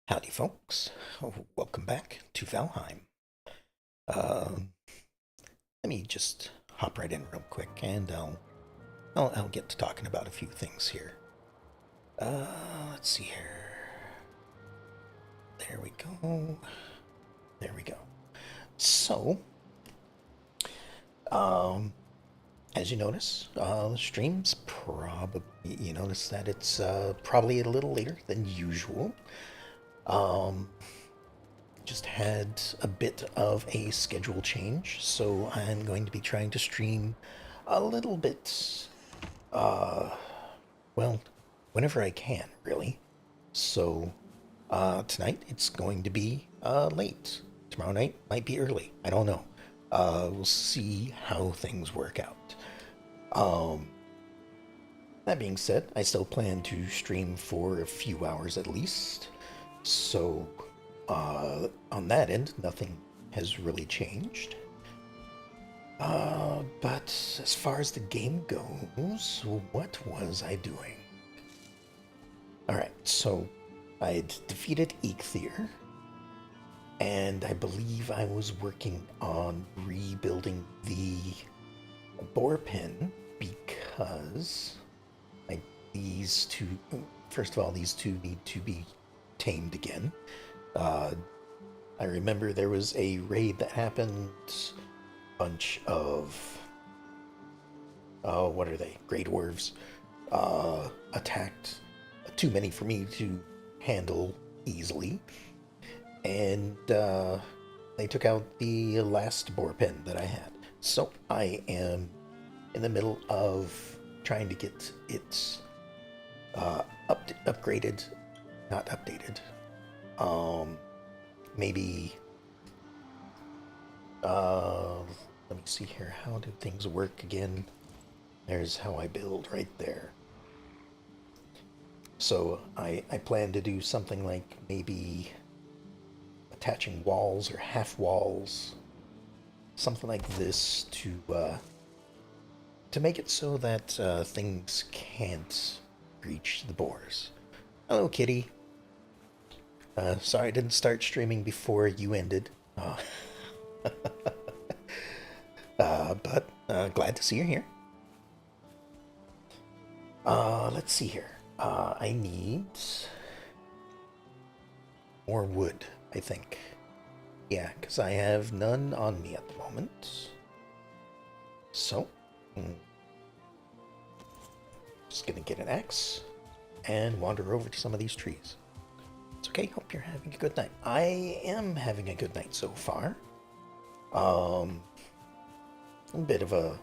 Howdy, folks. Welcome back to Valheim. Uh, Let me just hop right in real quick, and I'll get to talking about a few things here. Let's see here. There we go. There we go. So, um, as you notice, the stream's probably you notice that it's probably a little later than usual. Um, just had a bit of a schedule change, so I'm going to be trying to stream a little bit, uh, well, whenever I can, really. So, tonight it's going to be late. Tomorrow night might be early. I don't know. We'll see how things work out. Um, that being said, I still plan to stream for a few hours at least. So, on that end, nothing has really changed. But as far as the game goes, what was I doing? Alright, so I'd defeated Eikthyr, and I believe I was working on rebuilding the boar pin because I, these two, first of all, these two need to be tamed again. Uh, I remember there was a raid that happened, bunch of, oh, what are they? Great dwarves attacked, too many for me to handle easily, and they took out the last boar pen that I had. So I am in the middle of trying to get it upgraded, not updated. Maybe let me see here. How do things work again? There's how I build right there. So I plan to do something like maybe attaching walls or half walls, something like this to make it so that things can't reach the boars. Hello, kitty. Sorry I didn't start streaming before you ended. But glad to see you here. Let's see here. I need more wood, I think. Yeah, because I have none on me at the moment. So, just gonna get an axe and wander over to some of these trees. It's okay, hope you're having a good night. I am having a good night so far. A bit of a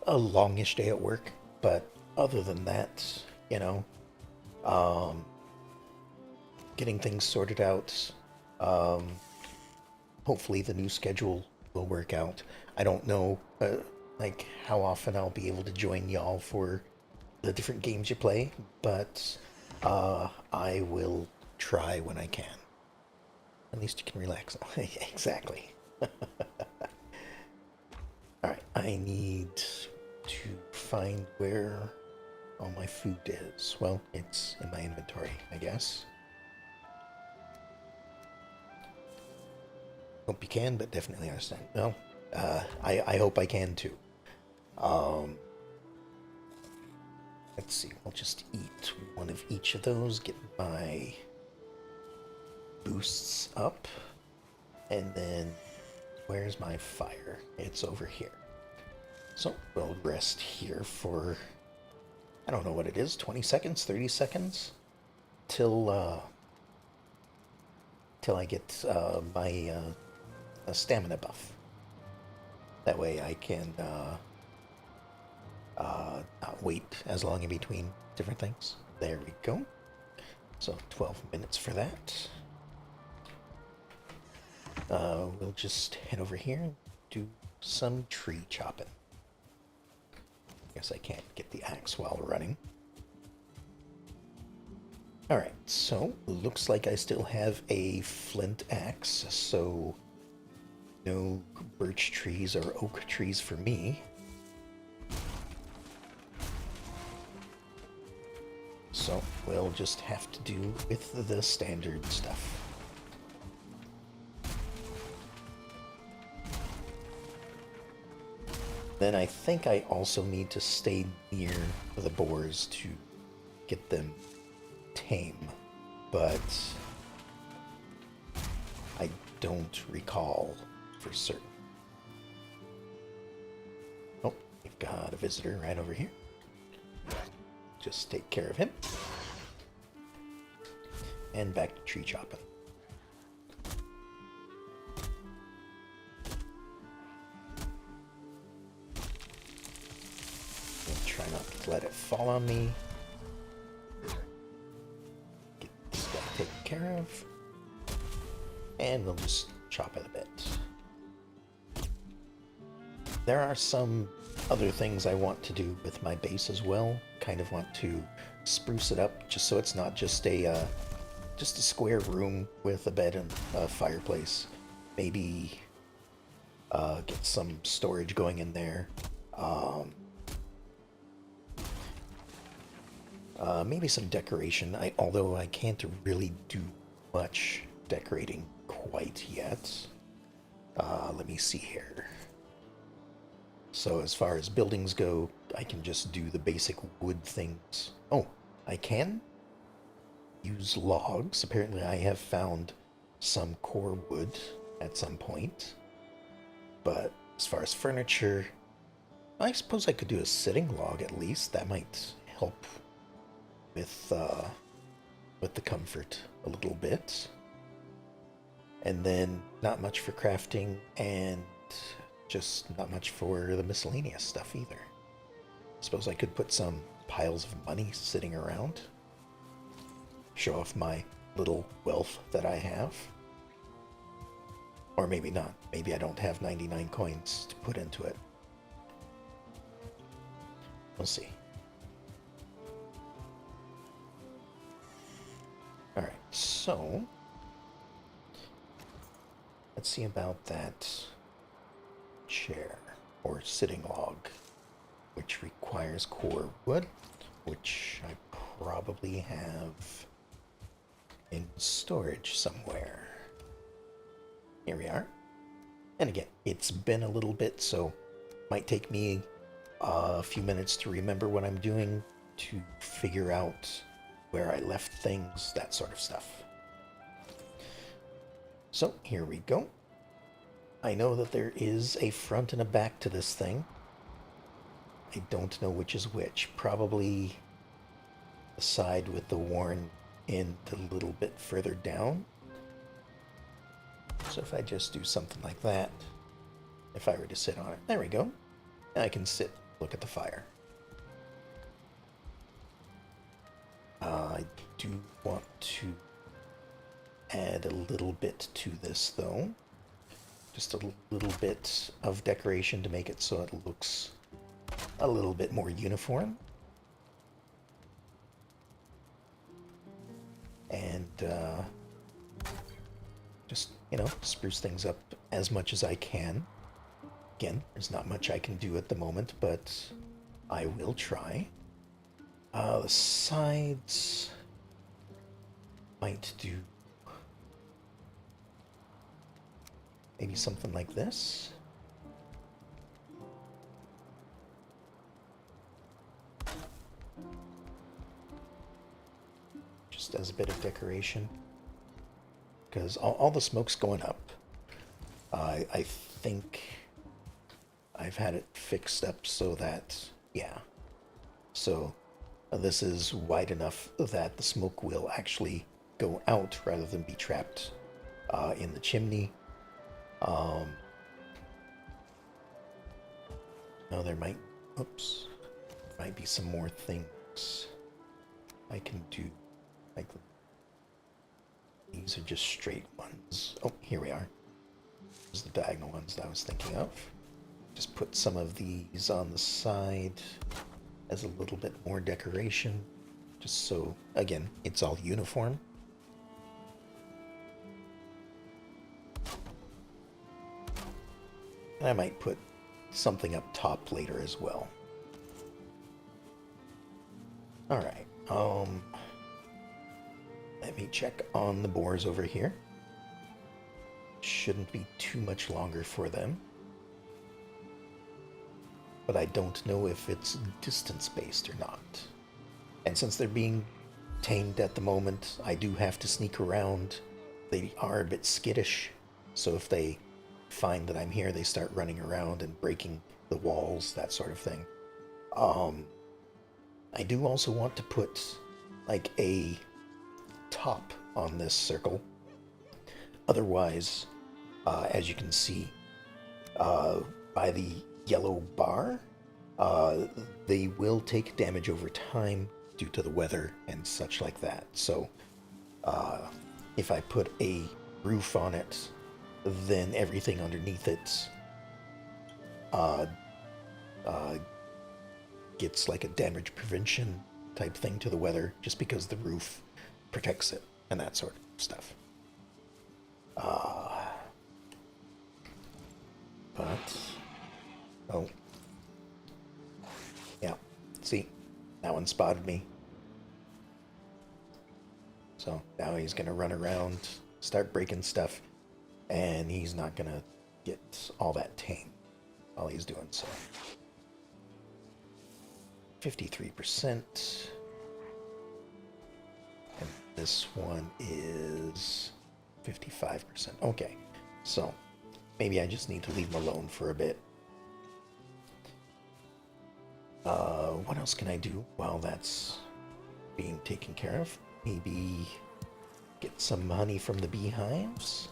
longish day at work, but other than that, you know, um, getting things sorted out. Hopefully the new schedule will work out. I don't know, like how often I'll be able to join y'all for the different games you play, but I will try when I can. At least you can relax. Exactly. Alright, I need to find where all my food is. Well, it's in my inventory, I guess. Hope you can, but definitely understand. Well, I hope I can too. Um, let's see, I'll just eat one of each of those, get my boosts up, and then where's my fire? It's over here. So we'll rest here for, I don't know what it is, 20 seconds, 30 seconds, till I get my stamina buff. That way I can not wait as long in between different things. There we go. So 12 minutes for that. We'll just head over here and do some tree chopping. Guess I can't get the axe while running. Alright, so looks like I still have a flint axe, so no birch trees or oak trees for me. So we'll just have to do with the standard stuff. Then I think I also need to stay near the boars to get them tame, but I don't recall for certain. Oh, we've got a visitor right over here. Just take care of him. And back to tree chopping. Try not to let it fall on me. Get this guy taken care of. And we'll just chop it a bit. There are some other things I want to do with my base as well. Kind of want to spruce it up just so it's not just a square room with a bed and a fireplace. Maybe get some storage going in there. Maybe some decoration, although I can't really do much decorating quite yet. Let me see here. So as far as buildings go, I can just do the basic wood things. Oh, I can use logs. Apparently I have found some core wood at some point. But as far as furniture, I suppose I could do a sitting log at least. That might help with the comfort a little bit. And then not much for crafting, and just not much for the miscellaneous stuff either. Suppose I could put some piles of money sitting around. Show off my little wealth that I have. Or maybe not. Maybe I don't have 99 coins to put into it. We'll see. Alright, so let's see about that chair or sitting log, which requires core wood, which I probably have in storage somewhere. Here we are. And again, it's been a little bit, so it might take me a few minutes to remember what I'm doing, to figure out where I left things, that sort of stuff. So here we go. I know that there is a front and a back to this thing. I don't know which is which. Probably the side with the worn end a little bit further down. So if I just do something like that, if I were to sit on it, there we go. And I can sit, look at the fire. I do want to add a little bit to this though. Just a little bit of decoration to make it so it looks a little bit more uniform. And just, spruce things up as much as I can. Again, there's not much I can do at the moment, but I will try. The sides might do maybe something like this. Just as a bit of decoration. Because all the smoke's going up. I think I've had it fixed up so that, yeah. So this is wide enough that the smoke will actually go out rather than be trapped in the chimney. Now there might be some more things I can do. Like these are just straight ones. Oh, here we are. These are the diagonal ones that I was thinking of. Just put some of these on the side as a little bit more decoration. Just so, again, it's all uniform. And I might put something up top later as well. Alright, me check on the boars over here. Shouldn't be too much longer for them. But I don't know if it's distance-based or not. And since they're being tamed at the moment, I do have to sneak around. They are a bit skittish, so if they find that I'm here, they start running around and breaking the walls, that sort of thing. I do also want to put like a top on this circle. Otherwise, as you can see by the yellow bar, they will take damage over time due to the weather and such like that. So if I put a roof on it, then everything underneath it gets like a damage prevention type thing to the weather, just because the roof protects it and that sort of stuff. But oh yeah, see, that one spotted me. So now he's gonna run around, start breaking stuff, and he's not gonna get all that tame while he's doing so. 53%. And this one is 55%. Okay, so maybe I just need to leave him alone for a bit. What else can I do while that's being taken care of? Maybe get some honey from the beehives.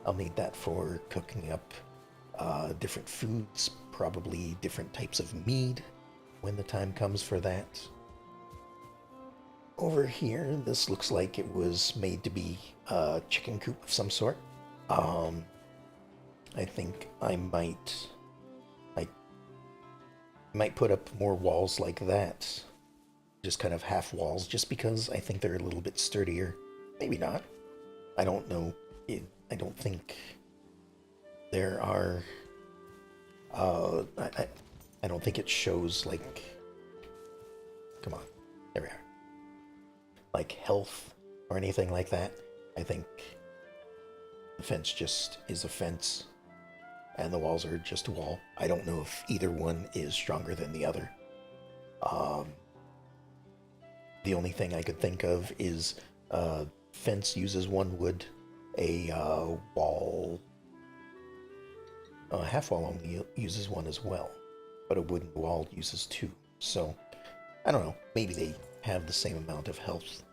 I'll need that for cooking up different foods, probably different types of mead when the time comes for that. Over here, this looks like it was made to be a chicken coop of some sort. I think I might put up more walls like that. Just kind of half walls, just because I think they're a little bit sturdier. Maybe not. I don't know. I don't think there are... I don't think it shows, like... Come on. There we are. Like health or anything like that. I think the fence just is a fence and the walls are just a wall. I don't know if either one is stronger than the other. The only thing I could think of is fence uses one wood, a wall, a half wall only uses one as well, but a wooden wall uses two. So I don't know, maybe they have the same amount of health.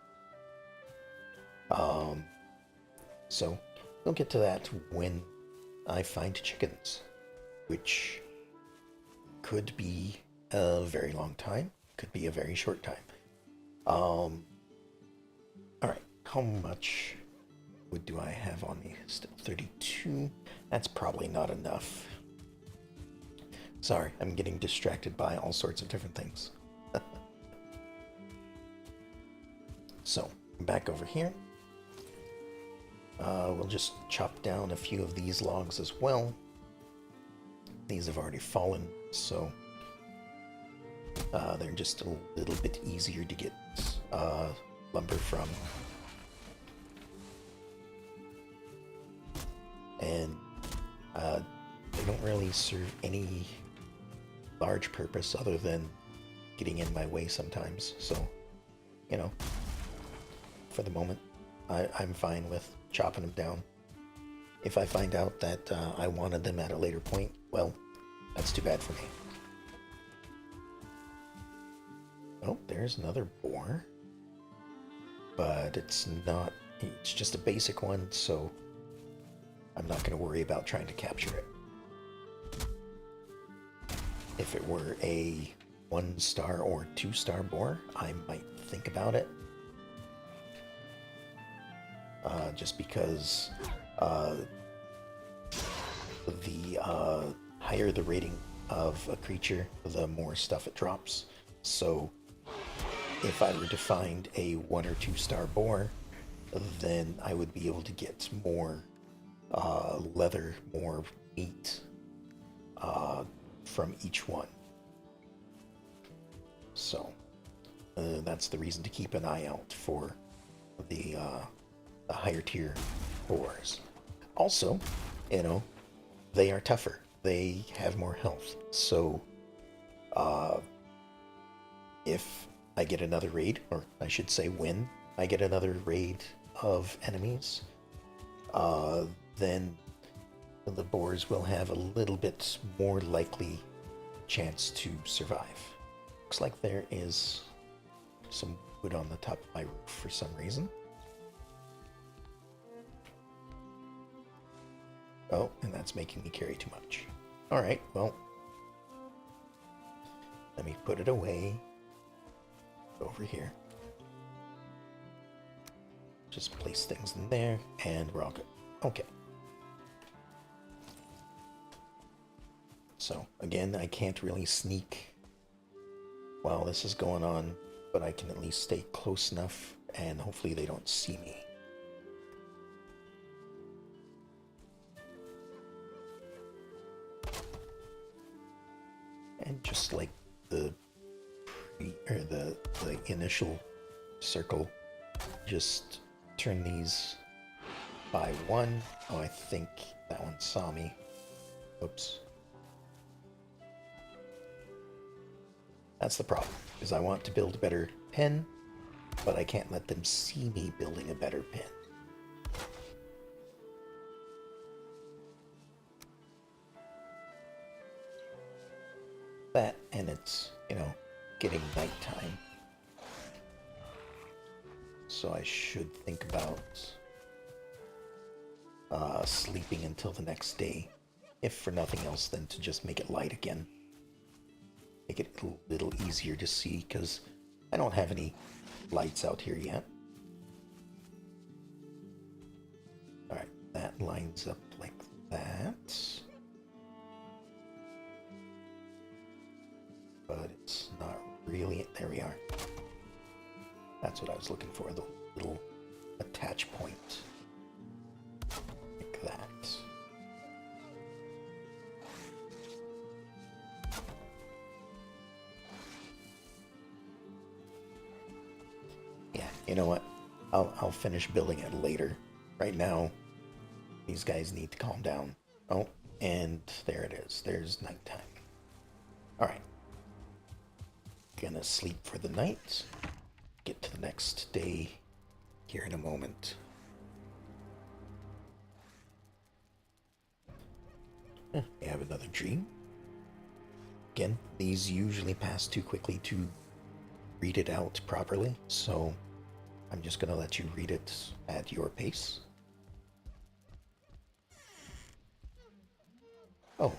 So we'll get to that when I find chickens, which could be a very long time, could be a very short time. Alright, how much wood do I have on me? Still 32. That's probably not enough. Sorry, I'm getting distracted by all sorts of different things. So, back over here. We'll just chop down a few of these logs as well. These have already fallen, so they're just a little bit easier to get lumber from. And they don't really serve any large purpose other than getting in my way sometimes. So, you know, for the moment, I'm fine with chopping them down. If I find out that I wanted them at a later point, well, that's too bad for me. Oh, there's another boar. But it's not, it's just a basic one, so I'm not going to worry about trying to capture it. If it were a 1-star or 2-star boar, I might think about it. Just because the higher the rating of a creature, the more stuff it drops. So if I were to find a 1 or 2-star boar, then I would be able to get more leather, more meat from each one. So that's the reason to keep an eye out for the higher tier ores. Also, you know, they are tougher. They have more health. So, uh, if I get another raid, or I should say, when I get another raid of enemies, uh, then the boars will have a little bit more likely chance to survive. Looks like there is some wood on the top of my roof for some reason. Oh, and that's making me carry too much. Alright, well, let me put it away over here. Just place things in there, and we're all good. Okay. So, again, I can't really sneak while this is going on, but I can at least stay close enough, and hopefully they don't see me. And just like the the initial circle, just turn these by one. Oh, I think that one saw me. Oops. That's the problem, is I want to build a better pen, but I can't let them see me building a better pen. That, and it's, getting nighttime. So I should think about sleeping until the next day, if for nothing else than to just make it light again. Make it a little easier to see, because I don't have any lights out here yet. Alright, that lines up like that. But it's not really... There we are. That's what I was looking for, the little attach point. Like that. Yeah, you know what? I'll finish building it later. Right now, these guys need to calm down. Oh, and there it is. There's nighttime. Alright. Gonna sleep for the night. Get to the next day here in a moment. We have another dream. Again, these usually pass too quickly to read it out properly, so I'm just gonna let you read it at your pace. Oh,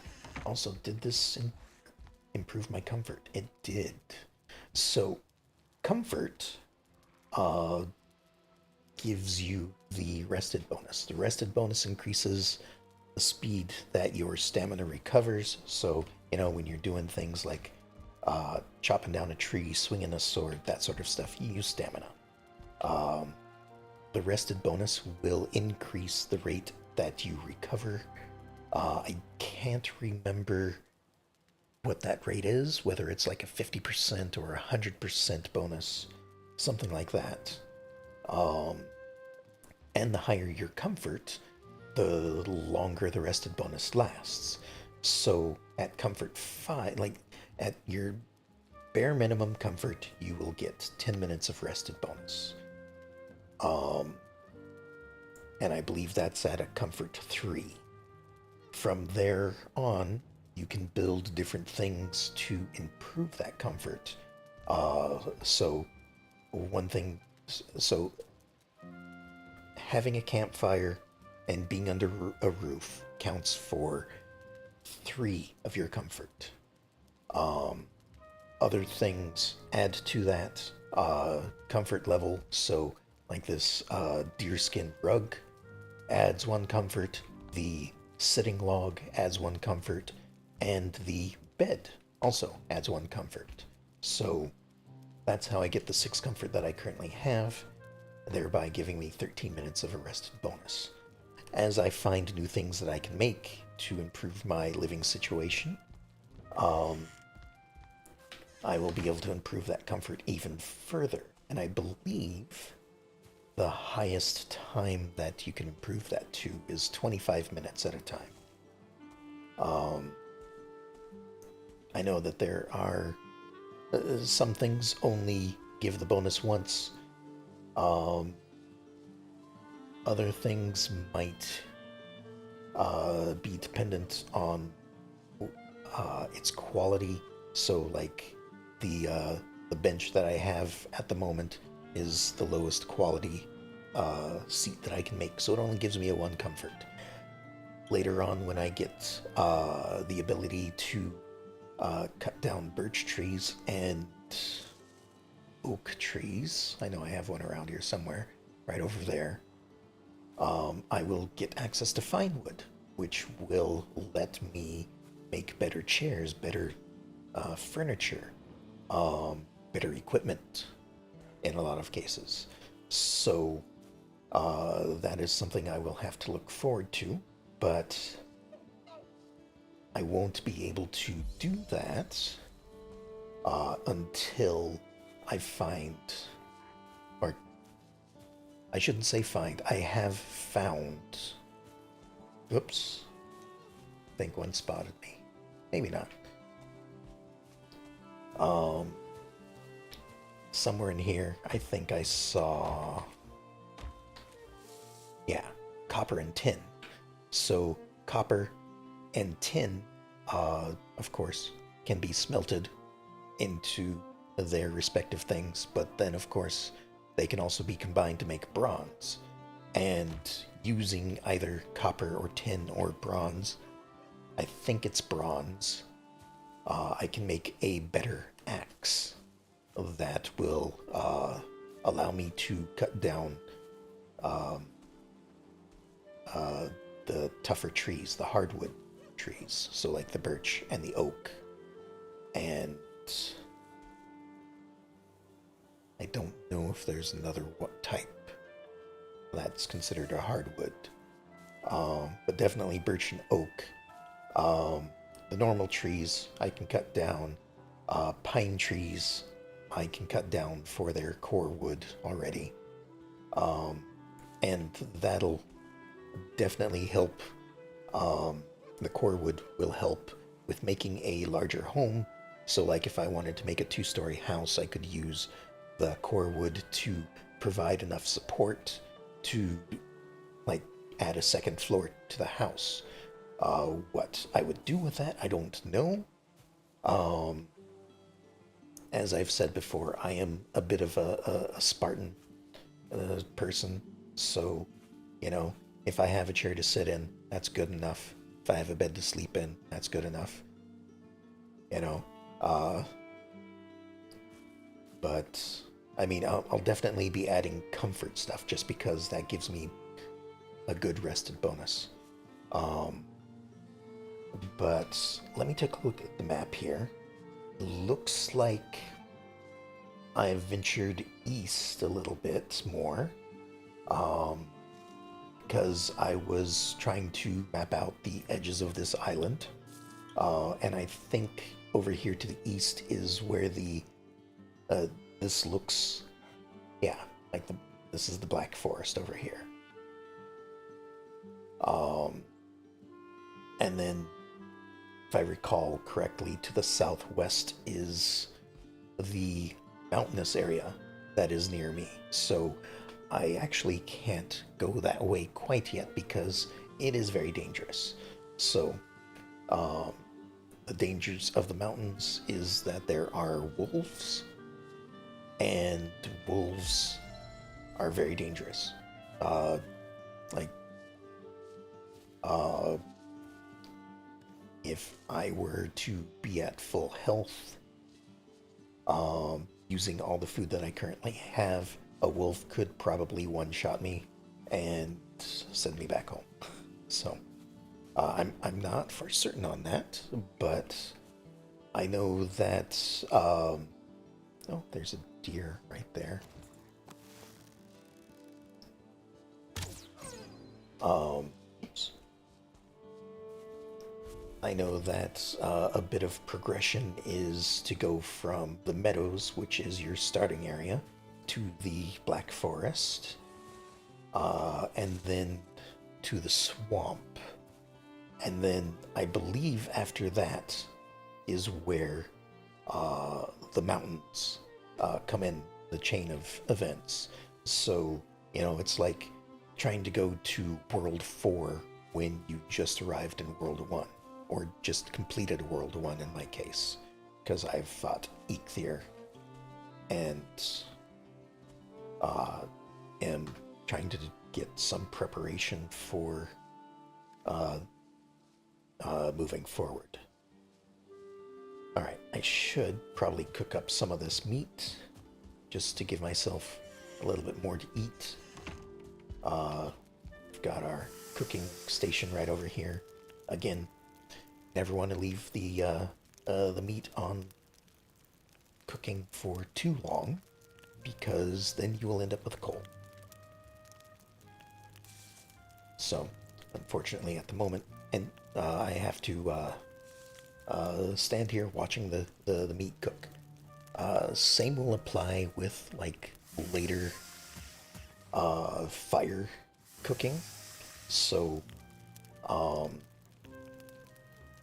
also, did this improve my comfort? It did. So, comfort gives you the rested bonus. The rested bonus increases the speed that your stamina recovers. So, when you're doing things like chopping down a tree, swinging a sword, that sort of stuff, you use stamina. The rested bonus will increase the rate that you recover. I can't remember what that rate is, whether it's like a 50% or a 100% bonus, something like that. And the higher your comfort, the longer the rested bonus lasts. So at comfort 5, like at your bare minimum comfort, you will get 10 minutes of rested bonus. And I believe that's at a comfort 3. From there on, you can build different things to improve that comfort. So having a campfire and being under a roof counts for 3 of your comfort. Other things add to that comfort level. So like this deerskin rug adds 1 comfort, the sitting log adds 1 comfort, and the bed also adds 1 comfort. So that's how I get the 6 comfort that I currently have, thereby giving me 13 minutes of a rested bonus. As I find new things that I can make to improve my living situation, I will be able to improve that comfort even further. And I believe the highest time that you can improve that to is 25 minutes at a time. Um, I know that there are some things only give the bonus once. Um, Other things might be dependent on its quality. So, like the bench that I have at the moment is the lowest quality seat that I can make, so it only gives me a one comfort. Later on, when I get the ability to cut down birch trees and oak trees, I know I have one around here somewhere, right over there. I will get access to fine wood, which will let me make better chairs, better furniture, better equipment in a lot of cases. So that is something I will have to look forward to, but I won't be able to do that until I find, or I shouldn't say find, I have found. Oops, I think one spotted me. Maybe not. Um, Somewhere in here, I think I saw, yeah, copper and tin. So copper and tin, of course, can be smelted into their respective things, but then, of course, they can also be combined to make bronze. And using either copper or tin or bronze, I think it's bronze, I can make a better axe that will allow me to cut down um, uh, the tougher trees, the hardwood trees, so like the birch and the oak. And I don't know if there's another what type that's considered a hardwood, but definitely birch and oak. The normal trees I can cut down. Pine trees I can cut down for their core wood already. Um, and that'll definitely help. The core wood will help with making a larger home. So, like if I wanted to make a two-story house, I could use the core wood to provide enough support to, like, add a second floor to the house. What I would do with that, I don't know. Um, as I've said before, I am a bit of a Spartan person, so, you know, if I have a chair to sit in, that's good enough. If I have a bed to sleep in, that's good enough. You know, uh, but I mean, I'll definitely be adding comfort stuff just because that gives me a good rested bonus. Um, but let me take a look at the map here. Looks like I've ventured east a little bit more. Um, because I was trying to map out the edges of this island. And I think over here to the east is where the uh, this looks, yeah, like this is the Black Forest over here. Um, and then, if I recall correctly, to the southwest is the mountainous area that is near me. So I actually can't go that way quite yet because it is very dangerous. So, um, the dangers of the mountains is that there are wolves, and wolves are very dangerous. Uh, like, uh, if I were to be at full health, using all the food that I currently have, a wolf could probably one-shot me and send me back home. So I'm not for certain on that, but I know that oh, there's a deer right there. Oops. I know that a bit of progression is to go from the meadows, which is your starting area, to the Black Forest, and then to the swamp. And then I believe after that is where the mountains come in the chain of events. So, it's like trying to go to World 4 when you just arrived in World 1, or just completed World 1 in my case, because I've fought Eikthyr and uh, am trying to get some preparation for uh, moving forward. Alright, I should probably cook up some of this meat just to give myself a little bit more to eat. We've got our cooking station right over here. Again, never want to leave the meat on cooking for too long, because then you will end up with coal. So, unfortunately, at the moment, and I have to stand here watching the meat cook. Same will apply with like later fire cooking. So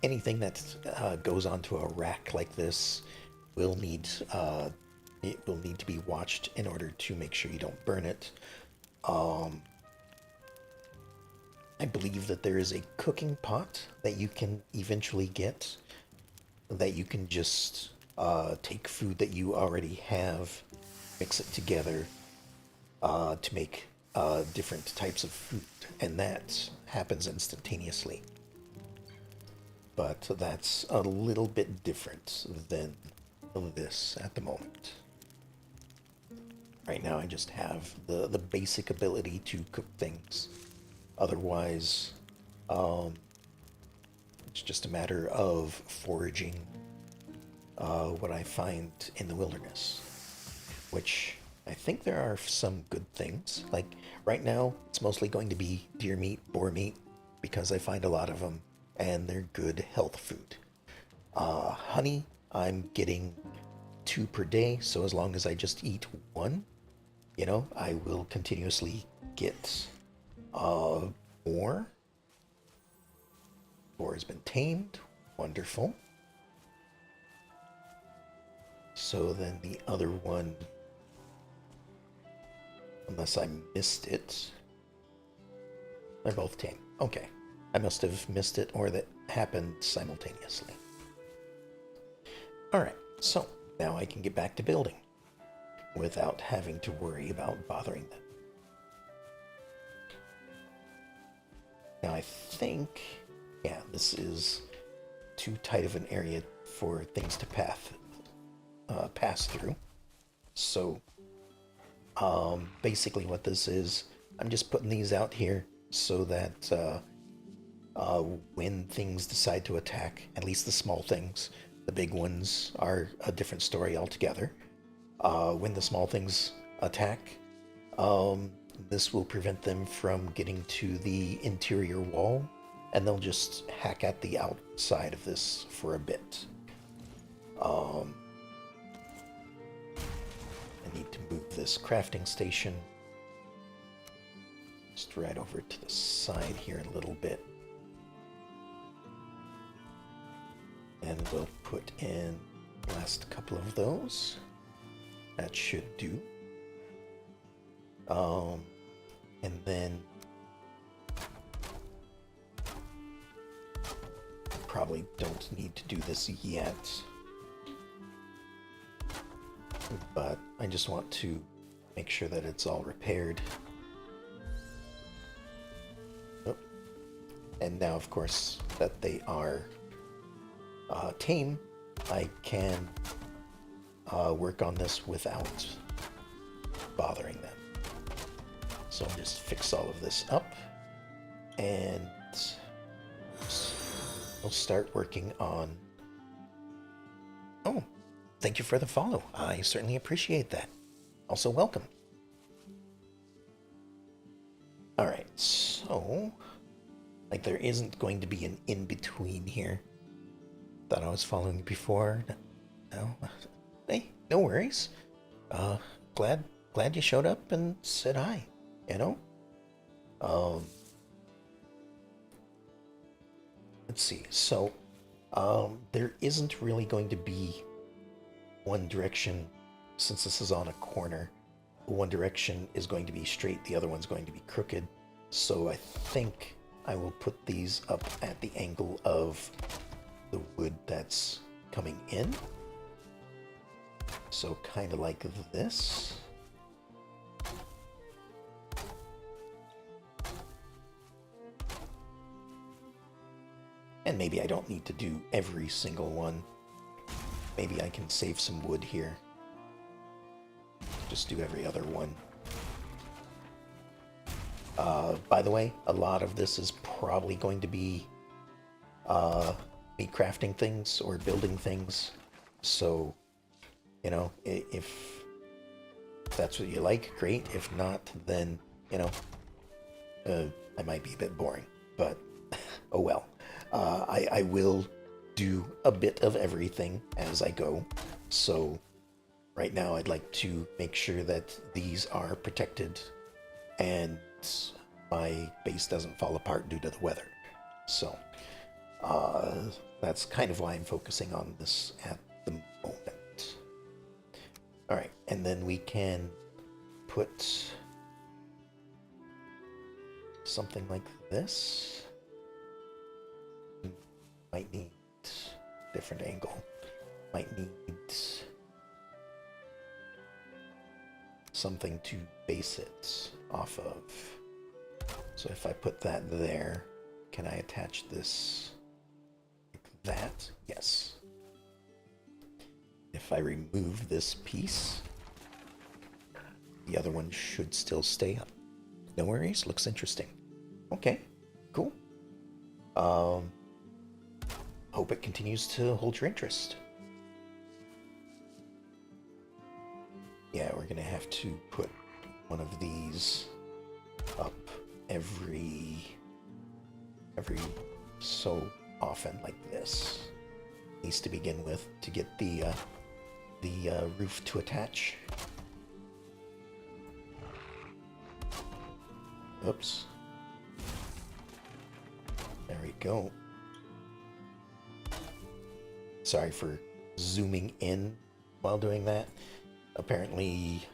anything that goes onto a rack like this will need it will need to be watched in order to make sure you don't burn it. I believe that there is a cooking pot that you can eventually get, that you can just take food that you already have, mix it together to make different types of food, and that happens instantaneously. But that's a little bit different than this at the moment. Right now I just have the basic ability to cook things. Otherwise, it's just a matter of foraging what I find in the wilderness, which I think there are some good things. Like right now, it's mostly going to be deer meat, boar meat, because I find a lot of them, and they're good health food. Honey, I'm getting 2 per day, so as long as I just eat one, I will continuously get more. Boar has been tamed. Wonderful. So then the other one, unless I missed it, they're both tame. Okay. I must have missed it, or that happened simultaneously. Alright, so now I can get back to building without having to worry about bothering them. Now I think, yeah, this is too tight of an area for things to pass through. So, basically what this is, I'm just putting these out here so that when things decide to attack, at least the small things, the big ones are a different story altogether. When the small things attack, this will prevent them from getting to the interior wall, and they'll just hack at the outside of this for a bit. I need to move this crafting station just right over to the side here a little bit. And we'll put in the last couple of those. That should do. And then probably don't need to do this yet, but I just want to make sure that it's all repaired. Oh. And now, of course, that they are tame, I can work on this without bothering them. So I'll just fix all of this up, and we'll start working on... Oh, thank you for the follow. I certainly appreciate that. Also, welcome. Alright, so... like, there isn't going to be an in-between here. Thought I was following you before. No. Hey, no worries. Glad you showed up and said hi, Um, let's see. So, there isn't really going to be one direction, since this is on a corner. One direction is going to be straight, the other one's going to be crooked. So I think I will put these up at the angle of the wood that's coming in. So kind of like this. And maybe I don't need to do every single one. Maybe I can save some wood here. Just do every other one. By the way, a lot of this is probably going to be me crafting things or building things. So, you know, if that's what you like, great. If not, then, you know, I might be a bit boring. But, oh well. I will do a bit of everything as I go. So, right now I'd like to make sure that these are protected and my base doesn't fall apart due to the weather. So, that's kind of why I'm focusing on this at the moment. Alright, and then we can put something like this. Might need different angle. Might need something to base it off of. So if I put that there, can I attach this like that? Yes. If I remove this piece, the other one should still stay up. No worries, looks interesting. Okay, cool. Hope it continues to hold your interest. Yeah, we're gonna have to put one of these up every so often, like this. At least to begin with, to get the roof to attach. Oops. There we go. Sorry for zooming in while doing that. Apparently,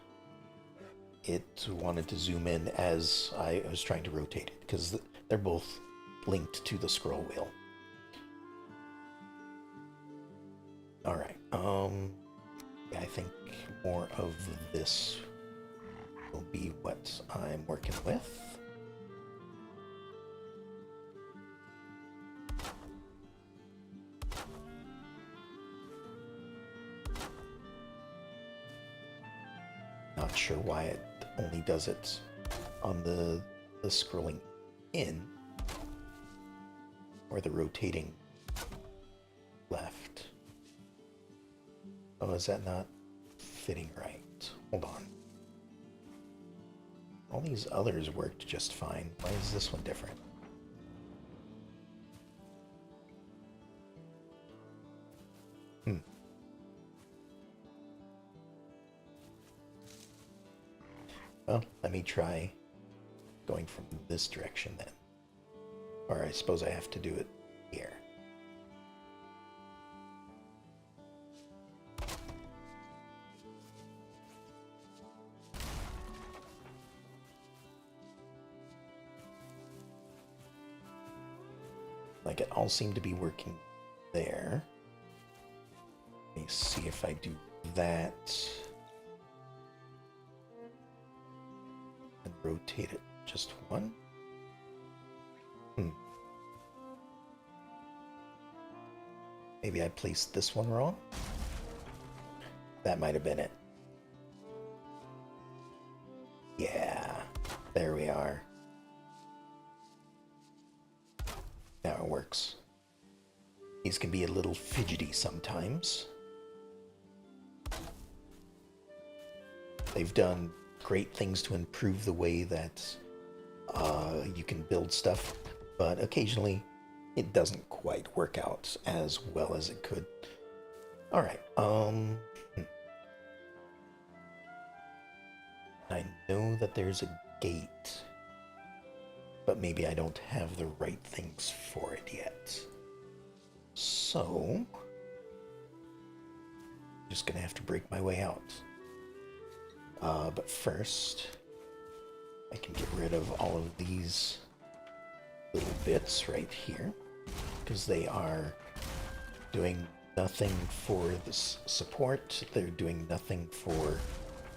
it wanted to zoom in as I was trying to rotate it, because they're both linked to the scroll wheel. Alright, yeah, I think more of this will be what I'm working with. Not sure why it only does it on the scrolling in or the rotating left. Oh, is that not fitting right? Hold on. All these others worked just fine. Why is this one different? Well, let me try going from this direction then. Or I suppose I have to do it here. Like it all seemed to be working there. Let me see if I do that. And rotate it just one. Maybe I placed this one wrong. That might have been it. Yeah, there we are. Now it works. These can be a little fidgety sometimes. They've done great things to improve the way that you can build stuff, but occasionally it doesn't quite work out as well as it could. All right. I know that there's a gate but maybe I don't have the right things for it yet. So, just gonna have to break my way out. But first, I can get rid of all of these little bits right here, because they are doing nothing for this support. They're doing nothing for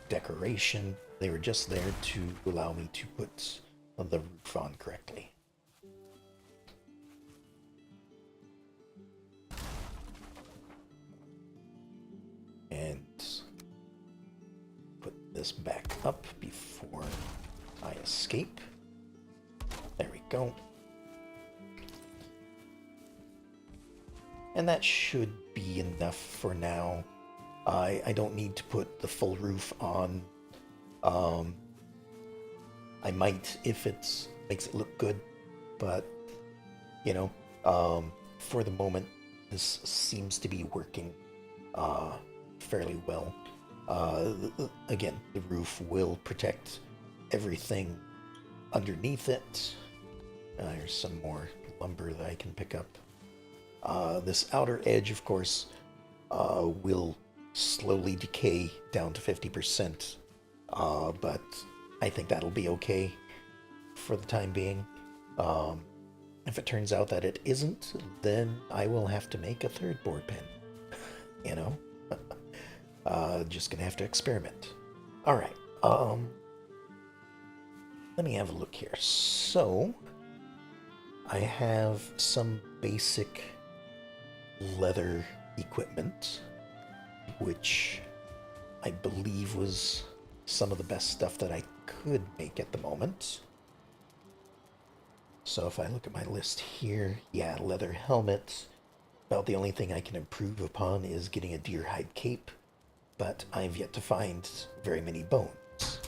decoration. They were just there to allow me to put the roof on correctly. And put this back up before I escape. There we go. And that should be enough for now. I don't need to put the full roof on. I might if it makes it look good, but you know, for the moment, this seems to be working fairly well. Again, the roof will protect everything underneath it. There's some more lumber that I can pick up. This outer edge, of course, will slowly decay down to 50%, but I think that'll be okay for the time being. If it turns out that it isn't, then I will have to make a third board pen. You know? Just gonna have to experiment. Alright, let me have a look here. So, I have some basic leather equipment, which I believe was some of the best stuff that I could make at the moment. So if I look at my list here, yeah, leather helmet. About the only thing I can improve upon is getting a deer hide cape, but I've yet to find very many bones.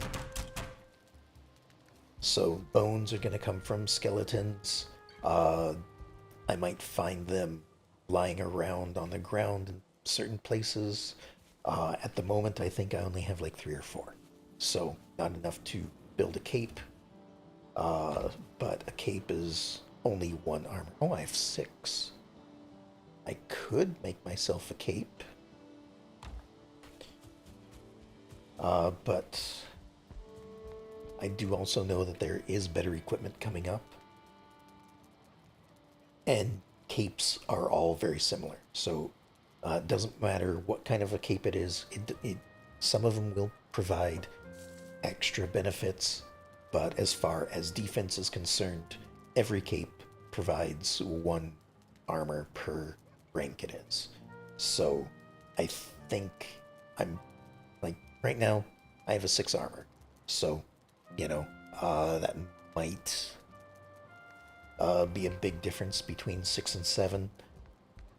So bones are going to come from skeletons. I might find them lying around on the ground in certain places. At the moment, I think I only have like 3 or 4. So not enough to build a cape. But a cape is only 1 armor. Oh, I have 6. I could make myself a cape. But I do also know that there is better equipment coming up. And capes are all very similar. So it doesn't matter what kind of a cape it is. Some of them will provide extra benefits, but as far as defense is concerned, every cape provides 1 armor per rank it is. So I think I'm like right now I have a 6 armor. So, you know, that might be a big difference between 6 and 7,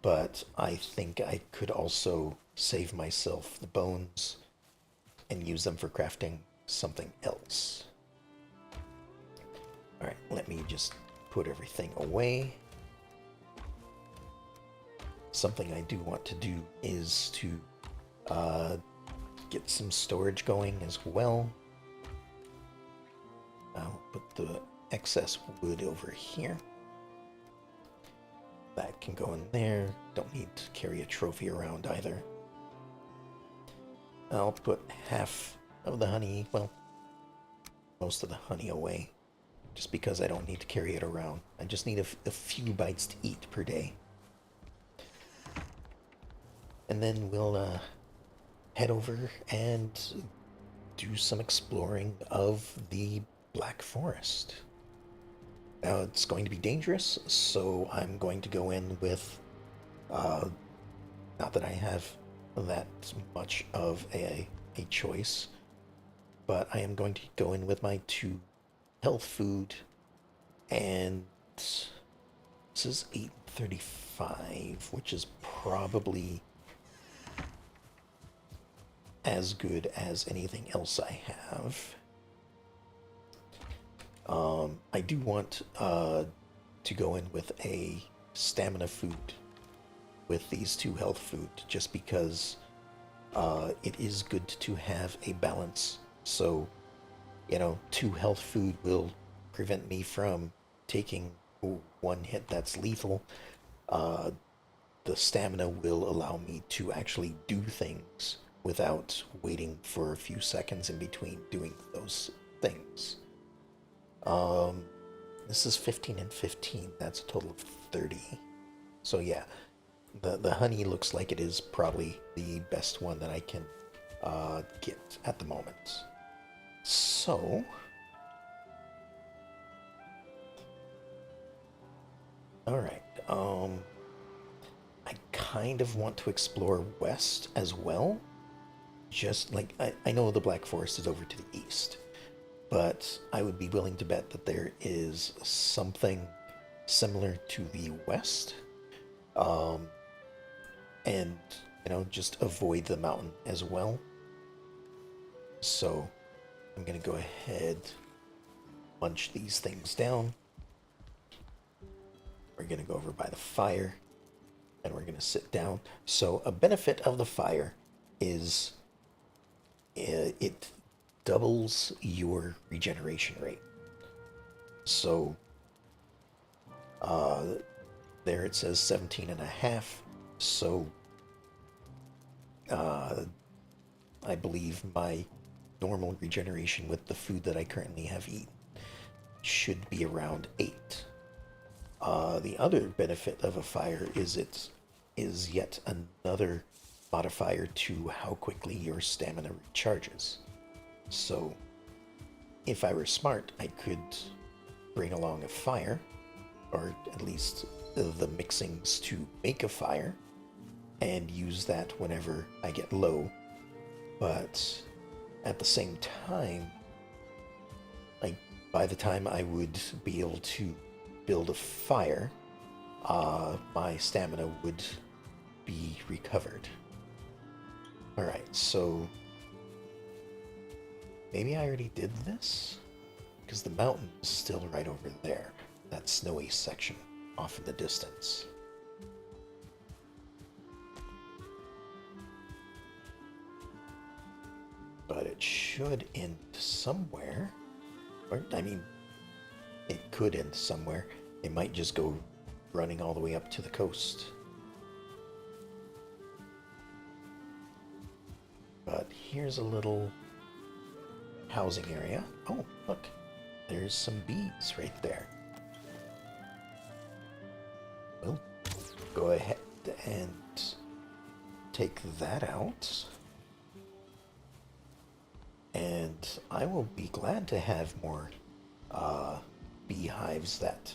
but I think I could also save myself the bones and use them for crafting something else. Alright, let me just put everything away. Something I do want to do is to get some storage going as well. I'll put the excess wood over here. That can go in there. Don't need to carry a trophy around either. I'll put half of the honey, well, most of the honey away, just because I don't need to carry it around. I just need a few bites to eat per day. And then we'll head over and do some exploring of the Black Forest. Now, it's going to be dangerous, so I'm going to go in with, not that I have that much of a choice, but I am going to go in with my 2 health food, and this is 835, which is probably as good as anything else I have. I do want to go in with a stamina food with these 2 health food, just because it is good to have a balance. So, you know, 2 health food will prevent me from taking one hit that's lethal. Uh, the stamina will allow me to actually do things without waiting for a few seconds in between doing those things. Um, this is 15 and 15. That's a total of 30. So yeah, the honey looks like it is probably the best one that I can get at the moment. So, all right. I kind of want to explore west as well. Just like I know the Black Forest is over to the east, but I would be willing to bet that there is something similar to the west. Um, and just avoid the mountain as well. So I'm gonna go ahead, munch these things down. We're gonna go over by the fire, and we're gonna sit down. So a benefit of the fire is it doubles your regeneration rate. So uh, there it says 17 and a half. So I believe my normal regeneration with the food that I currently have eaten should be around 8. The other benefit of a fire is it is yet another modifier to how quickly your stamina recharges. So, if I were smart, I could bring along a fire, or at least the mixings to make a fire, and use that whenever I get low. But at the same time, like by the time I would be able to build a fire, my stamina would be recovered. Alright, so maybe I already did this? Because the mountain is still right over there. That snowy section off in the distance. But it should end somewhere. Or, I mean, it could end somewhere. It might just go running all the way up to the coast. But here's a little housing area. Oh, look. There's some bees right there. We'll go ahead and take that out. And I will be glad to have more beehives that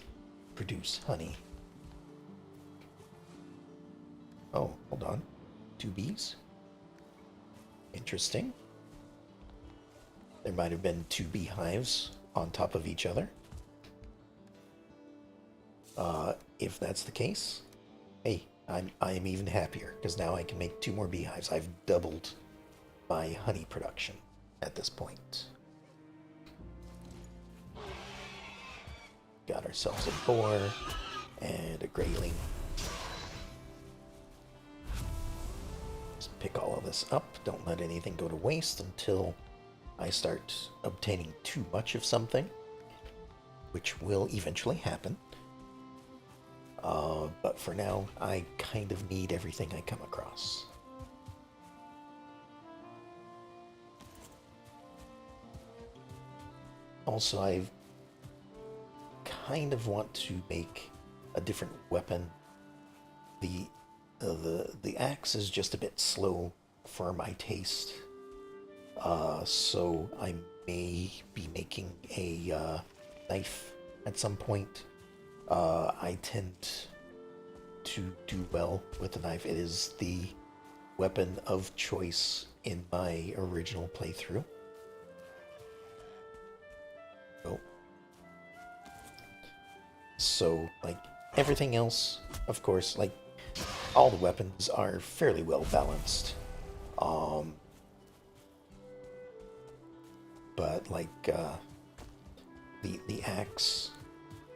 produce honey. Oh, hold on. 2 bees? Interesting. There might have been 2 beehives on top of each other. If that's the case, hey, I am even happier, because now I can make 2 more beehives. I've doubled my honey production at this point. Got ourselves a boar and a grayling. Just pick all of this up. Don't let anything go to waste until I start obtaining too much of something, which will eventually happen. But for now, I kind of need everything I come across. Also, I kind of want to make a different weapon. The axe is just a bit slow for my taste. So I may be making a knife at some point. I tend to do well with the knife. It is the weapon of choice in my original playthrough. Oh. So, like, everything else, of course, like, all the weapons are fairly well balanced. But, like, the axe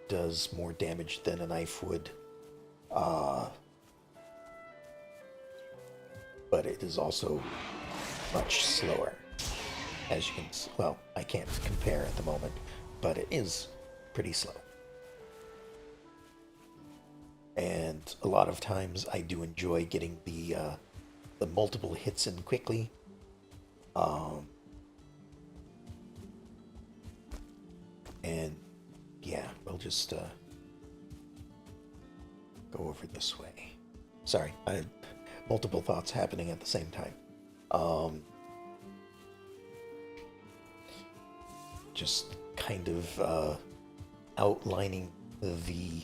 does more damage than a knife would. But it is also much slower. As you can, well, I can't compare at the moment, but it is pretty slow. And a lot of times I do enjoy getting the multiple hits in quickly. Um, and yeah, we'll just go over this way. Sorry, I had multiple thoughts happening at the same time. Um, just kind of outlining the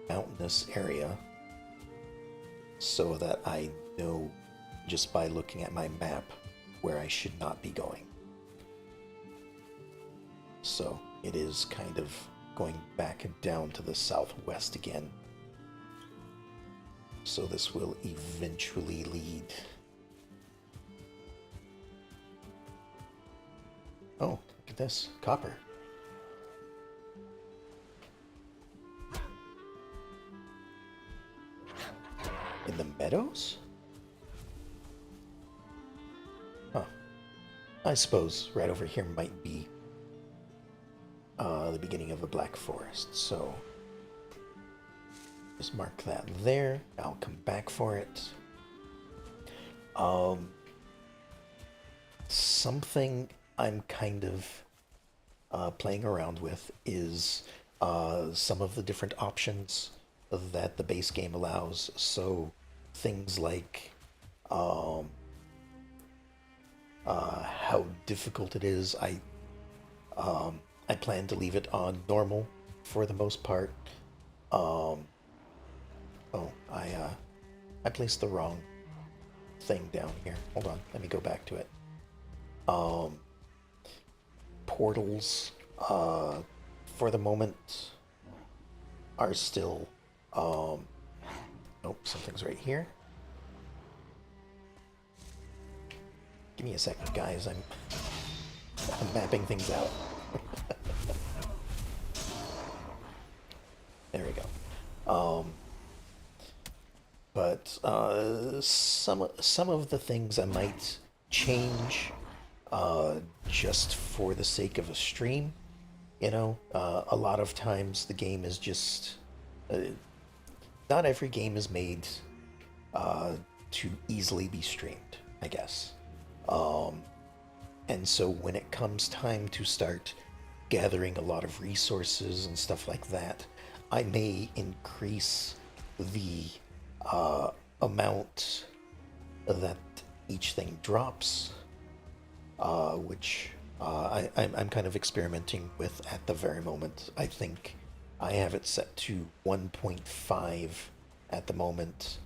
mountainous area so that I know just by looking at my map where I should not be going. So it is kind of going back down to the southwest again. So this will eventually lead. Oh, look at this. Copper. In the meadows? Huh. I suppose right over here might be the beginning of a black forest, so just mark that there. I'll come back for it. Something I'm kind of playing around with is some of the different options that the base game allows. So things like how difficult it is. I plan to leave it on normal for the most part. Um, oh, I placed the wrong thing down here. Hold on, let me go back to it. Um, Portals, for the moment, are still. Nope, something's right here. Give me a second, guys. I'm mapping things out. There we go. But some of the things I might change just for the sake of a stream. You know, a lot of times the game is just. Not every game is made to easily be streamed, I guess. And so when it comes time to start gathering a lot of resources and stuff like that, I may increase the amount that each thing drops, which I'm kind of experimenting with at the very moment. I think I have it set to 1.5 at the moment,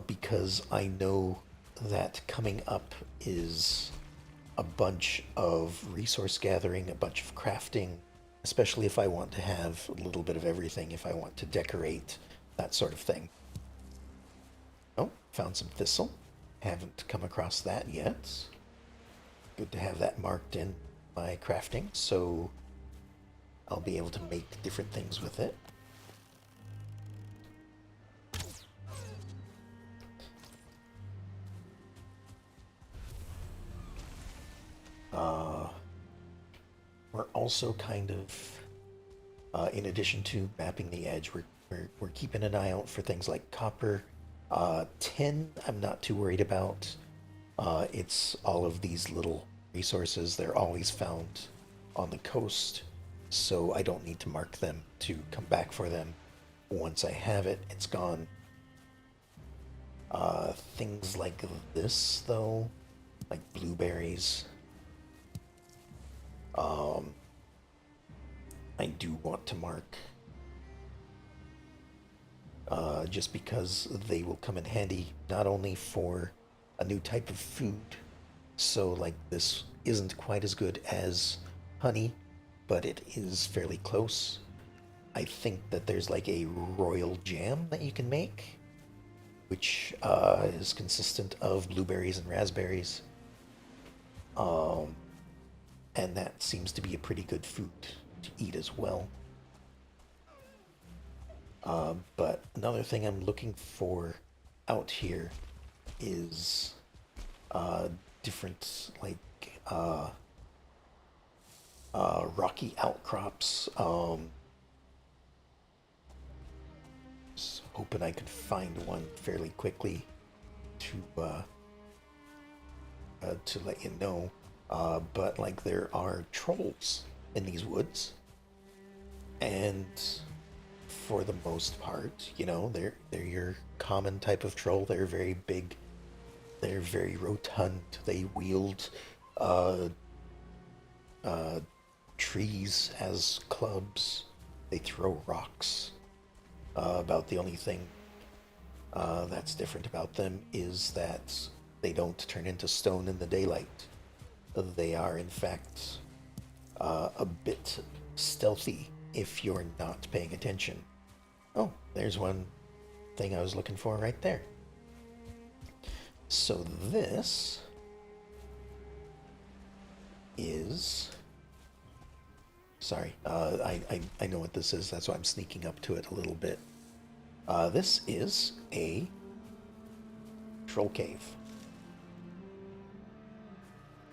because I know that coming up is a bunch of resource gathering, a bunch of crafting, especially if I want to have a little bit of everything, if I want to decorate, that sort of thing. Oh, found some thistle. Haven't come across that yet. Good to have that marked in my crafting, so I'll be able to make different things with it. We're also kind of, in addition to mapping the edge, we're keeping an eye out for things like copper. Tin, I'm not too worried about. It's all of these little resources. They're always found on the coast, so I don't need to mark them to come back for them. Once I have it, it's gone. Things like this, though, like blueberries, I do want to mark, just because they will come in handy not only for a new type of food, so like this isn't quite as good as honey, but it is fairly close. I think that there's like a royal jam that you can make, which is consistent of blueberries and raspberries. And that seems to be a pretty good food to eat as well. But another thing I'm looking for out here is different like rocky outcrops. Just hoping I could find one fairly quickly to let you know. But like there are trolls in these woods, and for the most part, they're your common type of troll. They're very big. They're very rotund. They wield uh, uh, trees as clubs. They throw rocks. About the only thing that's different about them is that they don't turn into stone in the daylight. They are, in fact, a bit stealthy if you're not paying attention. Oh, there's one thing I was looking for right there. So this is... Sorry, I know what this is. That's why I'm sneaking up to it a little bit. This is a troll cave.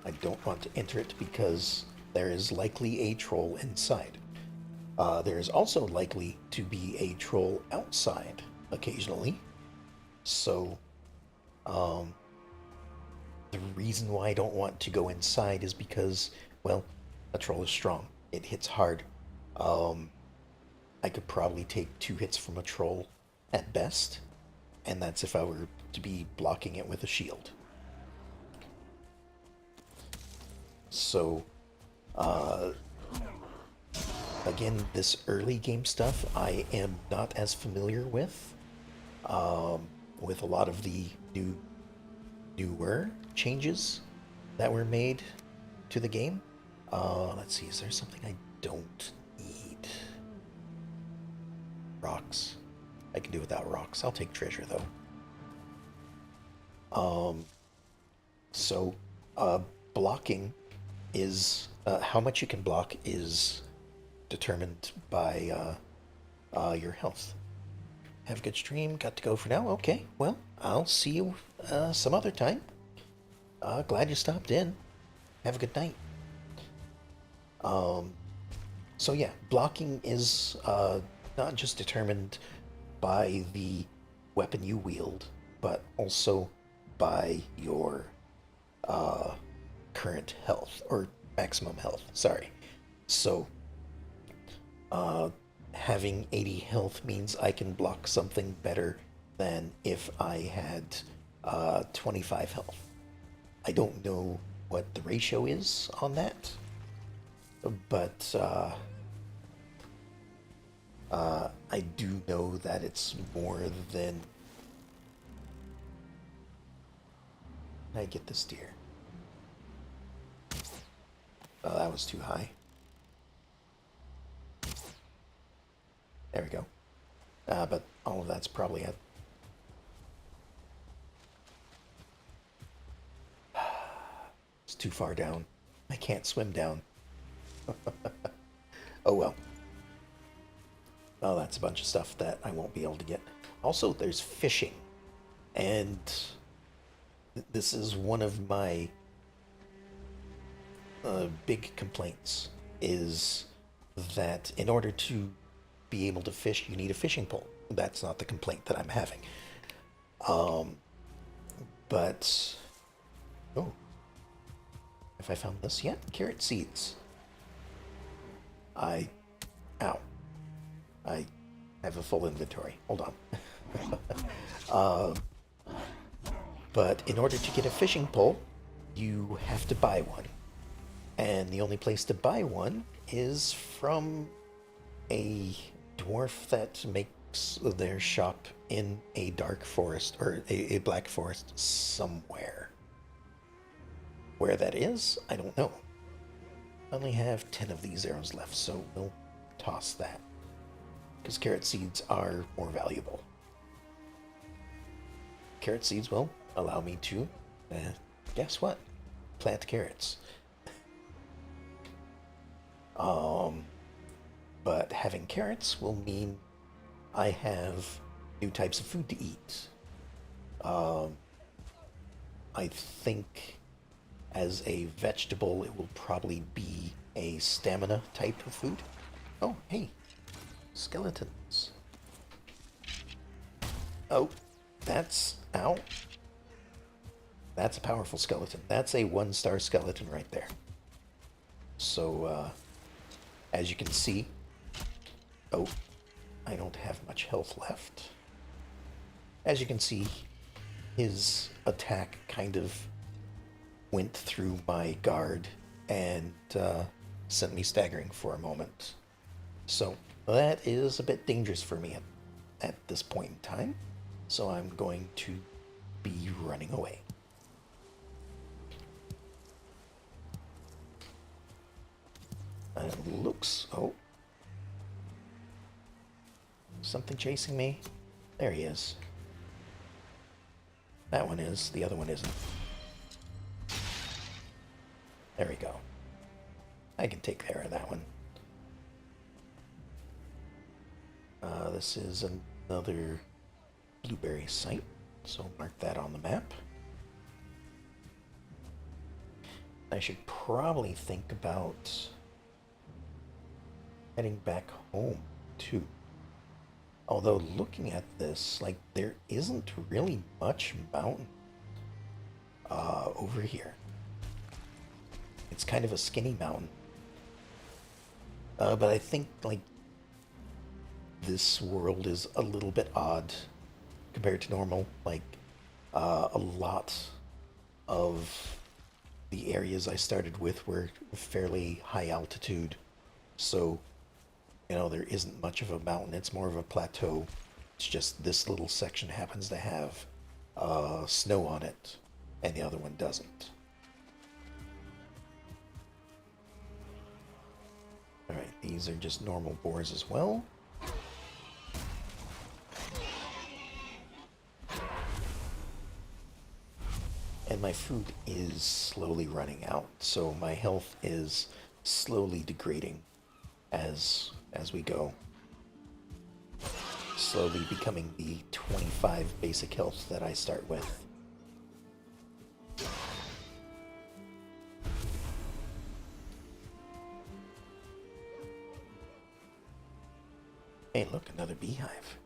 I don't want to enter it because there is likely a troll inside. There is also likely to be a troll outside occasionally. So, the reason why I don't want to go inside is because, well, a troll is strong. It hits hard. I could probably take 2 hits from a troll at best, and that's if I were to be blocking it with a shield. So, again, this early game stuff I am not as familiar with a lot of the newer changes that were made to the game. Let's see, is there something I don't need? Rocks. I can do without rocks. I'll take treasure though. So, blocking is how much you can block is determined by your health. Have a good stream. Got to go for now. Okay, well, I'll see you some other time. Glad you stopped in. Have a good night. So yeah, blocking is not just determined by the weapon you wield, but also by your current health, or maximum health, sorry. So, having 80 health means I can block something better than if I had 25 health. I don't know what the ratio is on that, but I do know that it's more than... Can I get this deer? Oh, that was too high. There we go. But all of that's probably it. It's too far down. I can't swim down. Oh well. Oh, that's a bunch of stuff that I won't be able to get. Also, there's fishing. And this is one of my big complaints, is that in order to be able to fish, you need a fishing pole. That's not the complaint that I'm having. But... Oh. Have I found this yet? Carrot seeds. Ow. I have a full inventory. Hold on. But in order to get a fishing pole, you have to buy one. And the only place to buy one is from a dwarf that makes their shop in a dark forest, or a black forest somewhere. Where that is, I don't know. I only have 10 of these arrows left, so we'll toss that. Because carrot seeds are more valuable. Carrot seeds will allow me to, guess what? Plant carrots. But having carrots will mean I have new types of food to eat. I think as a vegetable, it will probably be a stamina type of food. Oh, hey, skeletons. Oh, that's... Ow. That's a powerful skeleton. That's a 1-star skeleton right there. So, as you can see... Oh, I don't have much health left. As you can see, his attack kind of went through my guard and sent me staggering for a moment. So that is a bit dangerous for me at this point in time. So I'm going to be running away. And it looks... Oh. Something chasing me? There he is. That one is. The other one isn't. There we go. I can take care of that one. This is another blueberry site, so mark that on the map. I should probably think about heading back home, too. Although, looking at this, like, there isn't really much mountain over here. It's kind of a skinny mountain. But I think, like, this world is a little bit odd compared to normal. Like, a lot of the areas I started with were fairly high altitude. So, you know, there isn't much of a mountain. It's more of a plateau. It's just this little section happens to have snow on it, and the other one doesn't. Alright, these are just normal boars as well. And my food is slowly running out, so my health is slowly degrading as we go. Slowly becoming the 25 basic health that I start with. Hey, look, another beehive.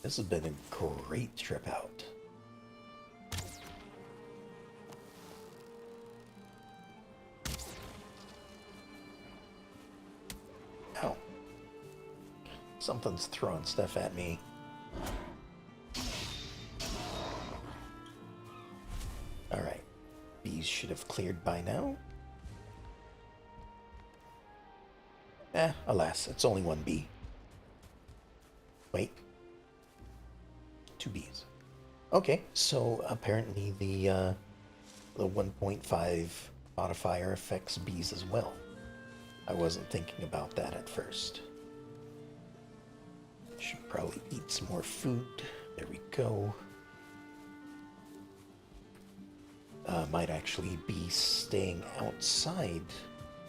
This has been a great trip out. Ow. Something's throwing stuff at me. Alright. Bees should have cleared by now. Alas, it's only one bee. Wait. 2 bees. Okay, so apparently the 1.5 modifier affects bees as well. I wasn't thinking about that at first. Should probably eat some more food. There we go. Might actually be staying outside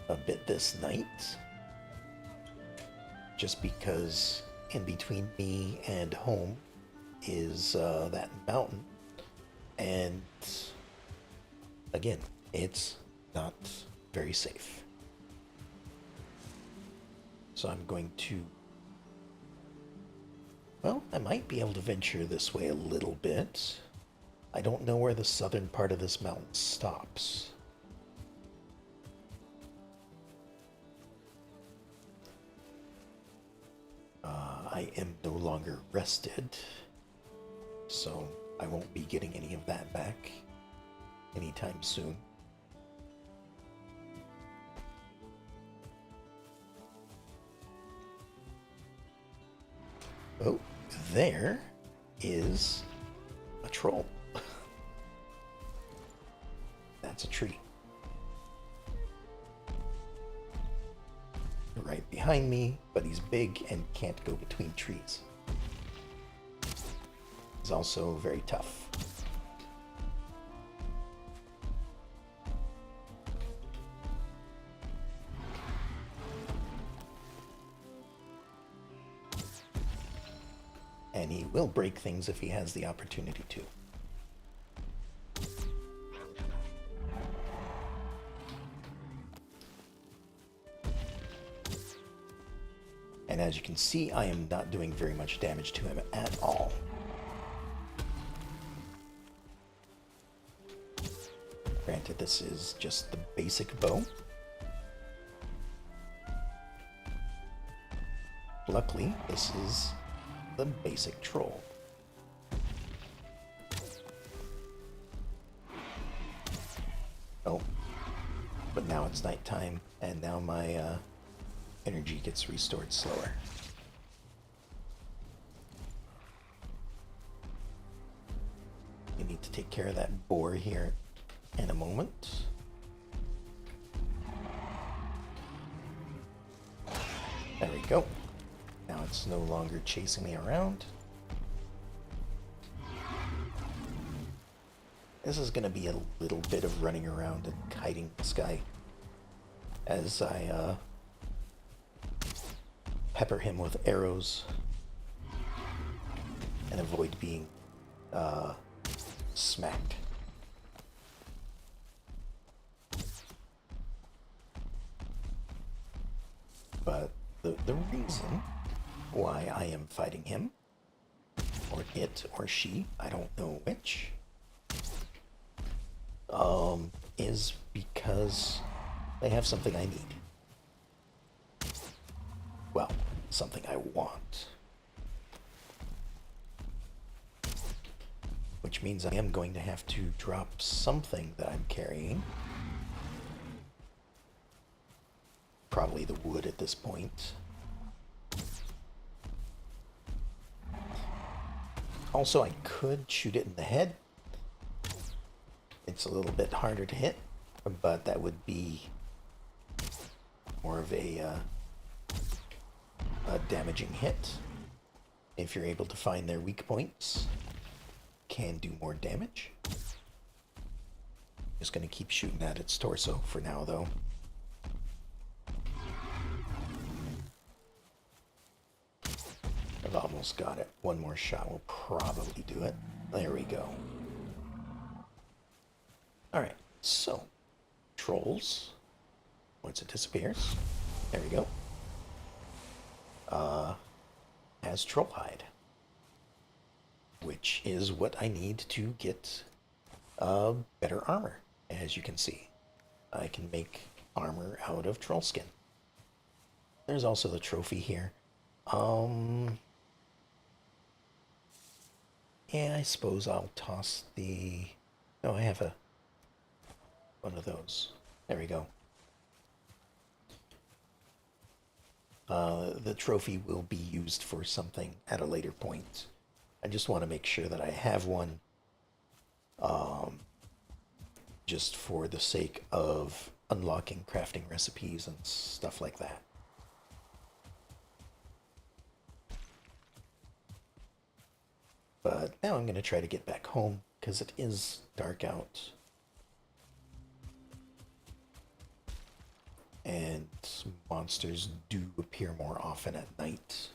a bit this night. Just because in between me and home is that mountain. And again, it's not very safe. So I'm going to... Well, I might be able to venture this way a little bit. I don't know where the southern part of this mountain stops. I am no longer rested, so I won't be getting any of that back anytime soon. Oh, there is a troll. That's a tree. Right behind me, but he's big and can't go between trees. He's also very tough. And he will break things if he has the opportunity to. And as you can see, I am not doing very much damage to him at all. Granted, this is just the basic bow. Luckily, this is the basic troll. Oh, but now it's nighttime, and now my energy gets restored slower. You need to take care of that boar here in a moment. There we go. Now it's no longer chasing me around. This is going to be a little bit of running around and kiting this guy as I pepper him with arrows and avoid being smacked. But the reason why I am fighting him, or it, or she, I don't know which, is because they have something I need. Well, something I want. Which means I am going to have to drop something that I'm carrying. Probably the wood at this point. Also, I could shoot it in the head. It's a little bit harder to hit, but that would be more of a damaging hit. If you're able to find their weak points, can do more damage. Just gonna keep shooting at its torso for now, though. I've almost got it. One more shot will probably do it. There we go. Alright, so, trolls. Once it disappears, there we go. Has troll hide, which is what I need to get better armor. As you can see, I can make armor out of troll skin. There's also the trophy here. Yeah, I suppose I'll toss the... Oh, I have one of those. There we go. The trophy will be used for something at a later point. I just want to make sure that I have one, just for the sake of unlocking crafting recipes and stuff like that. But now I'm going to try to get back home, because it is dark out. And monsters do appear more often at night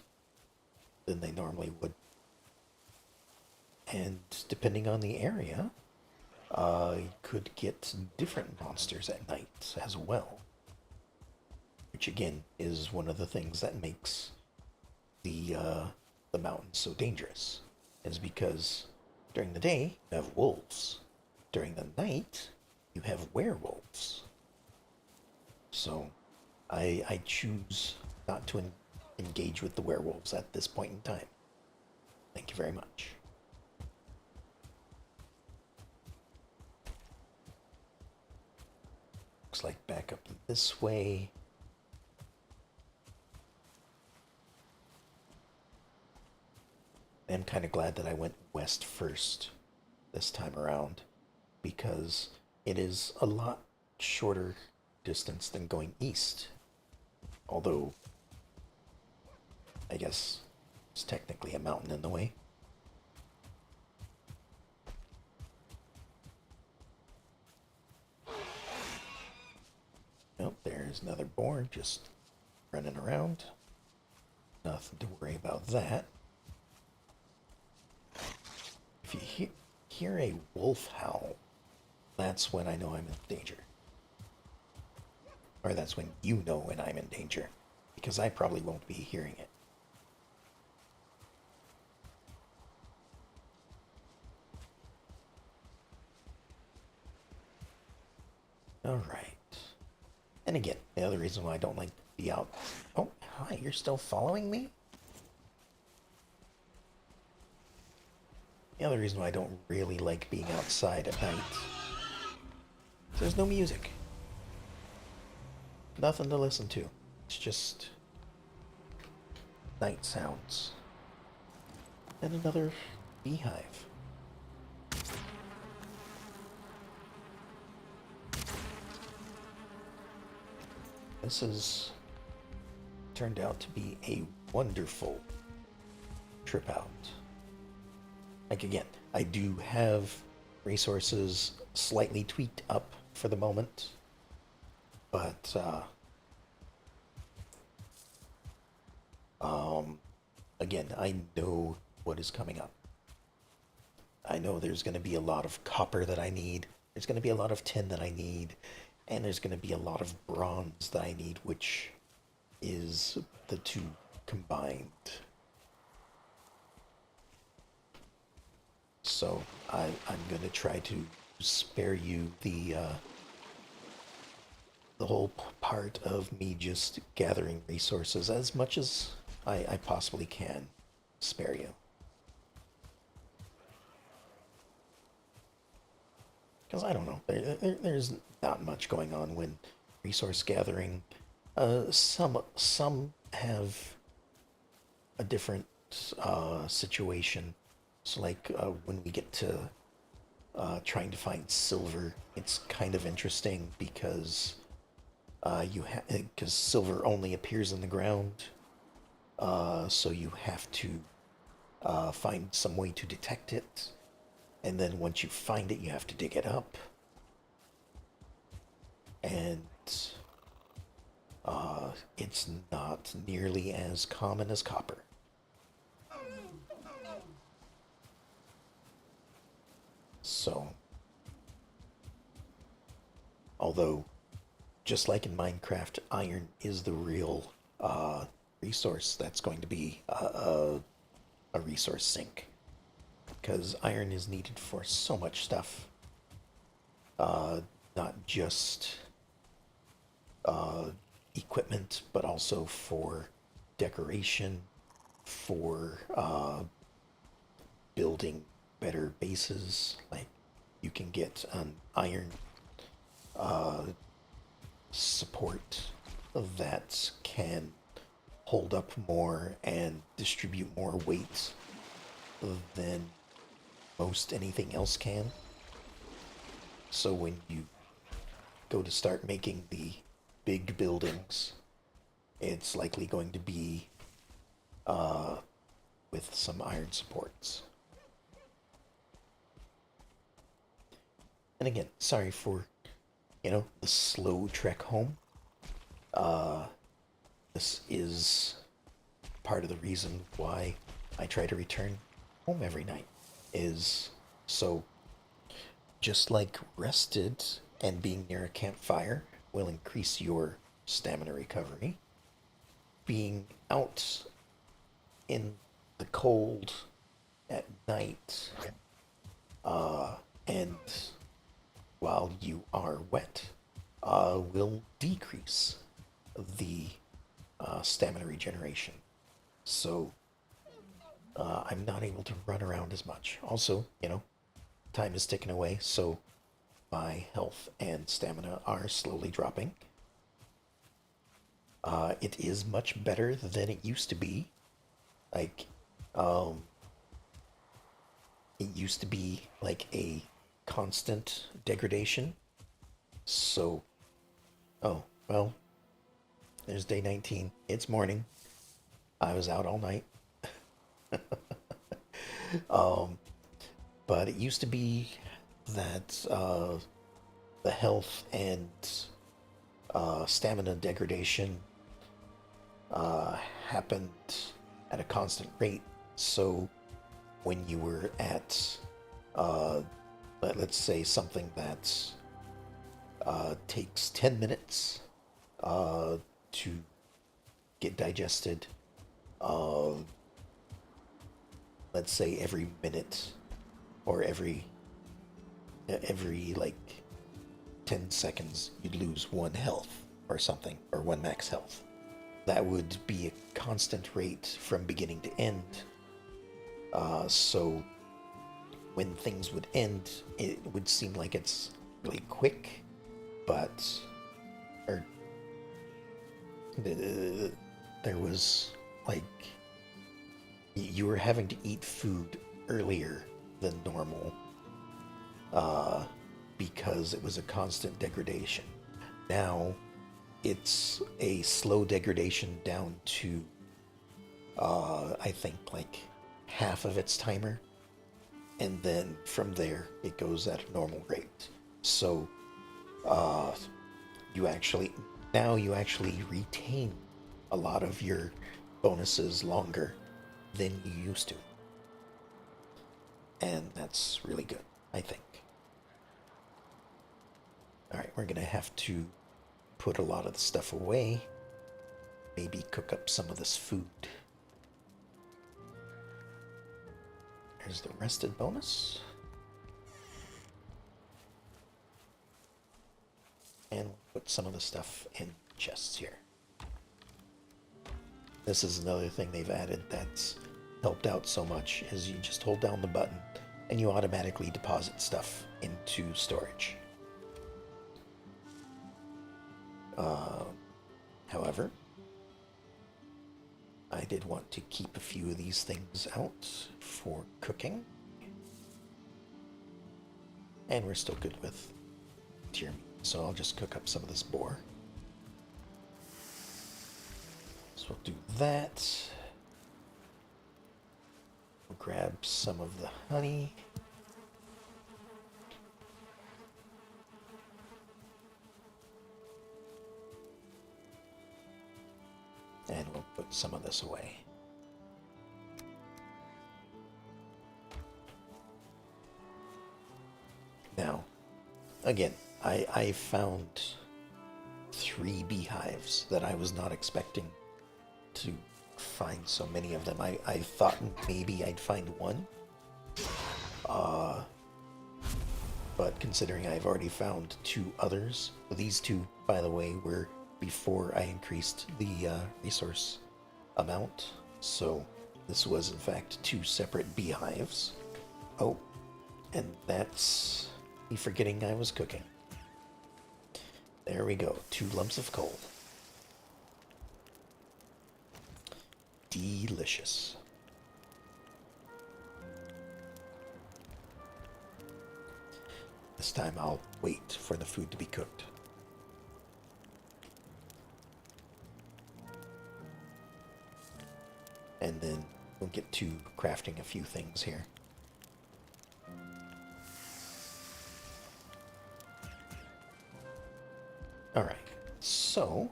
than they normally would. And depending on the area, you could get different monsters at night as well. Which again is one of the things that makes the mountains so dangerous. Is because during the day you have wolves. During the night you have werewolves. So I choose not to engage with the werewolves at this point in time. Thank you very much. Looks like back up this way. I'm kind of glad that I went west first this time around, because it is a lot shorter distance than going east. Although, I guess it's technically a mountain in the way. Oh, there's another boar just running around. Nothing to worry about that. If you hear a wolf howl, that's when I know I'm in danger. Or that's when you know when I'm in danger. because I probably won't be hearing it. All right. And again, the other reason why I don't like to be out. Oh, hi, you're still following me? The other reason why I don't really like being outside at night. There's no music. Nothing to listen to. It's just night sounds. And another beehive. This has turned out to be a wonderful trip out. Like again, I do have resources slightly tweaked up for the moment, but again, I know what is coming up. I know there's going to be a lot of copper that I need. There's going to be a lot of tin that I need, and there's going to be a lot of bronze that I need, which is the two combined. So I'm going to try to spare you the whole part of me just gathering resources as much as I possibly can spare you. Because I don't know, there's not much going on when resource gathering. Some have a different situation. So like when we get to trying to find silver, it's kind of interesting because because silver only appears in the ground, so you have to find some way to detect it, and then once you find it, you have to dig it up, and it's not nearly as common as copper. So, although just like in Minecraft, iron is the real resource that's going to be a resource sink. Because iron is needed for so much stuff. Not just equipment, but also for decoration, for building better bases. Like you can get an iron support that can hold up more and distribute more weight than most anything else can. So when you go to start making the big buildings, it's likely going to be with some iron supports. And again, sorry for, the slow trek home. This is part of the reason why I try to return home every night, is so just like rested and being near a campfire will increase your stamina recovery, being out in the cold at night and while you are wet will decrease the stamina regeneration. So I'm not able to run around as much. Also, time is ticking away, so my health and stamina are slowly dropping. It is much better than it used to be. Like, it used to be like a constant degradation. So, oh, well, there's day 19. It's morning. I was out all night. But it used to be that the health and stamina degradation happened at a constant rate. So when you were at, let's say, something that takes 10 minutes to get digested, uh, let's say every minute or every like 10 seconds, you'd lose one health or something, or one max health. That would be a constant rate from beginning to end. So when things would end, it would seem like it's really quick, but or there was like you were having to eat food earlier than normal because it was a constant degradation. Now it's a slow degradation down to I think like half of its timer, and then from there it goes at a normal rate. So uh, you actually you actually retain a lot of your bonuses longer than you used to, and that's really good, I think. All right, we're gonna have to put a lot of the stuff away. Maybe cook up some of this food. There's the rested bonus. And we'll put some of the stuff in chests here. This is another thing they've added that's helped out so much, is you just hold down the button and you automatically deposit stuff into storage. However, I did want to keep a few of these things out for cooking. And we're still good with tier meat, so I'll just cook up some of this boar. So we'll do that. We'll grab some of the honey. And we'll put some of this away. Now, again, I found 3 beehives that I was not expecting to find so many of them. I thought maybe I'd find one. But considering I've already found 2 others, these 2, by the way, were before I increased the resource amount. So this was in fact 2 separate beehives. Oh, and that's me forgetting I was cooking. There we go, 2 lumps of coal. Delicious. This time I'll wait for the food to be cooked. And then we'll get to crafting a few things here. Alright, so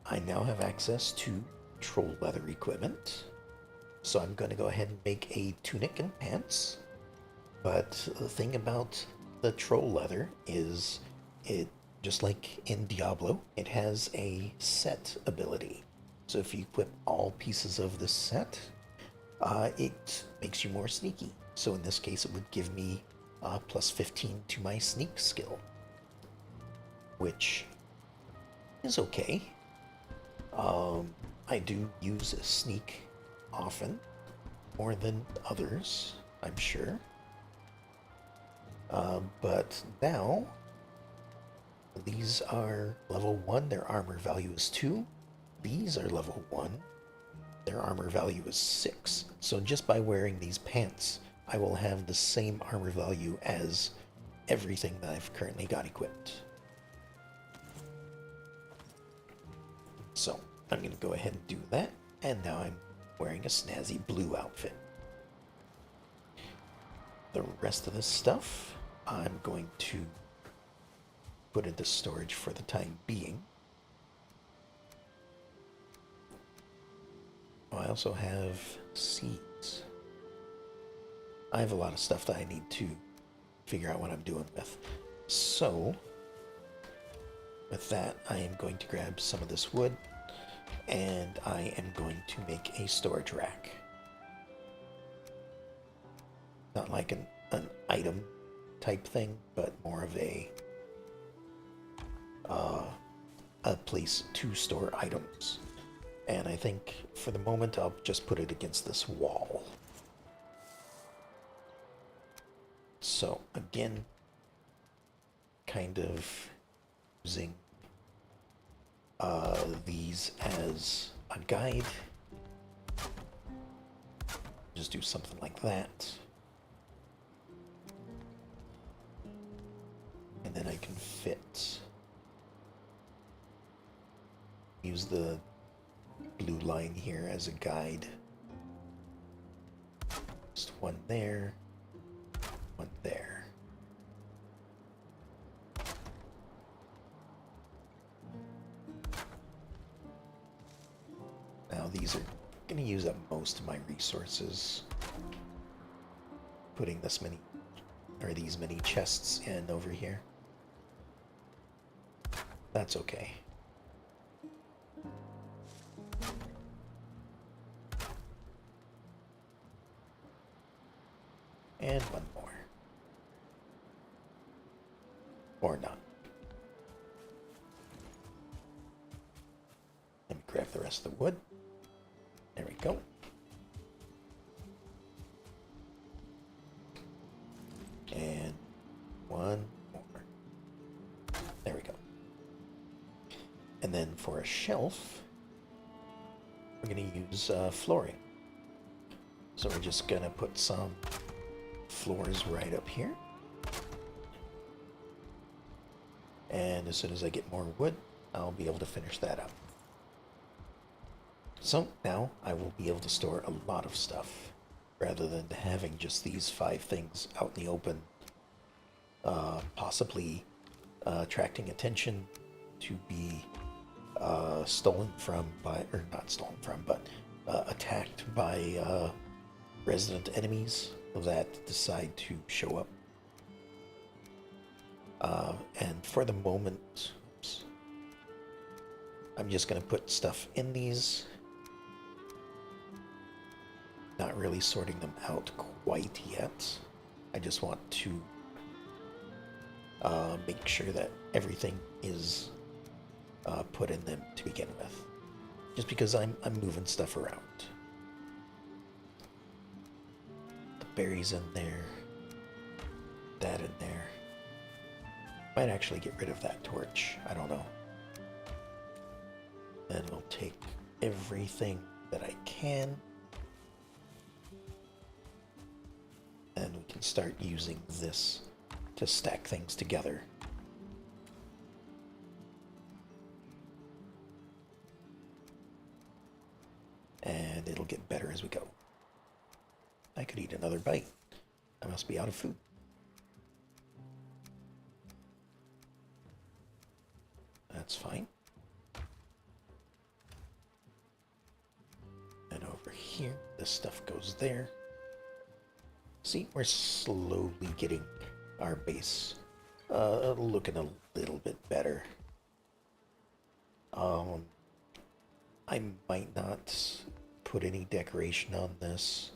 I now have access to troll leather equipment. So I'm going to go ahead and make a tunic and pants. But the thing about the troll leather is it, just like in Diablo, it has a set ability. So if you equip all pieces of this set, it makes you more sneaky. So in this case, it would give me plus 15 to my sneak skill, which is okay. I do use a sneak often, more than others, I'm sure. But now, these are level 1, their armor value is 2. These are level 1, their armor value is 6. So just by wearing these pants, I will have the same armor value as everything that I've currently got equipped. So I'm going to go ahead and do that, and now I'm wearing a snazzy blue outfit. The rest of this stuff I'm going to put into storage for the time being. Oh, I also have seeds. I have a lot of stuff that I need to figure out what I'm doing with. So with that, I am going to grab some of this wood, and I am going to make a storage rack. Not like an item type thing, but more of a place to store items. And I think for the moment I'll just put it against this wall. So again, kind of using these as a guide. Just do something like that. And then I can fit. Use the blue line here as a guide. Just one there, one there. Now these are going to use up most of my resources. Putting this many, or these many chests in over here. That's okay. And one more. Or not. Let me grab the rest of the wood. There we go. And one more. There we go. And then for a shelf, we're going to use flooring. So we're just going to put some floors right up here. And as soon as I get more wood, I'll be able to finish that up. So now I will be able to store a lot of stuff rather than having just these 5 things out in the open, possibly attracting attention to be stolen from by, or not stolen from, but attacked by resident enemies that decide to show up. And for the moment, oops, I'm just going to put stuff in these. Not really sorting them out quite yet. I just want to make sure that everything is put in them to begin with. Just because I'm moving stuff around. The berries in there. That in there. Might actually get rid of that torch. I don't know. Then we'll take everything that I can. And we can start using this to stack things together. And it'll get better as we go. I could eat another bite. I must be out of food. That's fine. And over here, this stuff goes there. See, we're slowly getting our base looking a little bit better. I might not put any decoration on this.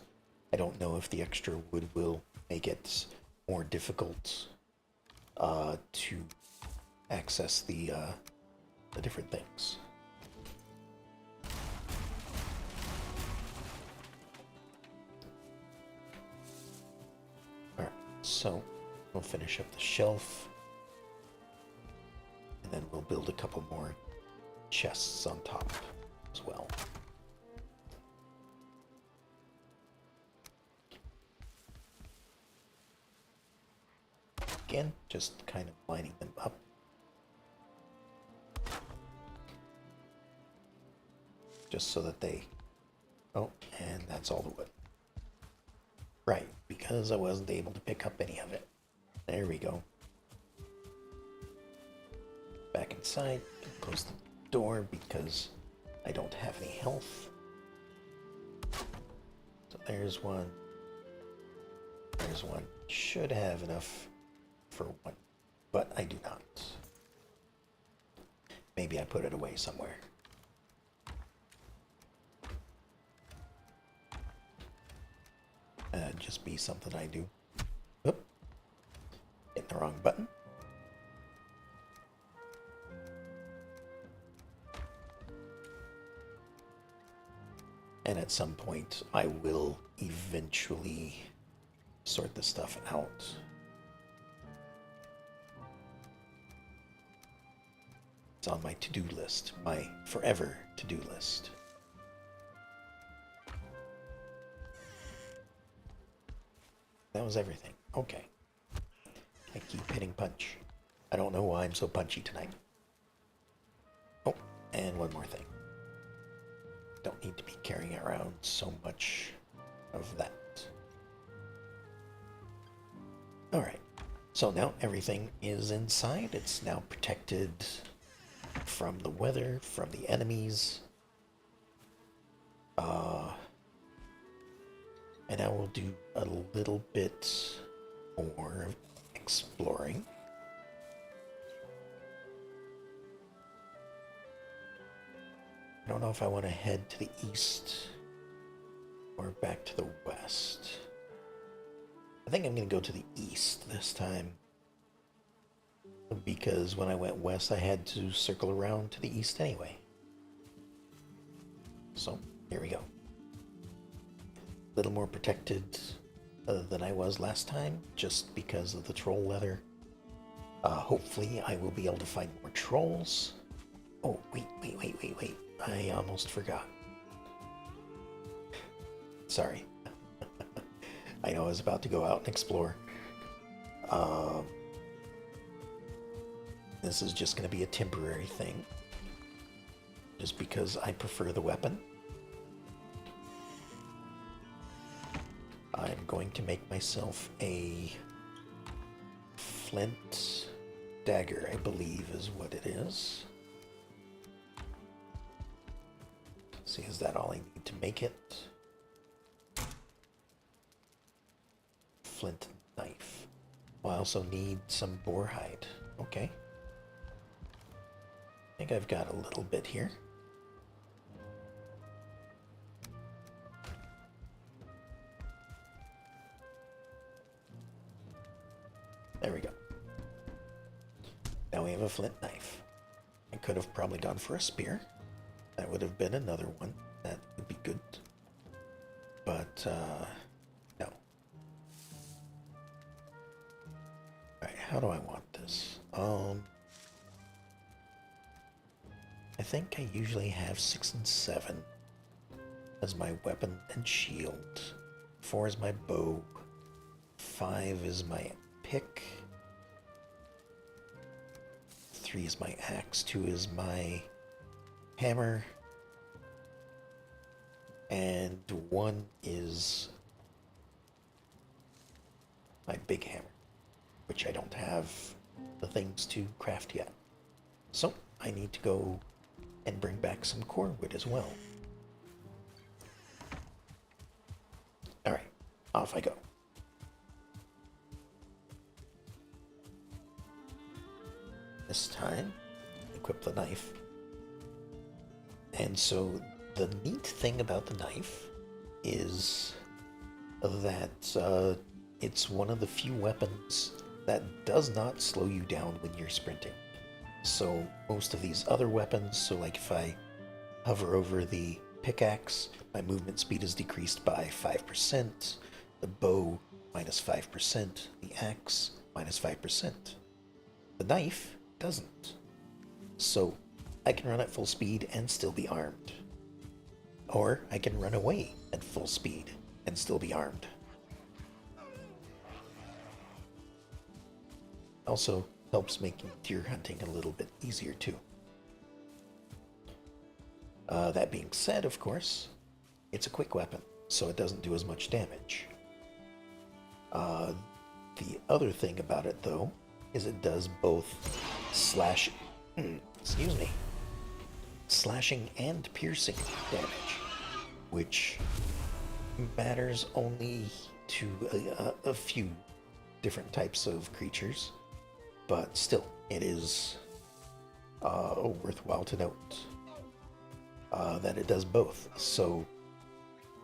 I don't know if the extra wood will make it more difficult to access the different things. Alright, so we'll finish up the shelf. And then we'll build a couple more chests on top as well. Again, just kind of lining them up. Just so that they... Oh, and that's all the wood. Right, because I wasn't able to pick up any of it. There we go. Back inside, close the door because I don't have any health. So there's one. There's one. Should have enough for one, but I do not. Maybe I put it away somewhere. Just be something I do. Oop. Hit the wrong button. And at some point, I will eventually sort this stuff out. It's on my to-do list, my forever to-do list. That was everything. Okay. I keep hitting punch. I don't know why I'm so punchy tonight. Oh, and one more thing. Don't need to be carrying around so much of that. Alright, so now everything is inside. It's now protected from the weather, from the enemies. And I will do a little bit more exploring. I don't know if I want to head to the east or back to the west. I think I'm going to go to the east this time, because when I went west I had to circle around to the east anyway. So here we go. A little more protected than I was last time, just because of the troll leather. Hopefully I will be able to find more trolls. Oh, wait. I almost forgot. Sorry. I know I was about to go out and explore. This is just going to be a temporary thing, just because I prefer the weapon. I'm going to make myself a flint dagger, I believe is what it is. See, is that all I need to make it? Flint knife. Oh, I also need some boar hide. Okay. I think I've got a little bit here. There we go. Now we have a flint knife. I could have probably gone for a spear. That would have been another one. That would be good. But, no. Alright, how do I want this? I think I usually have 6 and 7 as my weapon and shield. 4 is my bow. 5 is my pick. 3 is my axe. 2 is my hammer. And 1 is my big hammer, which I don't have the things to craft yet. So I need to go and bring back some core wood as well. Alright, off I go. This time, equip the knife. And so the neat thing about the knife is that it's one of the few weapons that does not slow you down when you're sprinting. So most of these other weapons, so like if I hover over the pickaxe, my movement speed is decreased by 5%, the bow minus 5%, the axe minus 5%. The knife doesn't. So I can run at full speed and still be armed. Or I can run away at full speed and still be armed. Also helps making deer hunting a little bit easier too. That being said, of course, it's a quick weapon, so it doesn't do as much damage. The other thing about it, though, is it does both slashing and piercing damage, which matters only to a few different types of creatures, but still, it is Worthwhile to note that it does both. So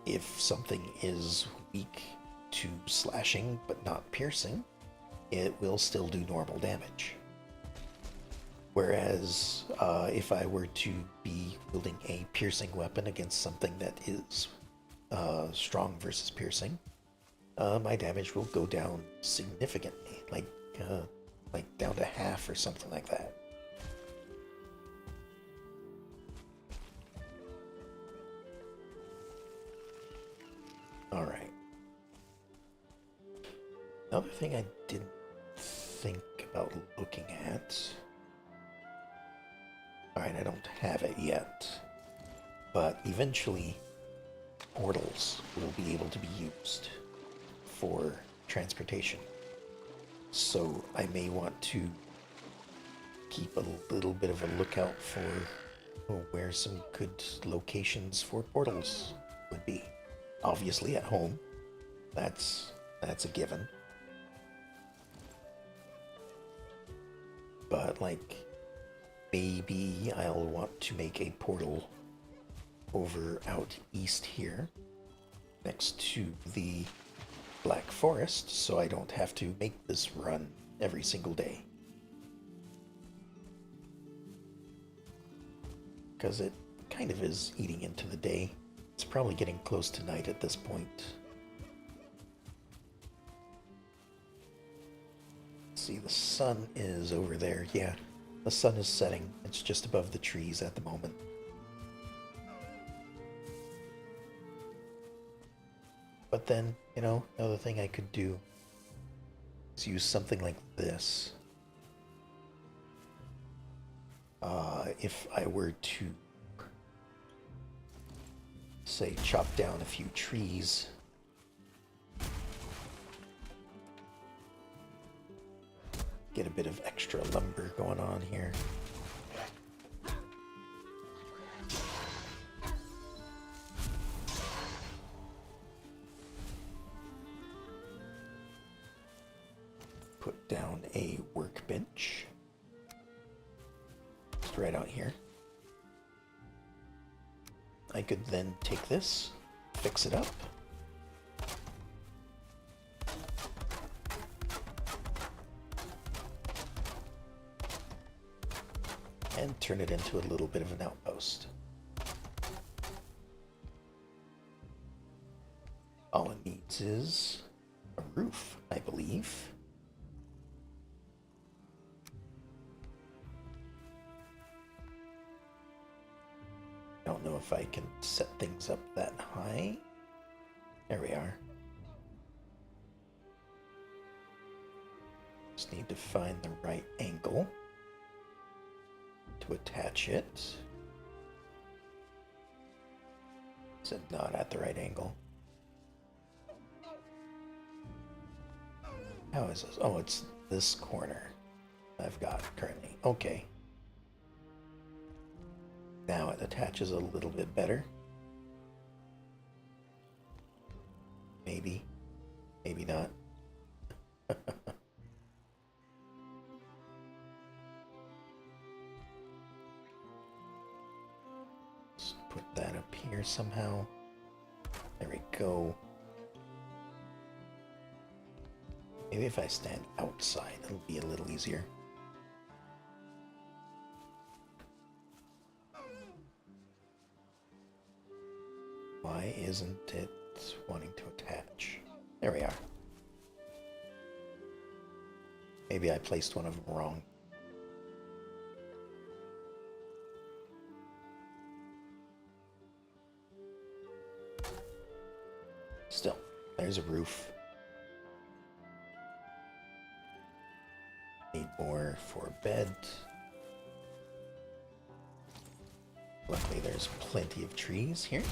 if something is weak to slashing but not piercing, it will still do normal damage. Whereas if I were to be wielding a piercing weapon against something that is strong versus piercing, my damage will go down significantly, like down to half or something like that. All right. Another thing I didn't think about looking at. All right, I don't have it yet, but eventually portals will be able to be used for transportation. So I may want to keep a little bit of a lookout for where some good locations for portals would be. Obviously at home, that's a given. But like maybe I'll want to make a portal over out east here next to the Black Forest so I don't have to make this run every single day. Because it kind of is eating into the day. It's probably getting close to night at this point. Let's see, the sun is over there. Yeah, the sun is setting. It's just above the trees at the moment. But then, another thing I could do is use something like this. If I were to, say, chop down a few trees, get a bit of extra lumber going on here. Put down a workbench. Just right out here. I could then take this, fix it up. And turn it into a little bit of an outpost. All it needs is a roof, I believe. I don't know if I can set things up that high. There we are. Just need to find the right angle to attach it. Is it not at the right angle? How is this? Oh, it's this corner I've got currently. Okay. Now it attaches a little bit better. Maybe. Maybe not. Let's put that up here somehow. There we go. Maybe if I stand outside, it'll be a little easier. Why isn't it wanting to attach? There we are. Maybe I placed one of them wrong. Still, there's a roof. Need more for bed. Luckily, there's plenty of trees here.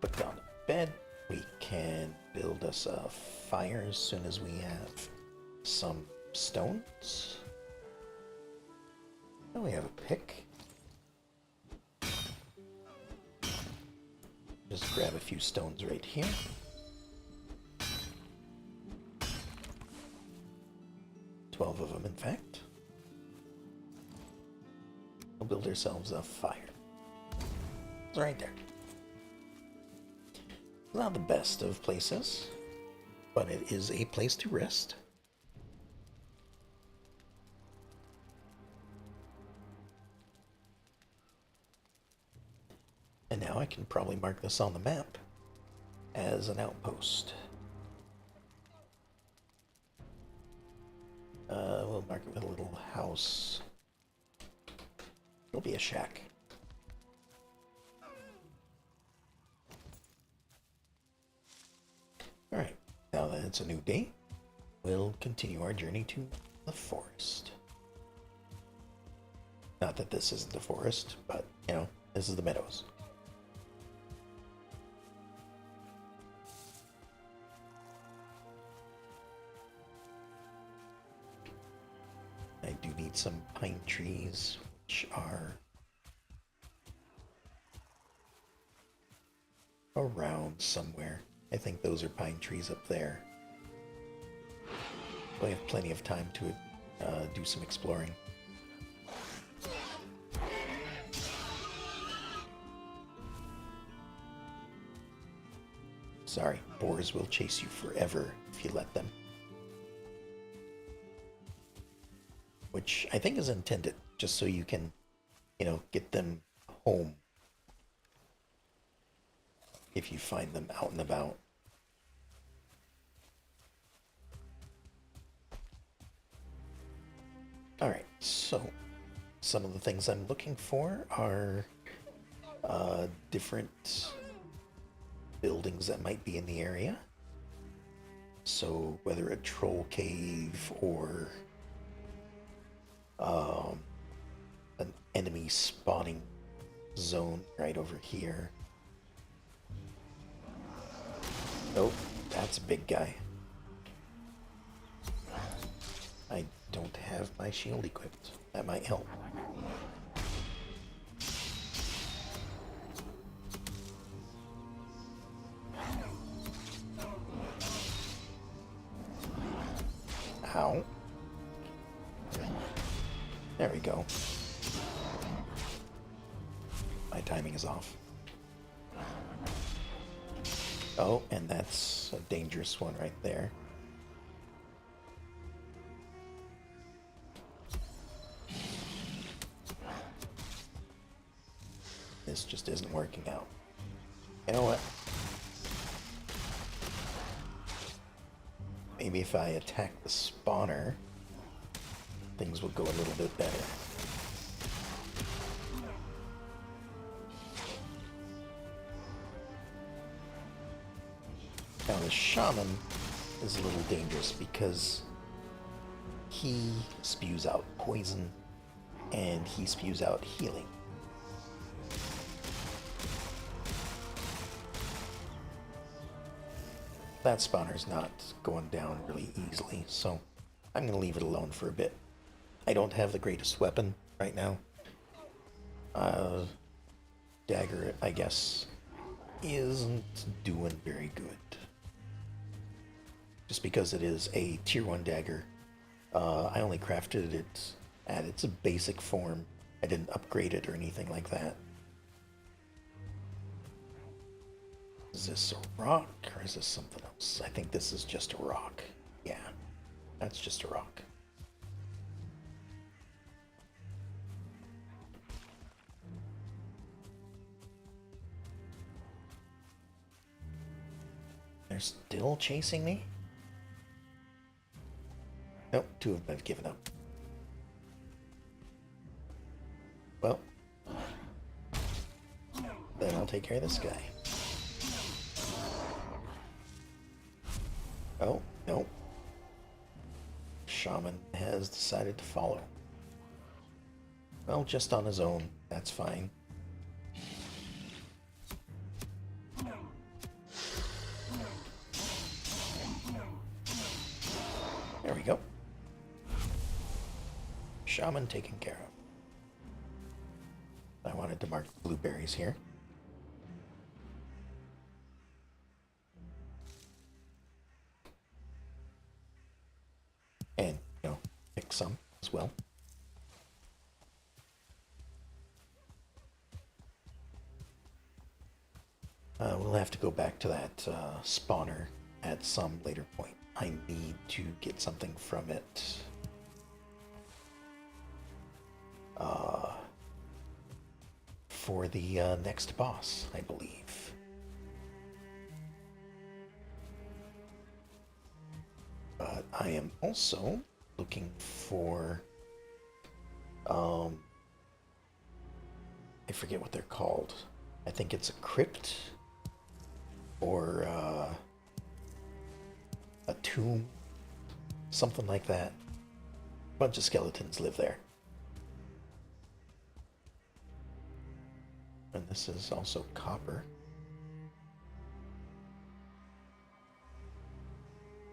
Put down the bed. We can build us a fire as soon as we have some stones. Oh, we have a pick. Just grab a few stones right here. Twelve of them, in fact. We'll build ourselves a fire. It's right there. Not the best of places, but it is a place to rest. And now I can probably mark this on the map as an outpost. We'll mark it with a little house. It'll be a shack. Alright, now that it's a new day, we'll continue our journey to the forest. Not that this isn't the forest, but, you know, this is the meadows. I do need some pine trees, which are around somewhere. I think those are pine trees up there. We have plenty of time to do some exploring. Sorry, boars will chase you forever if you let them. Which I think is intended, just so you can, you know, get them home if you find them out and about. Alright, so some of the things I'm looking for are different buildings that might be in the area. So whether a troll cave or an enemy spawning zone right over here. Nope, that's a big guy. I don't have my shield equipped. That might help. Ow. There we go. My timing is off. Oh, and that's a dangerous one right there. This just isn't working out. You know what? Maybe if I attack the spawner, things will go a little bit better. Now the shaman is a little dangerous because he spews out poison and he spews out healing. That spawner's not going down really easily, so I'm going to leave it alone for a bit. I don't have the greatest weapon right now. Dagger, I guess, isn't doing very good. Just because it is a tier 1 dagger, I only crafted it at its basic form. I didn't upgrade it or anything like that. Is this a rock or is this something else? I think this is just a rock. Yeah, that's just a rock. They're still chasing me? Nope, 2 of them have given up. Well, then I'll take care of this guy. Oh, no. Shaman has decided to follow. Well, just on his own. That's fine. There we go. Shaman taken care of. I wanted to mark the blueberries here. as well. We'll have to go back to that spawner at some later point. I need to get something from it. For the next boss, I believe. But I am also looking for, I forget what they're called. I think it's a crypt or a tomb, something like that. A bunch of skeletons live there. And this is also copper.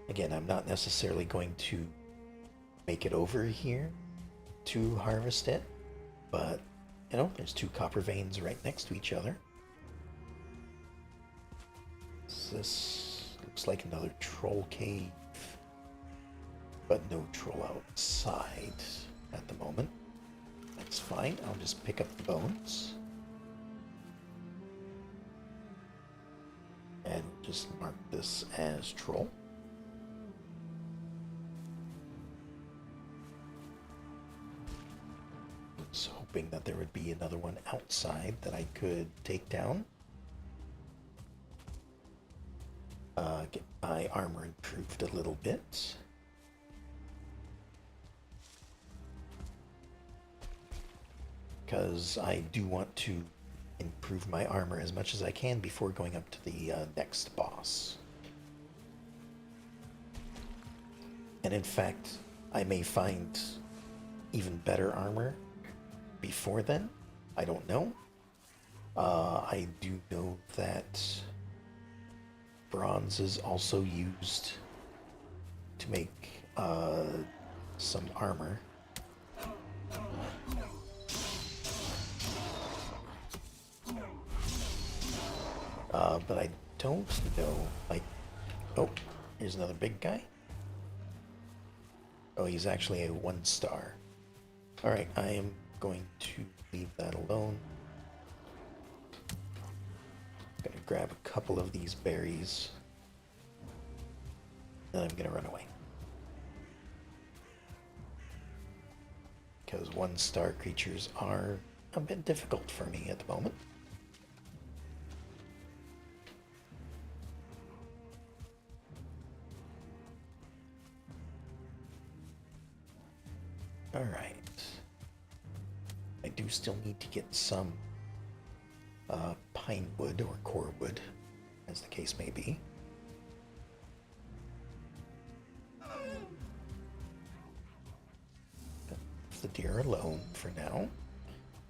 Again, I'm not necessarily going to make it over here to harvest it, but you know, there's two copper veins right next to each other. This looks like another troll cave, but no troll outside at the moment. That's fine. I'll just pick up the bones. And just mark this as troll. I was hoping that there would be another one outside that I could take down. Get my armor improved a little bit. Because I do want to improve my armor as much as I can before going up to the next boss. And in fact, I may find even better armor before then. I don't know. I do know that bronze is also used to make some armor. But I don't know, like, oh, here's another big guy. Oh, he's actually a 1-star. Alright, I am going to leave that alone. Gonna grab a couple of these berries. Then I'm gonna run away. Because 1-star creatures are a bit difficult for me at the moment. Alright. I do still need to get some pine wood or core wood, as the case may be. Leave the deer alone for now,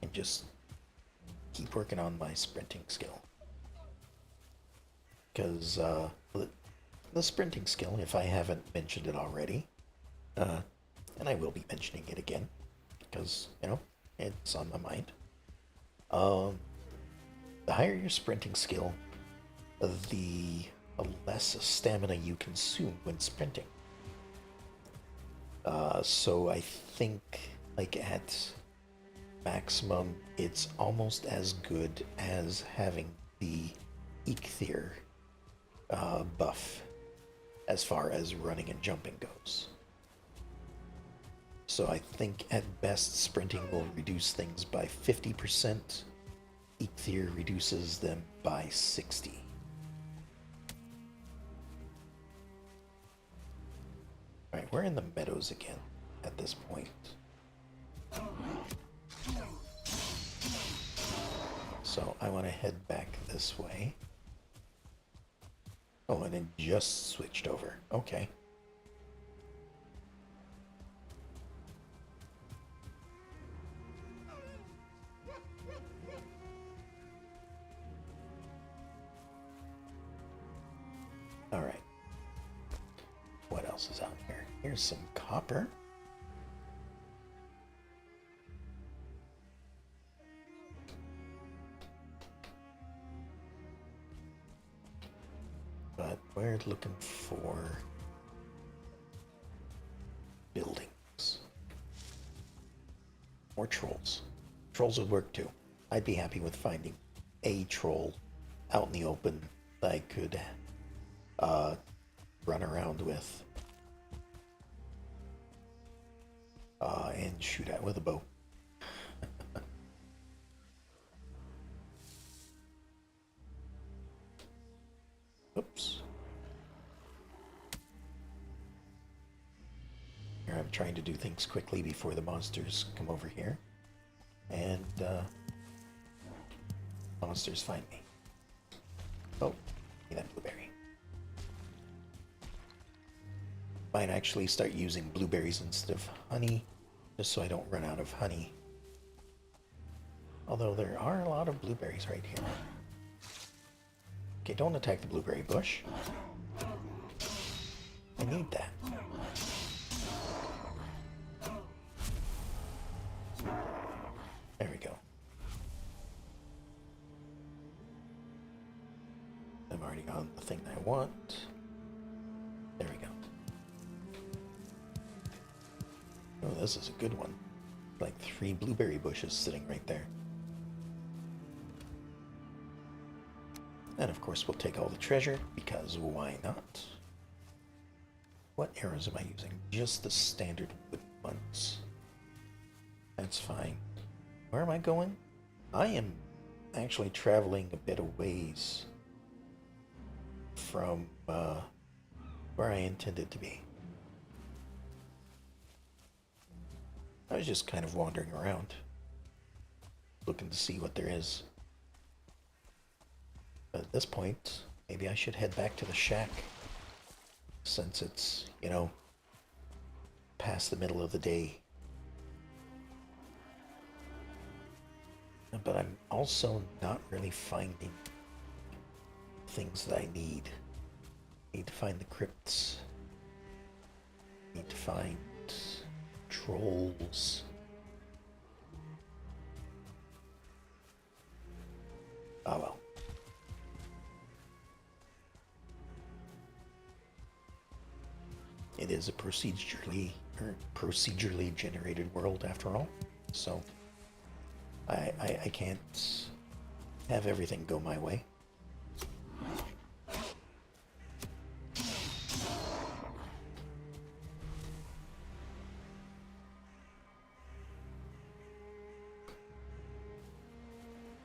and just keep working on my sprinting skill. Because the sprinting skill, if I haven't mentioned it already, and I will be mentioning it again, because, you know, it's on my mind. The higher your sprinting skill, the less stamina you consume when sprinting. So I think, like, at maximum, it's almost as good as having the Eikthyr buff as far as running and jumping goes. So I think at best sprinting will reduce things by 50%. Eikthyr reduces them by 60%. Alright, we're in the meadows again at this point. So I want to head back this way. Oh, and it just switched over. Okay. Alright. What else is out here? Here's some copper. But we're looking for buildings. Or trolls. Trolls would work too. I'd be happy with finding a troll out in the open that I could uh, run around with and shoot at with a bow. Oops. Here I'm trying to do things quickly before the monsters come over here. And monsters find me. Oh, give me that blueberry. Might actually start using blueberries instead of honey, just so I don't run out of honey. Although there are a lot of blueberries right here. Okay, don't attack the blueberry bush. I need that. There we go. I'm already on the thing I want. There we go. Oh, this is a good one. Like 3 blueberry bushes sitting right there. And of course we'll take all the treasure, because why not? What arrows am I using? Just the standard wood ones. That's fine. Where am I going? I am actually traveling a bit of ways from where I intended to be. I was just kind of wandering around, looking to see what there is. But at this point, maybe I should head back to the shack, since it's, you know, past the middle of the day. But I'm also not really finding things that I need. Need to find the crypts. Need to find trolls. Oh well. It is a procedurally generated world after all, so I can't have everything go my way.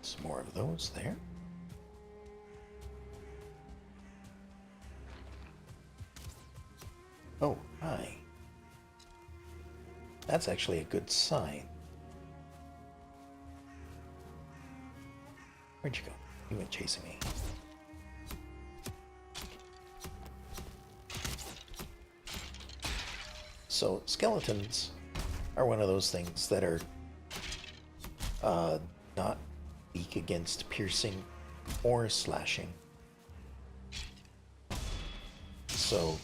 Some more of those there. Oh, hi. That's actually a good sign. Where'd you go? You went chasing me. So, skeletons are one of those things that are not weak against piercing or slashing. So,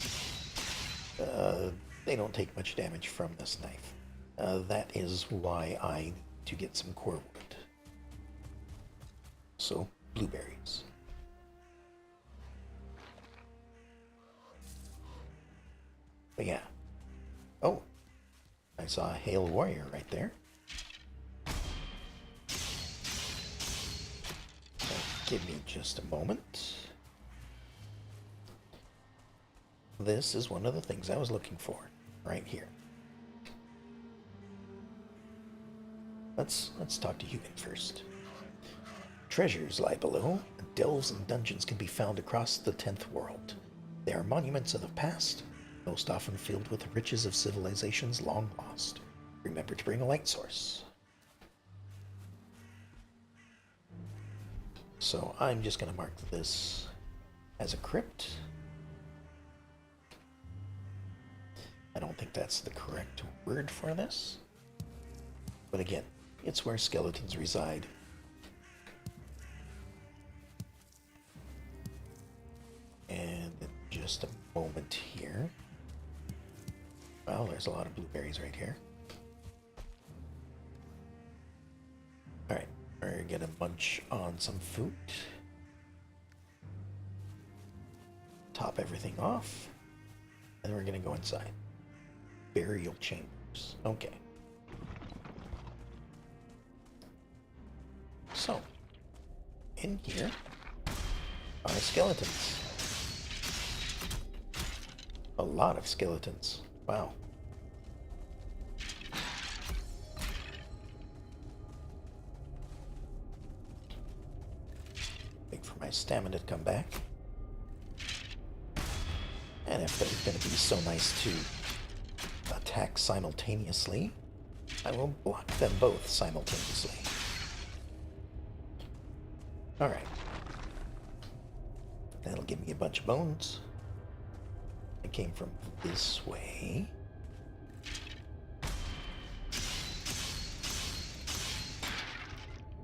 they don't take much damage from this knife. That is why I need to get some core wood. So, blueberries. But yeah. Oh, I saw a Hail Warrior right there. Give me just a moment. This is one of the things I was looking for, right here. Let's talk to Hugin first. Treasures lie below. Delves and dungeons can be found across the 10th world. They are monuments of the past, most often filled with the riches of civilizations long lost. Remember to bring a light source. So I'm just going to mark this as a crypt. I don't think that's the correct word for this. But again, it's where skeletons reside. And in just a moment here. Well, there's a lot of blueberries right here. Alright, we're gonna munch on some food. Top everything off. And we're gonna go inside. Burial chambers. Okay. So, in here are skeletons. A lot of skeletons. Wow. Wait for my stamina to come back. And if they're going to be so nice to attack simultaneously, I will block them both simultaneously. Alright. That'll give me a bunch of bones. I came from this way.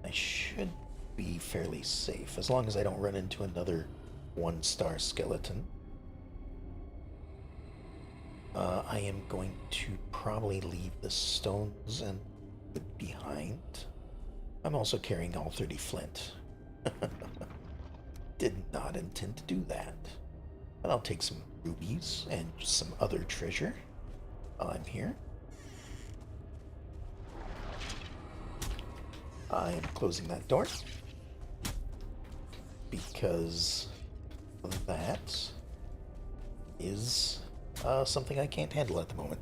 I should be fairly safe, as long as I don't run into another one-star skeleton. I am going to probably leave the stones and wood behind. I'm also carrying all 30 flint. Did not intend to do that. But I'll take some rubies and some other treasure while I'm here. I am closing that door because that is something I can't handle at the moment.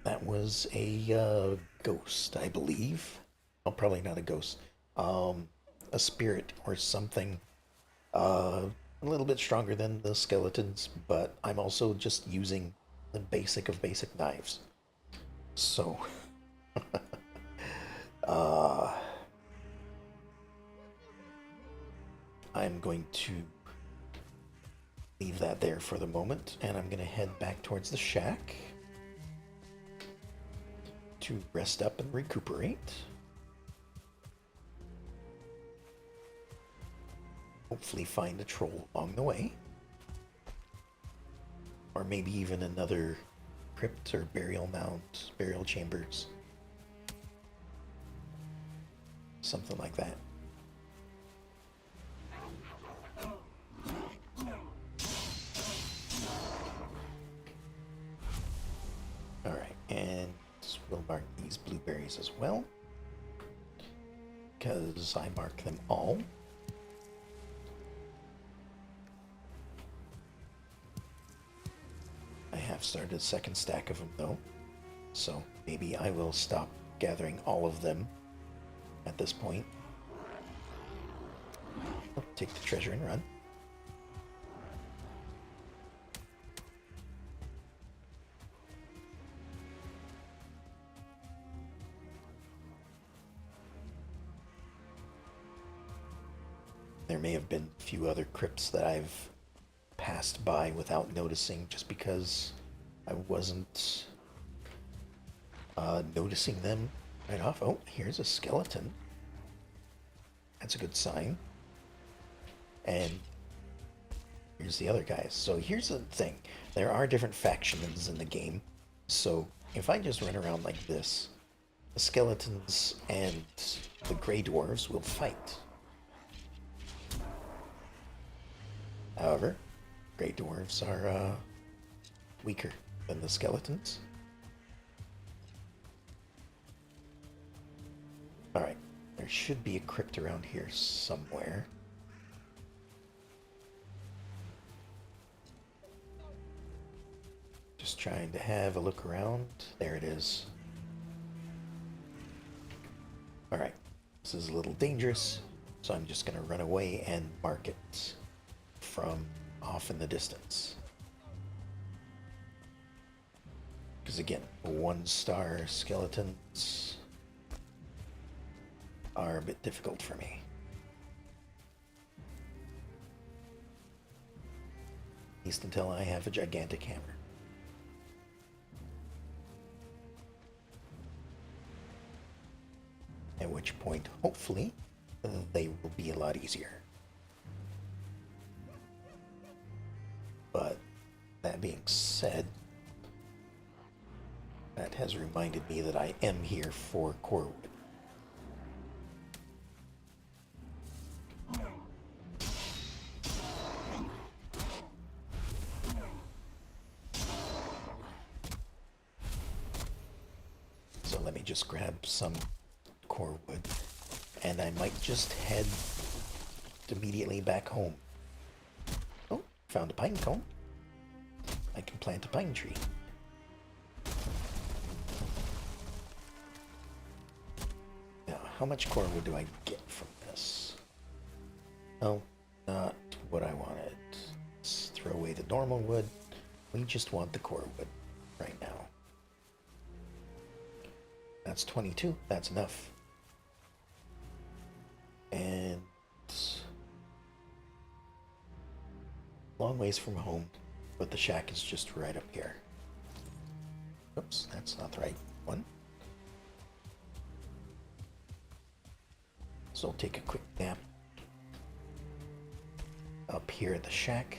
That was a ghost, I believe. Well, probably not a ghost. A spirit or something. A little bit stronger than the skeletons, but I'm also just using the basic of basic knives. So, I'm going to leave that there for the moment, and I'm going to head back towards the shack to rest up and recuperate. Hopefully find a troll along the way. Or maybe even another crypt or burial mound, burial chambers. Something like that. Alright, and we'll mark these blueberries as well, because I mark them all. I have started a second stack of them though, so maybe I will stop gathering all of them at this point. I'll take the treasure and run. There may have been a few other crypts that I've passed by without noticing just because I wasn't noticing them right off. Oh, here's a skeleton. That's a good sign. And here's the other guys. So here's the thing. There are different factions in the game. So if I just run around like this, the skeletons and the gray dwarves will fight. However, gray dwarves are weaker than the skeletons. Alright, there should be a crypt around here somewhere. Just trying to have a look around. There it is. Alright, this is a little dangerous, so I'm just going to run away and mark it from off in the distance. Because again, one-star skeletons are a bit difficult for me. At least until I have a gigantic hammer. At which point, hopefully, they will be a lot easier. But that being said, that has reminded me that I am here for Corewood. So let me just grab some core wood. and I might just head immediately back home. Oh, found a pine cone. I can plant a pine tree. Now, how much core wood do I get from this? Oh, not what I wanted. Let's throw away the normal wood. We just want the core wood right now. That's 22. That's enough. And long ways from home, but the shack is just right up here. Oops, that's not the right one. So I'll take a quick nap up here at the shack.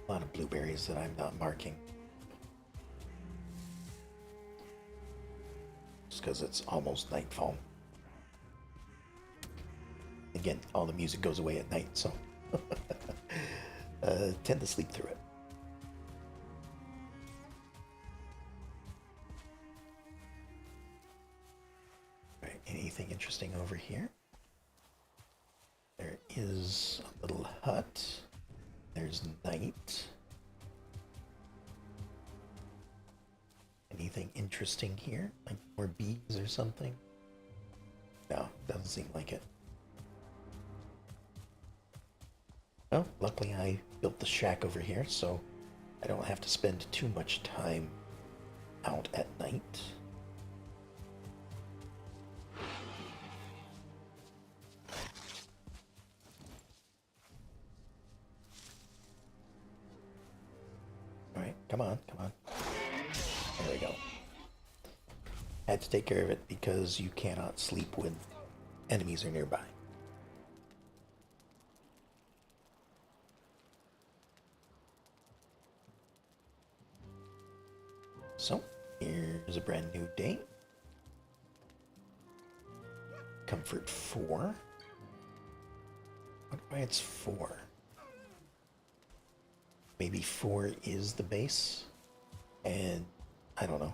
A lot of blueberries that I'm not marking. Just because it's almost nightfall. Again, all the music goes away at night, so tend to sleep through it. All right, anything interesting over here? There is a little hut. There's night. Anything interesting here? Like more bees or something? No, doesn't seem like it. Oh, luckily I built the shack over here, so I don't have to spend too much time out at night. Alright, come on, come on. There we go. Had to take care of it because you cannot sleep when enemies are nearby. So, here's a brand new day. Comfort 4. Wonder why it's 4. Maybe 4 is the base, and I don't know.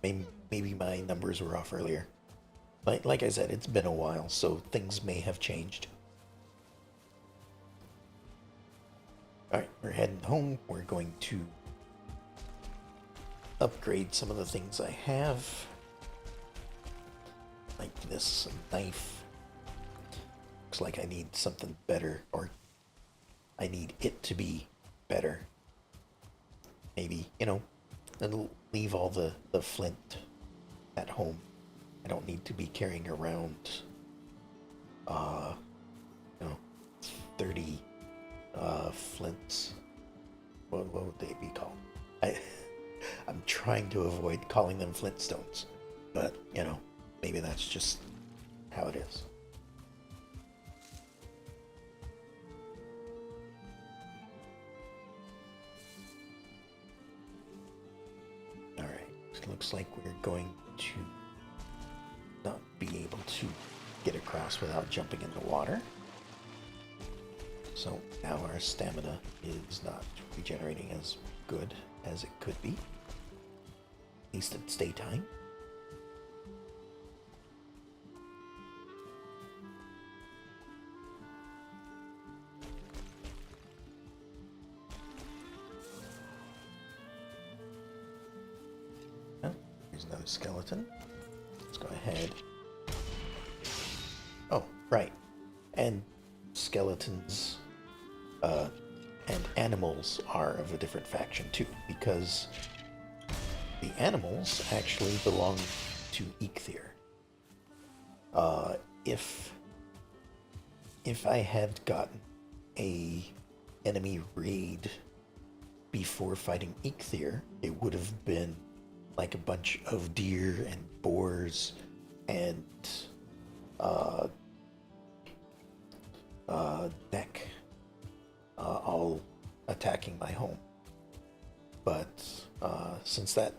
Maybe my numbers were off earlier. Like I said, it's been a while, so things may have changed. Alright, we're heading home. We're going to upgrade some of the things I have. Like this knife. Looks like I need something better, or I need it to be better. Maybe, I'll leave all the flint at home. I don't need to be carrying around, 30 flints. What would they be called? I'm trying to avoid calling them flintstones, but maybe that's just how it is. All right, it looks like we're going to not be able to get across without jumping in the water. So now our stamina is not regenerating as good as it could be. At least it's daytime. Oh, here's another skeleton. Let's go ahead. Oh, right. And skeletons and animals are of a different faction too, because the animals actually belong to Eikthyr. If I had gotten a enemy raid before fighting Eikthyr, it would have been like a bunch of deer and boars and neck all attacking my home. But since I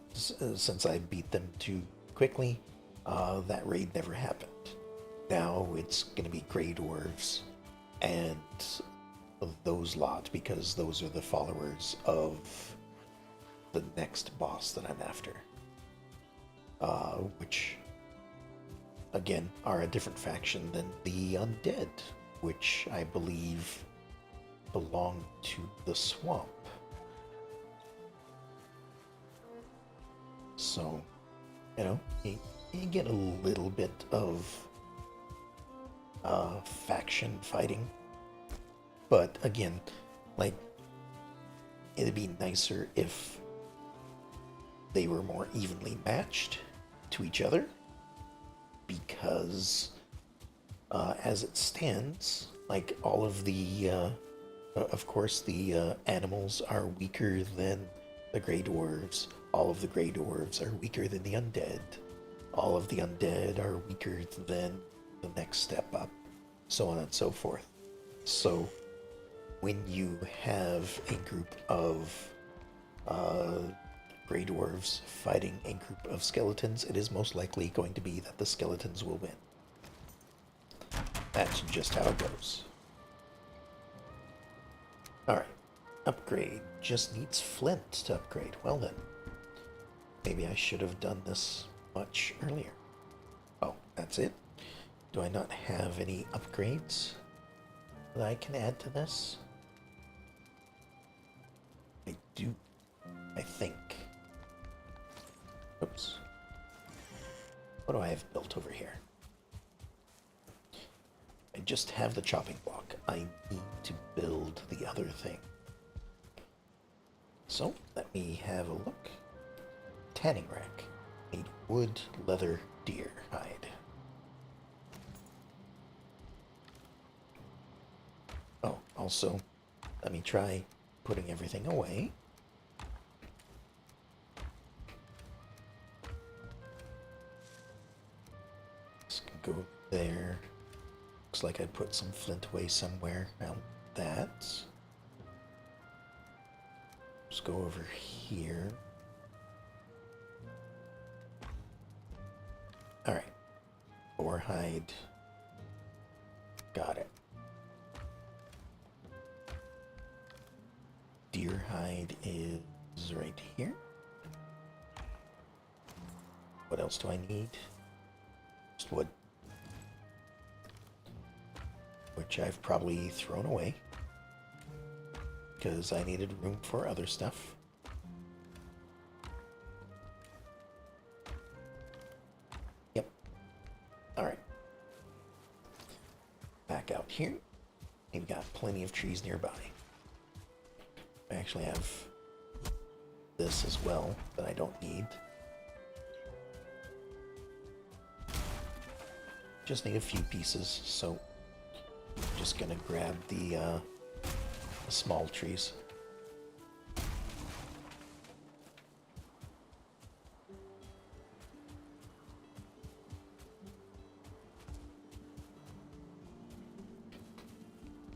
beat them too quickly, that raid never happened. Now it's going to be Grey Dwarves and those lot, because those are the followers of the next boss that I'm after, which again are a different faction than the undead, which I believe belong to the swamp. So, you get a little bit of faction fighting, but again, like, it'd be nicer if they were more evenly matched to each other, because as it stands, like, all of the of course the animals are weaker than the Grey Dwarves. All of the Grey Dwarves are weaker than the undead. All of the undead are weaker than the next step up, so on and so forth. So when you have a group of Grey Dwarves fighting a group of skeletons, it is most likely going to be that the skeletons will win. That's just how it goes. Alright, upgrade. Just needs flint to upgrade. Well then, maybe I should have done this much earlier. Oh, that's it? Do I not have any upgrades that I can add to this? I do, I think. Oops. What do I have built over here? I just have the chopping block. I need to build the other thing. So, let me have a look. Tanning rack. Need wood, leather, deer hide. Oh, also, let me try putting everything away. This can go there. Looks like I put some flint away somewhere. Now that. Let's go over here. Alright. Boar hide. Got it. Deer hide is right here. What else do I need? Just wood. Which I've probably thrown away, because I needed room for other stuff. Yep. Alright. Back out here. We've got plenty of trees nearby. I actually have this as well that I don't need. Just need a few pieces, so I'm just gonna grab the small trees.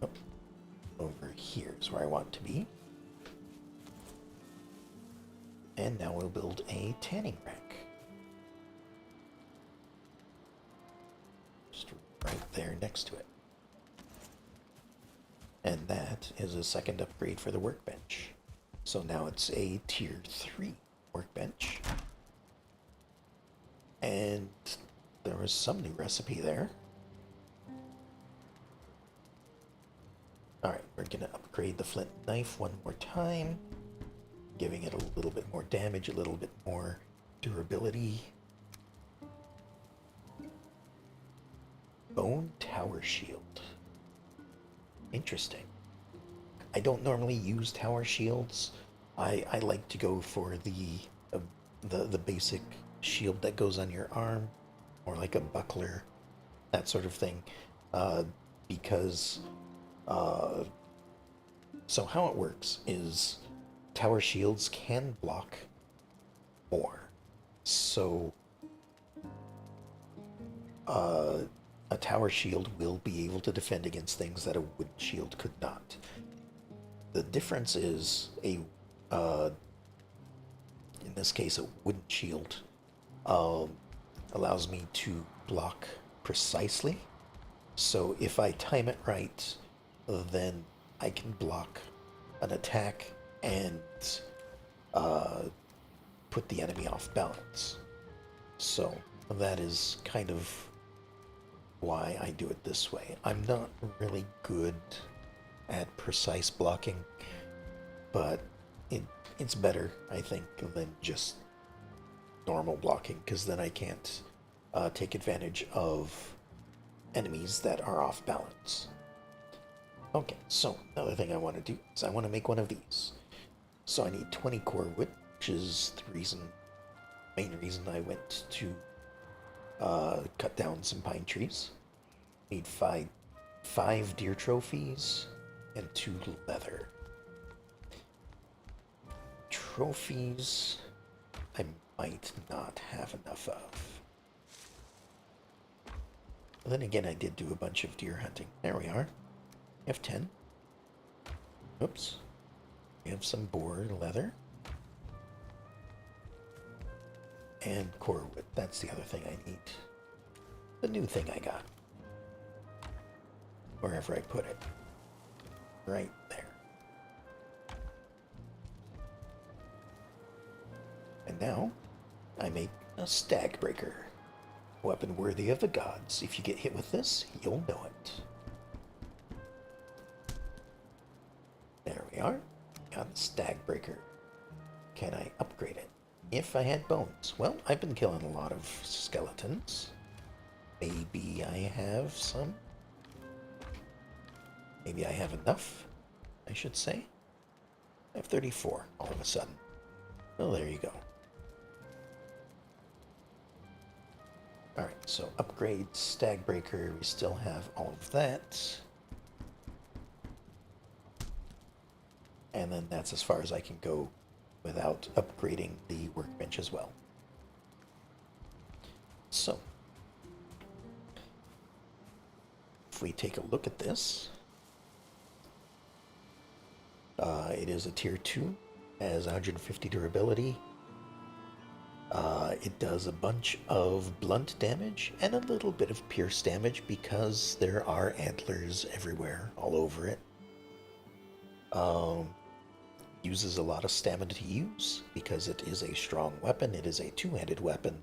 Oh, over here is where I want to be. And now we'll build a tanning rack. Just right there next to it. And that is a second upgrade for the workbench. So now it's a tier 3 workbench. And there was some new recipe there. Alright, we're gonna upgrade the flint knife one more time, giving it a little bit more damage, a little bit more durability. Bone tower shield. Interesting. I don't normally use tower shields. I like to go for the basic shield that goes on your arm, or like a buckler, that sort of thing. Because so how it works is tower shields can block more. So a tower shield will be able to defend against things that a wood shield could not. The difference is in this case, a wooden shield allows me to block precisely. So if I time it right, then I can block an attack and uh, put the enemy off balance. So that is kind of why I do it this way. I'm not really good at precise blocking, but it, it's better, I think, than just normal blocking, because then I can't take advantage of enemies that are off balance. Okay, so another thing I want to do is I want to make one of these. So I need 20 core wood, which is the main reason I went to cut down some pine trees. Need five deer trophies and 2 leather. Trophies I might not have enough of. But then again, I did do a bunch of deer hunting. There we are. We have 10. Oops. We have some boar leather. And core wood. That's the other thing I need. The new thing I got. Wherever I put it. Right there. And now, I make a stag breaker. Weapon worthy of the gods. If you get hit with this, you'll know it. There we are. Got the stag breaker. Can I upgrade it? If I had bones. Well, I've been killing a lot of skeletons. Maybe I have some. Maybe I have enough, I should say. I have 34 all of a sudden. Well, there you go. Alright, so upgrade stag breaker. We still have all of that. And then that's as far as I can go without upgrading the workbench as well. So, if we take a look at this, it is a tier 2, has 150 durability. It does a bunch of blunt damage and a little bit of pierce damage because there are antlers everywhere, all over it. Uses a lot of stamina to use because it is a strong weapon. It is a two-handed weapon.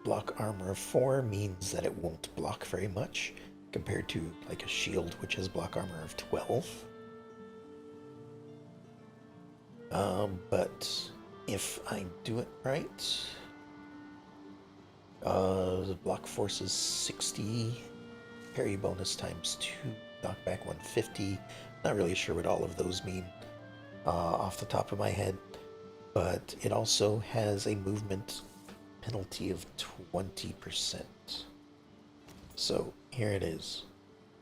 Block armor of 4 means that it won't block very much compared to like a shield, which has block armor of 12. But if I do it right, the block force is 60, parry bonus times 2, knockback 150. Not really sure what all of those mean off the top of my head, but it also has a movement penalty of 20%. So here it is.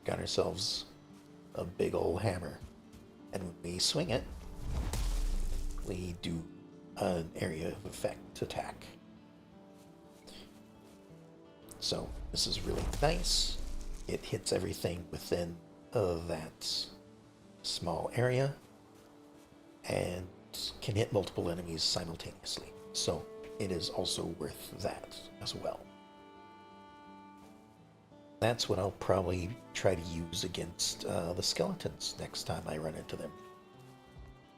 Got ourselves a big old hammer, and when we swing it, we do an area of effect attack. So this is really nice. It hits everything within that small area and can hit multiple enemies simultaneously. So it is also worth that as well. That's what I'll probably try to use against the skeletons next time I run into them,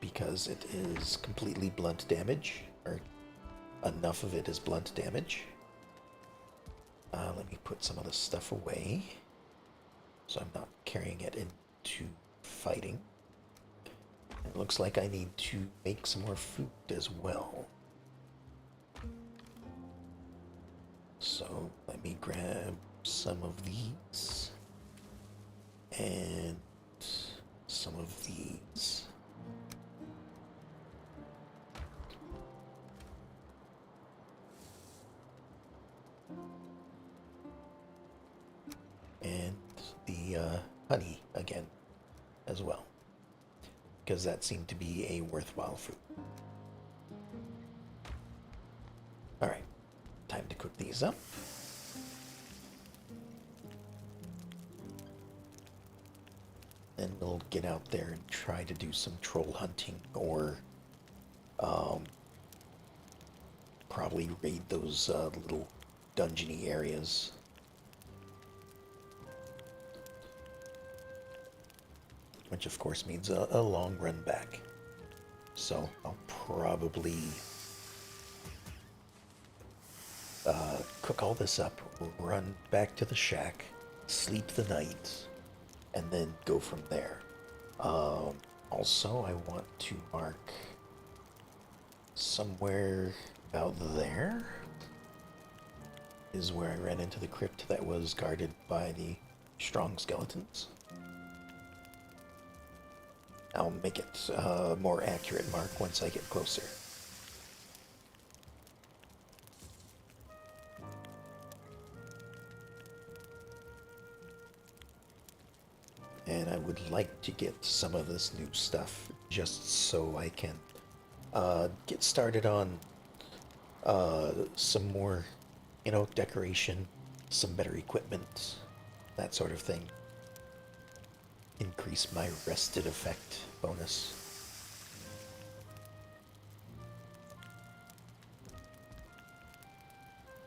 because it is completely blunt damage, or enough of it is blunt damage. Let me put some of this stuff away so I'm not carrying it into fighting. It looks like I need to make some more food as well. So let me grab some of these and some of these. And the honey again as well, because that seemed to be a worthwhile food. Alright, time to cook these up. Then we'll get out there and try to do some troll hunting, or probably raid those little dungeony areas. Which of course means a long run back. So I'll probably cook all this up, run back to the shack, sleep the night, and then go from there. Also, I want to mark somewhere about there is where I ran into the crypt that was guarded by the strong skeletons. I'll make it a more accurate mark once I get closer. And I would like to get some of this new stuff just so I can get started on some more, decoration, some better equipment, that sort of thing. Increase my rested effect bonus.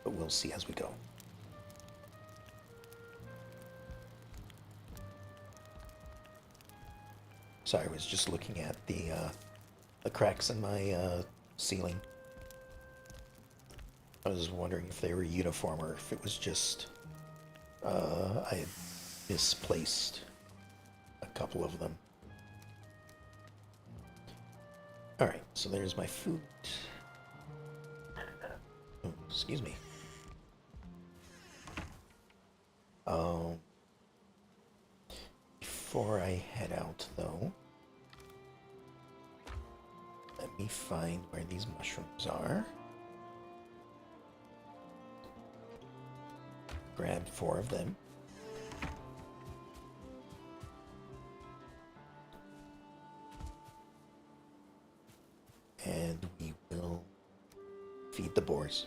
But we'll see as we go. Sorry, I was just looking at the cracks in my ceiling. I was wondering if they were uniform or if it was just I had misplaced a couple of them. Alright, so there's my food. Oh, excuse me. Before I head out, though, let me find where these mushrooms are. Grab 4 of them. And we will feed the boars.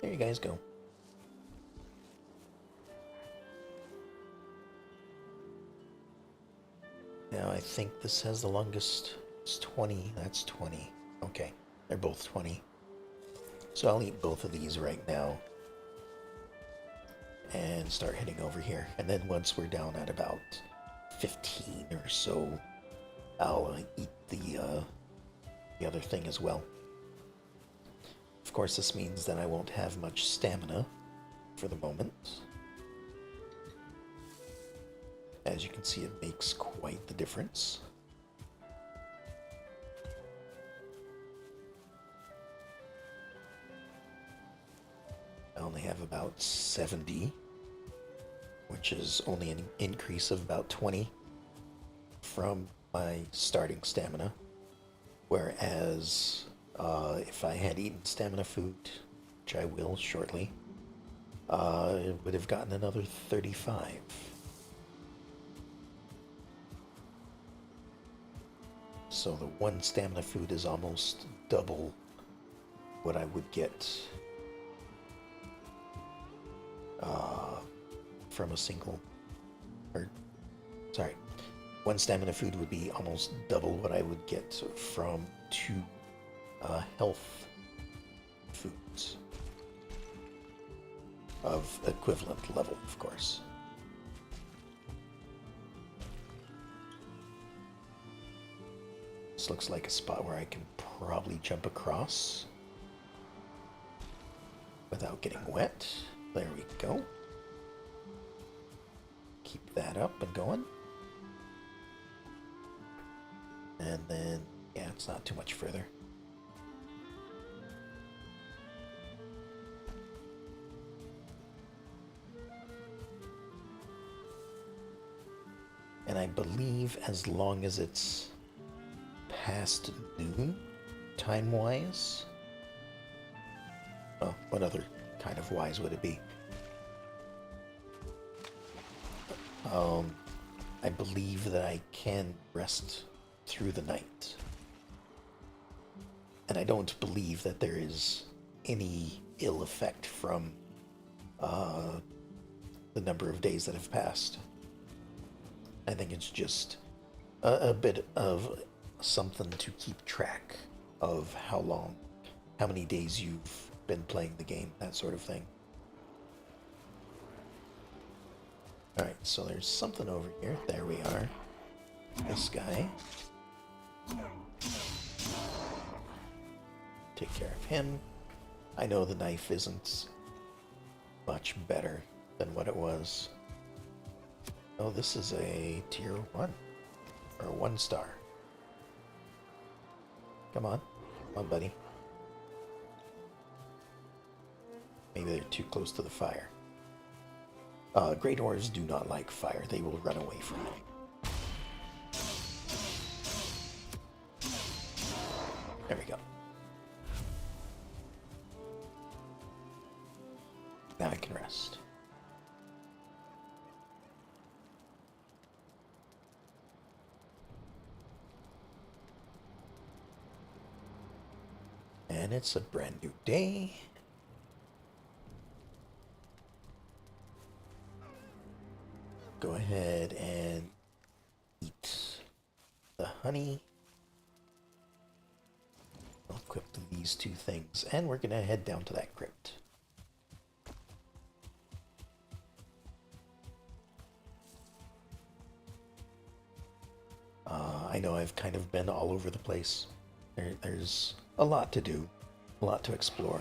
There you guys go. Now I think this has the longest. It's 20. That's 20. Okay, they're both 20. So I'll eat both of these right now and start heading over here. And then once we're down at about 15 or so, I'll eat the other thing as well. Of course, this means that I won't have much stamina for the moment. As you can see, it makes quite the difference. I only have about 70, which is only an increase of about 20 from my starting stamina. Whereas if I had eaten stamina food, which I will shortly, it would have gotten another 35. So the one stamina food is almost double what I would get from a single, one stamina food would be almost double what I would get from 2 health foods of equivalent level, of course. This looks like a spot where I can probably jump across without getting wet. There we go. Keep that up and going. And then, yeah, it's not too much further. And I believe as long as it's past noon, time-wise. Oh, what other kind of wise would it be? I believe that I can rest through the night. And I don't believe that there is any ill effect from the number of days that have passed. I think it's just a bit of something to keep track of how many days you've been playing the game, that sort of thing. Alright, so there's something over here. There we are. This guy. Take care of him. I know the knife isn't much better than what it was. Oh, this is a tier 1. Or a 1 star. Come on. Come on, buddy. Maybe they're too close to the fire. Great ores do not like fire. They will run away from it. There we go. Now I can rest. And it's a brand new day. Go ahead and eat the honey. I'll equip these 2 things, and we're gonna head down to that crypt. I know I've kind of been all over the place. There's a lot to do, a lot to explore,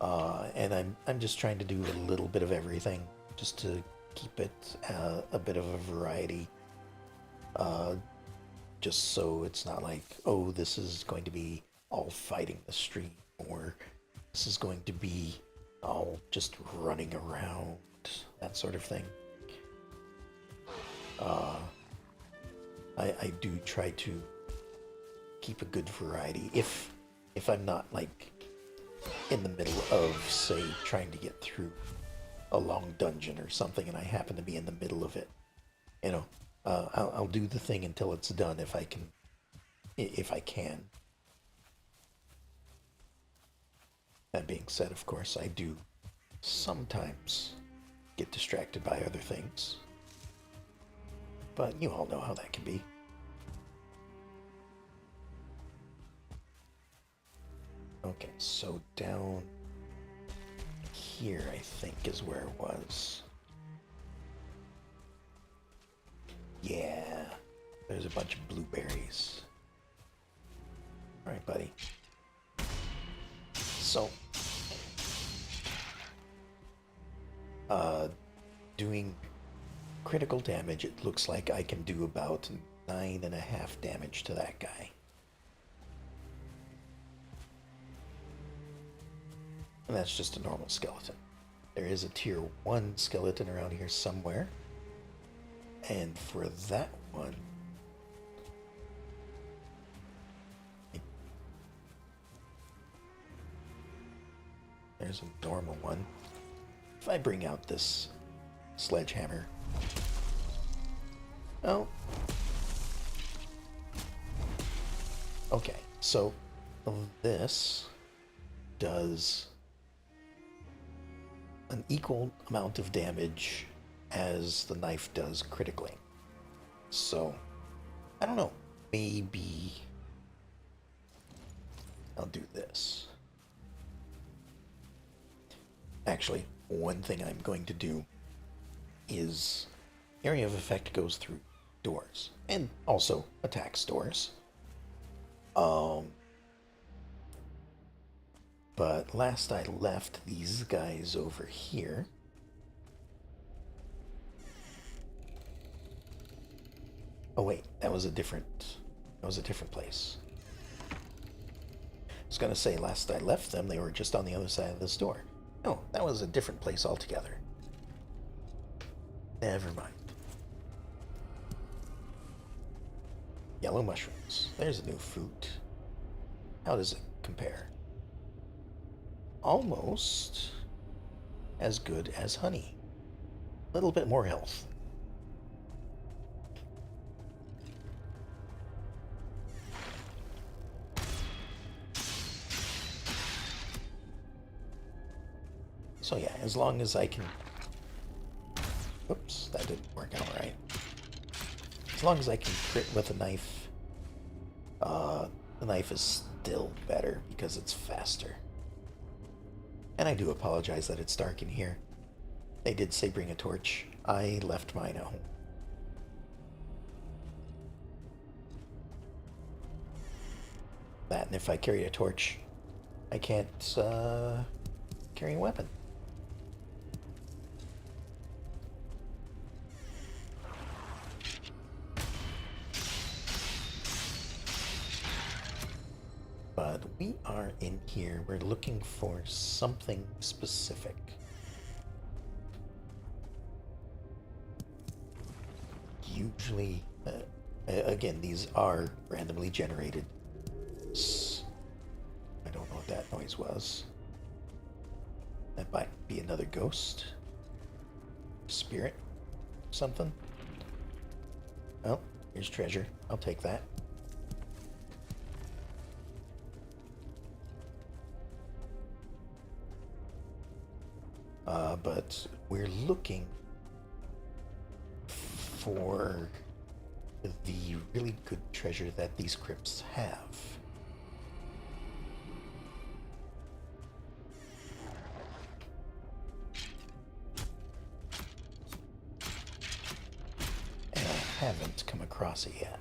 and I'm just trying to do a little bit of everything, just to keep it a bit of a variety, just so it's not like, oh, this is going to be all fighting the stream, or this is going to be all just running around, that sort of thing. I do try to keep a good variety if I'm not like in the middle of, say, trying to get through a long dungeon or something and I happen to be in the middle of it. You know, I'll do the thing until it's done if I can. That being said, of course, I do sometimes get distracted by other things. But you all know how that can be. Okay, so down here, I think, is where it was. Yeah, there's a bunch of blueberries. Alright, buddy. So, doing critical damage, it looks like I can do about 9.5 damage to that guy. And that's just a normal skeleton. There is a tier 1 skeleton around here somewhere. And for that one, there's a normal one. If I bring out this sledgehammer. Oh. Okay, so this does an equal amount of damage as the knife does critically. So, I don't know. Maybe I'll do this. Actually, one thing I'm going to do is area of effect goes through doors and also attacks doors. But last I left these guys over here. Oh wait, that was a different place. I was gonna say last I left them, they were just on the other side of this door. No, that was a different place altogether. Never mind. Yellow mushrooms. There's a new food. How does it compare? Almost as good as honey. A little bit more health. So yeah, as long as I can... Oops, that didn't work out right. As long as I can crit with a knife, the knife is still better because it's faster. And I do apologize that it's dark in here. They did say bring a torch. I left mine at home. That, and if I carry a torch, I can't carry a weapon. But we are in here. We're looking for something specific. Usually, again, these are randomly generated. I don't know what that noise was. That might be another ghost. Spirit. Something. Oh, here's treasure. I'll take that. But we're looking for the really good treasure that these crypts have. And I haven't come across it yet.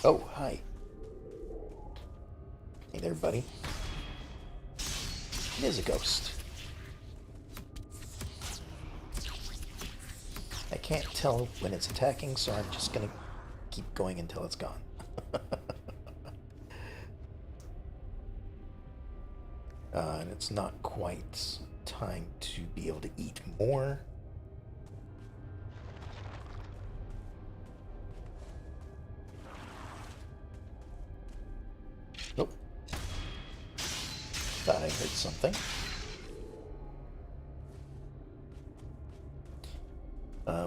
Oh, hi. Hey there, buddy. It is a ghost. I can't tell when it's attacking, so I'm just gonna keep going until it's gone. And it's not quite time to be able to eat more. Nope. Thought I heard something.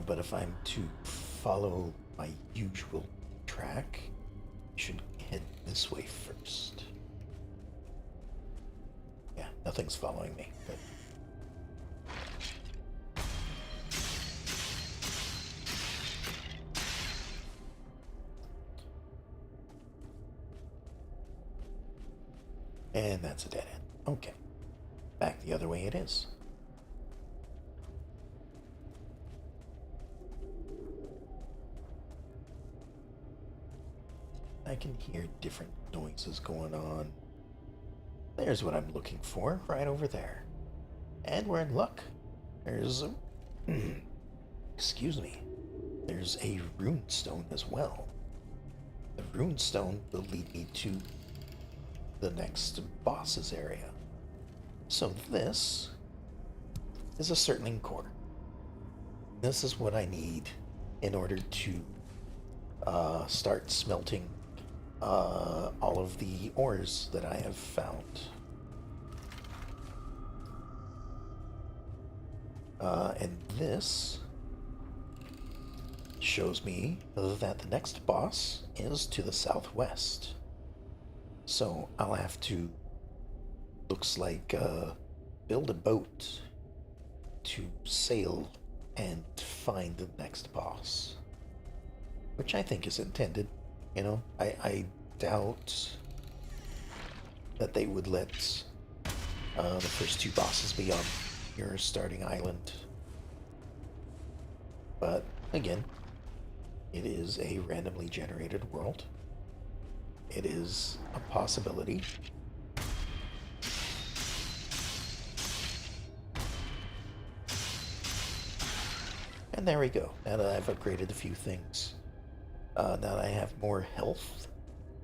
But if I'm to follow my usual track, I should head this way first. Yeah, nothing's following me. Good. And that's a dead end. Okay. Back the other way it is. I can hear different noises going on. There's what I'm looking for, right over there. And we're in luck. There's a... excuse me. There's a rune stone as well. The rune stone will lead me to the next boss's area. So this is a circling core. This is what I need in order to start smelting all of the ores that I have found. And this shows me that the next boss is to the southwest. So I'll have to, looks like, build a boat to sail and find the next boss. Which I think is intended. You know, I doubt that they would let the first two bosses be on your starting island. But again, it is a randomly generated world. It is a possibility. And there we go. Now that I've upgraded a few things, now that I have more health,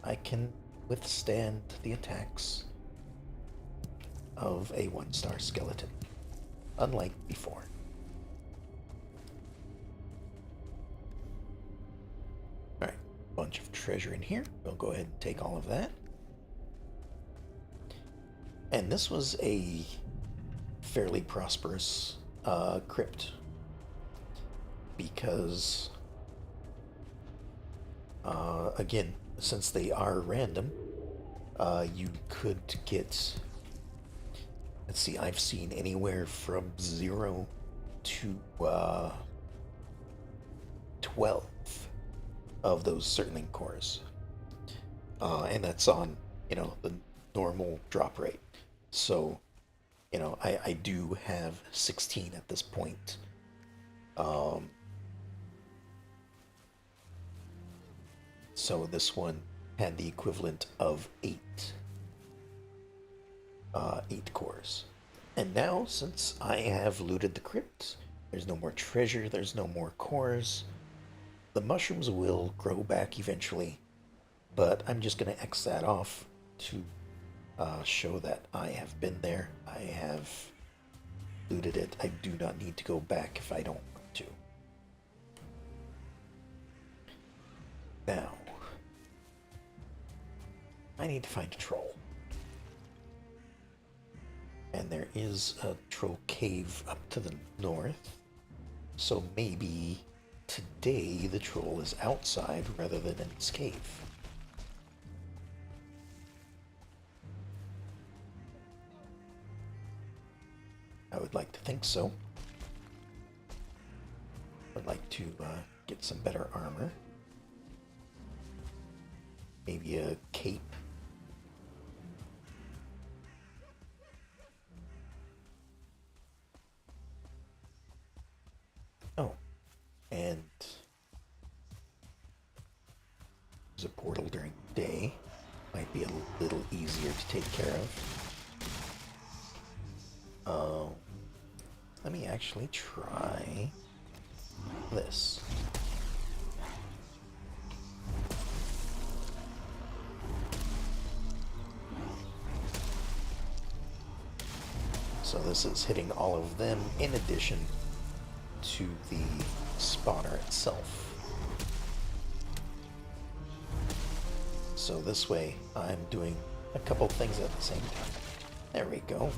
I can withstand the attacks of a one-star skeleton, unlike before. Alright, bunch of treasure in here. We'll go ahead and take all of that. And this was a fairly prosperous crypt, because again, since they are random, you could get, let's see, I've seen anywhere from 0 to 12 of those circling cores. And that's on, you know, the normal drop rate. So, you know, I do have 16 at this point. So this one had the equivalent of eight cores. And now, since I have looted the crypt, there's no more treasure, there's no more cores. The mushrooms will grow back eventually, but I'm just going to X that off to show that I have been there. I have looted it. I do not need to go back if I don't want to. Now, I need to find a troll. And there is a troll cave up to the north. So maybe today the troll is outside rather than in its cave. I would like to think so. I'd like to get some better armor. Maybe a cape. Oh, and there's a portal during the day. Might be a little easier to take care of. Let me actually try this. So this is hitting all of them in addition to the spawner itself. So this way I'm doing a couple things at the same time. There we go.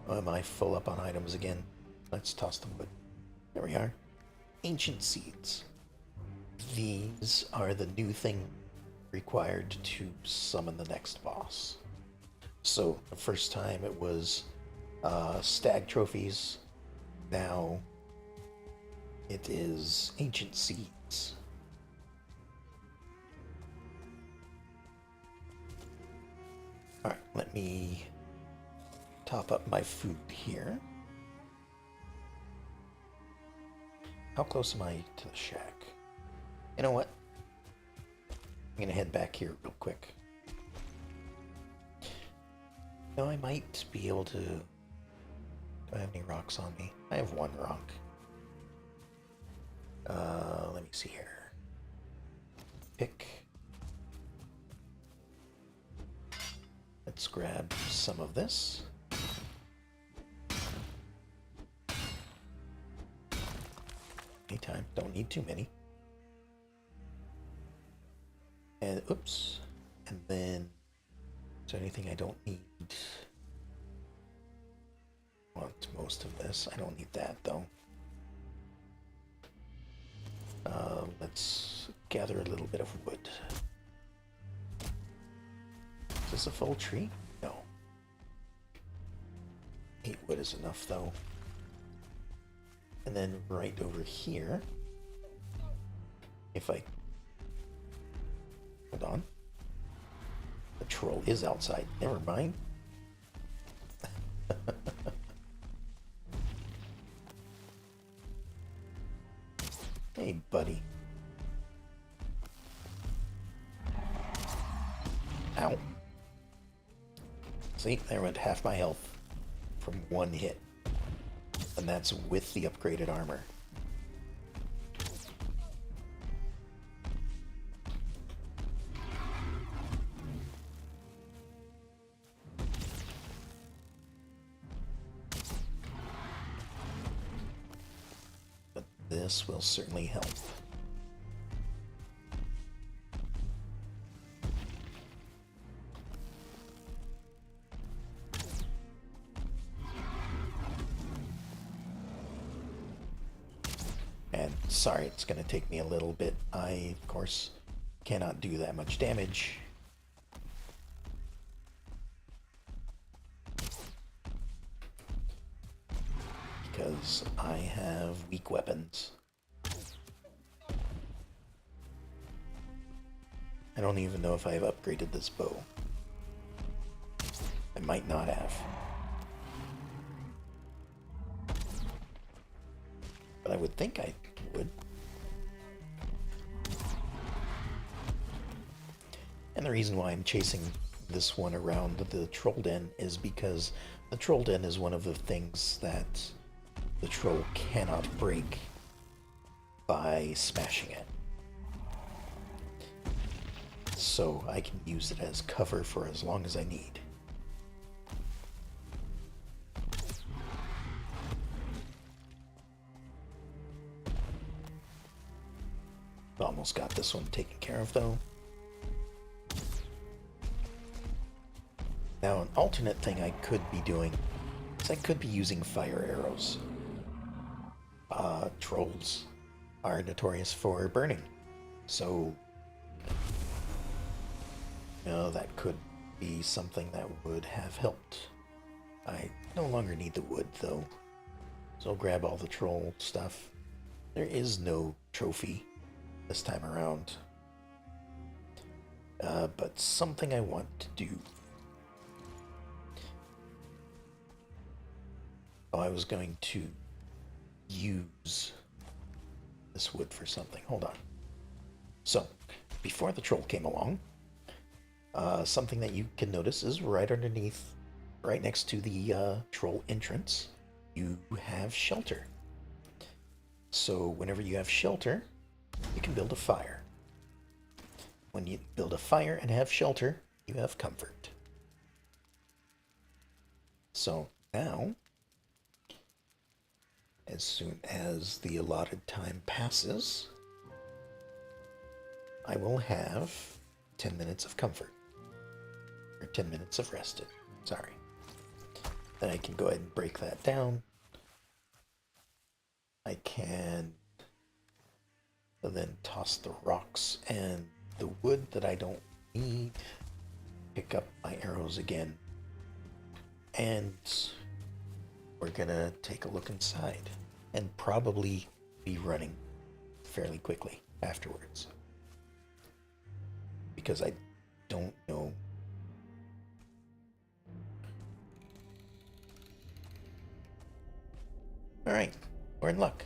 Oh, am I full up on items again? Let's toss the wood. There we are. Ancient seeds. These are the new thing required to summon the next boss. So the first time it was stag trophies. Now it is ancient seeds. Alright, let me top up my food here. How close am I to the shack? You know what? I'm gonna head back here real quick. No, I might be able to... Do I have any rocks on me? I have one rock. Let me see here. Pick. Let's grab some of this. Anytime. Don't need too many. And oops. And then is there anything I don't need? Want most of this. I don't need that though. Let's gather a little bit of wood. Is this a full tree? No. 8 wood is enough though. And then right over here, if I... Hold on. The troll is outside. Never mind. Hey, buddy. Ow. See, there went half my health from one hit. And that's with the upgraded armor. But this will certainly help. Sorry, it's going to take me a little bit. I, of course, cannot do that much damage. Because I have weak weapons. I don't even know if I have upgraded this bow. I might not have. But I would think I would. And the reason why I'm chasing this one around the troll den is because the troll den is one of the things that the troll cannot break by smashing it. So I can use it as cover for as long as I need. Almost got this one taken care of though. Now, an alternate thing I could be doing is I could be using fire arrows. Trolls are notorious for burning, so that could be something that would have helped. I no longer need the wood though, so I'll grab all the troll stuff. There is no trophy this time around, but something I want to do. Oh, I was going to use this wood for something. Hold on. So, before the troll came along, something that you can notice is right underneath, right next to the troll entrance, you have shelter. So, whenever you have shelter, you can build a fire. When you build a fire and have shelter, you have comfort. So, now, as soon as the allotted time passes, I will have 10 minutes of comfort. Or 10 minutes of rested. Sorry. Then I can go ahead and break that down. I can then toss the rocks and the wood that I don't need. Pick up my arrows again. And we're gonna take a look inside and probably be running fairly quickly afterwards, because I don't know. Alright, we're in luck.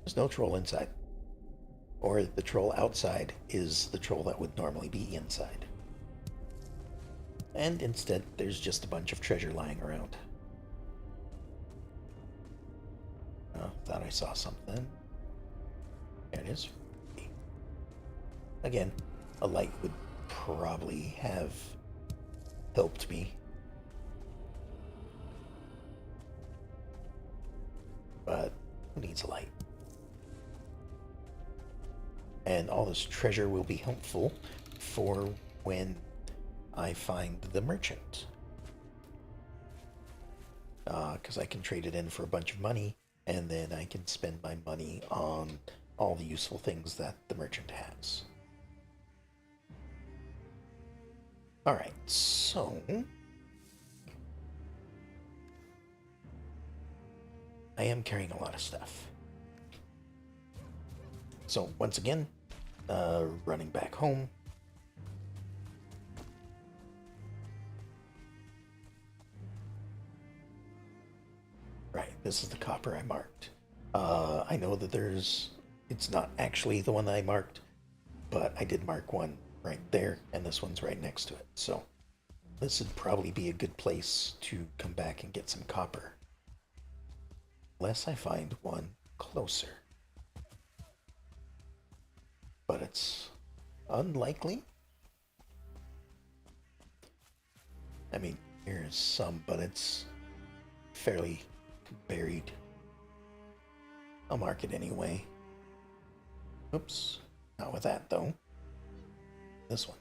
There's no troll inside. Or the troll outside is the troll that would normally be inside. And instead, there's just a bunch of treasure lying around. Oh, thought I saw something. There it is. Again, a light would probably have helped me. But who needs a light? And all this treasure will be helpful for when I find the merchant. Because I can trade it in for a bunch of money, and then I can spend my money on all the useful things that the merchant has. Alright, so I am carrying a lot of stuff. So once again, running back home. Right, this is the copper I marked. I know that it's not actually the one that I marked, but I did mark one right there, and this one's right next to it. So this would probably be a good place to come back and get some copper. Unless I find one closer. But it's unlikely. I mean, here's some, but it's fairly buried. I'll mark it anyway. Oops, not with that though. This one.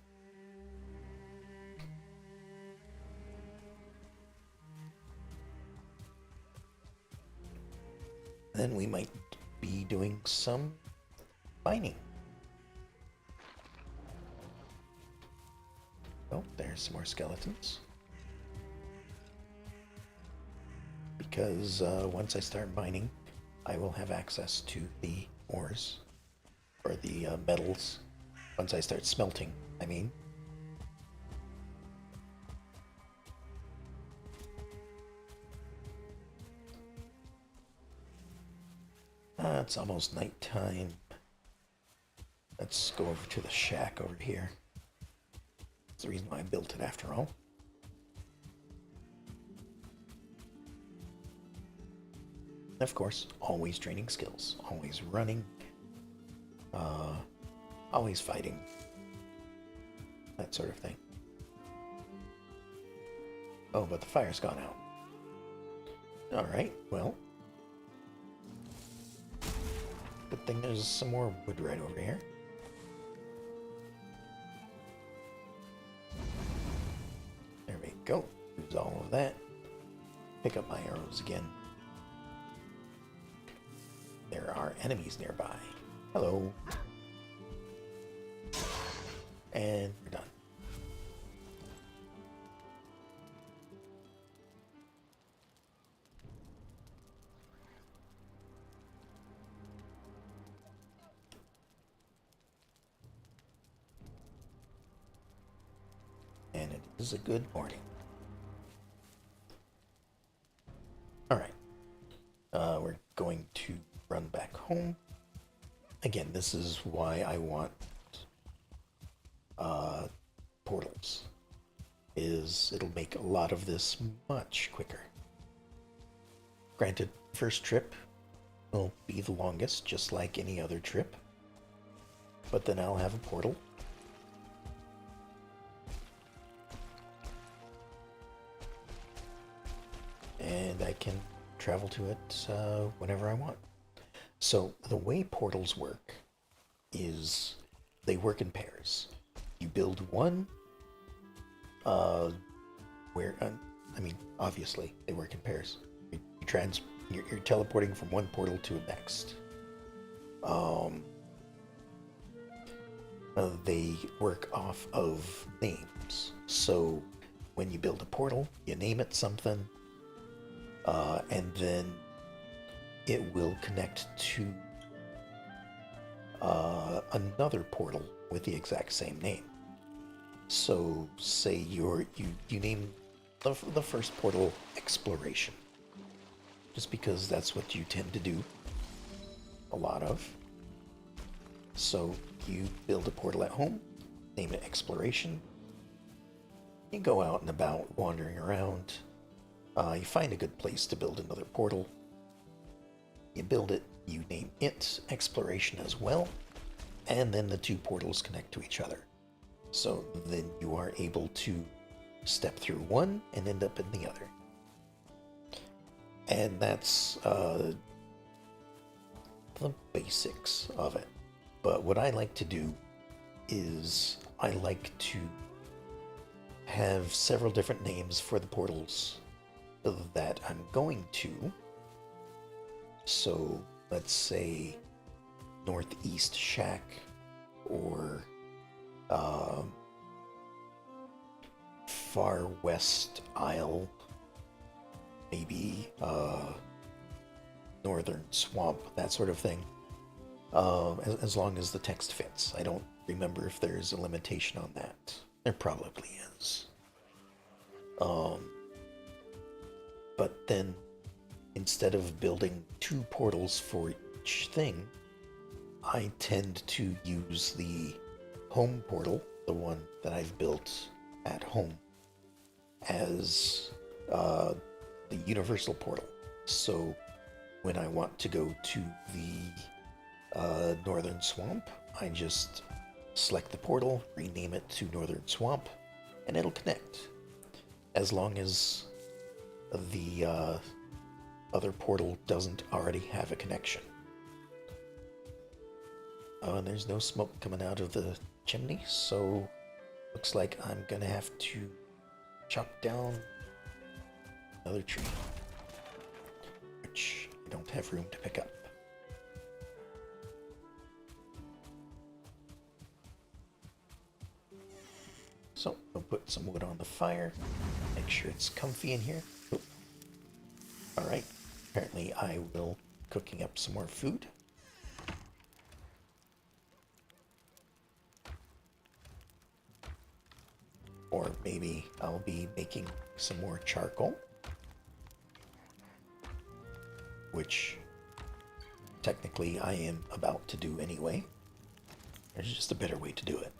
Then we might be doing some mining. Oh, there's some more skeletons. Because once I start mining, I will have access to the ores, or the metals. Once I start smelting, I mean. It's almost nighttime. Let's go over to the shack over here. the reason why I built it after all. Of course, always training skills, always running, uh, always fighting, that sort of thing. Oh, but the fire's gone out. Alright, well. Good thing there's some more wood right over here. There we go. Use all of that. Pick up my arrows again. There are enemies nearby. Hello. And we're done. And it is a good morning. Alright. We're going to run back home. Again, this is why I want portals. It'll make a lot of this much quicker. Granted, first trip will be the longest, just like any other trip. But then I'll have a portal. And I can travel to it whenever I want. So the way portals work is they work in pairs. You build one, obviously they work in pairs. You're teleporting from one portal to the next. They work off of names. So when you build a portal, you name it something, and then it will connect to another portal with the exact same name. So say you name the first portal Exploration, just because that's what you tend to do a lot of. So you build a portal at home, name it Exploration. You go out and about wandering around. You find a good place to build another portal. You build it, you name it Exploration as well, and then the two portals connect to each other. So then you are able to step through one and end up in the other. And that's the basics of it. But what I like to do is I like to have several different names for the portals that I'm going to. So let's say Northeast Shack, or Far West Isle, maybe Northern Swamp, that sort of thing. As long as the text fits. I don't remember if there's a limitation on that. There probably is. But then, instead of building two portals for each thing, I tend to use the home portal, the one that I've built at home, as the universal portal. So when I want to go to the Northern Swamp, I just select the portal, rename it to Northern Swamp, and it'll connect. As long as the other portal doesn't already have a connection. Oh, and there's no smoke coming out of the chimney, so looks like I'm gonna have to chop down another tree, which I don't have room to pick up. So I'll put some wood on the fire, make sure it's comfy in here. Alright, apparently I will be cooking up some more food. Or maybe I'll be making some more charcoal, which technically I am about to do anyway. There's just a better way to do it.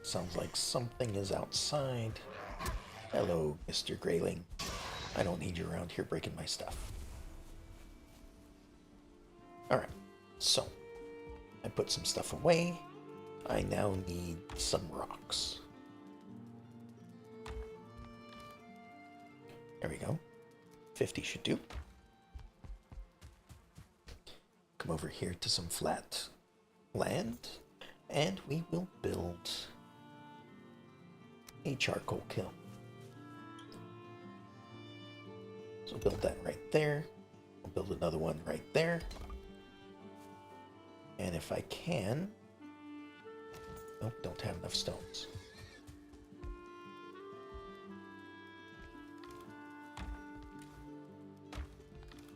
Sounds like something is outside. Hello, Mr. Grayling. I don't need you around here breaking my stuff. Alright, so I put some stuff away. I now need some rocks. There we go. 50 should do. Come over here to some flat land, and we will build a charcoal kiln. So build that right there. We'll build another one right there. And if I can... Nope, don't have enough stones.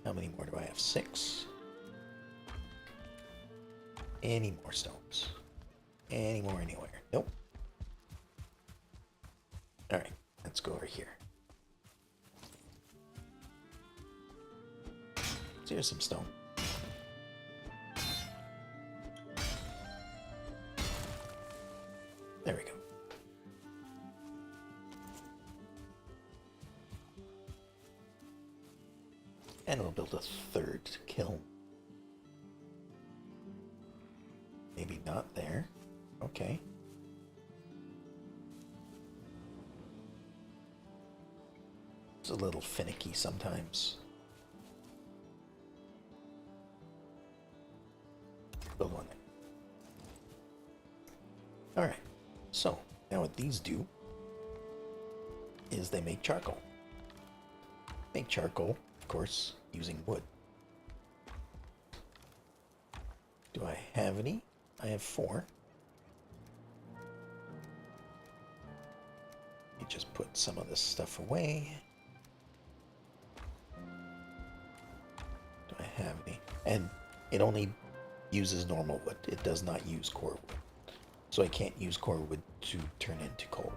How many more do I have? 6. Any more stones? Any more anywhere? Nope. Alright, let's go over here. So here's some stone. There we go. And we'll build a third kiln. Maybe not there. Okay. It's a little finicky sometimes. Build one there. Alright. So, now what these do is they make charcoal. Make charcoal, of course, using wood. Do I have any? I have 4. You just put some of this stuff away. Do I have any? And it only uses normal wood. It does not use core wood. So I can't use core wood to turn into coal,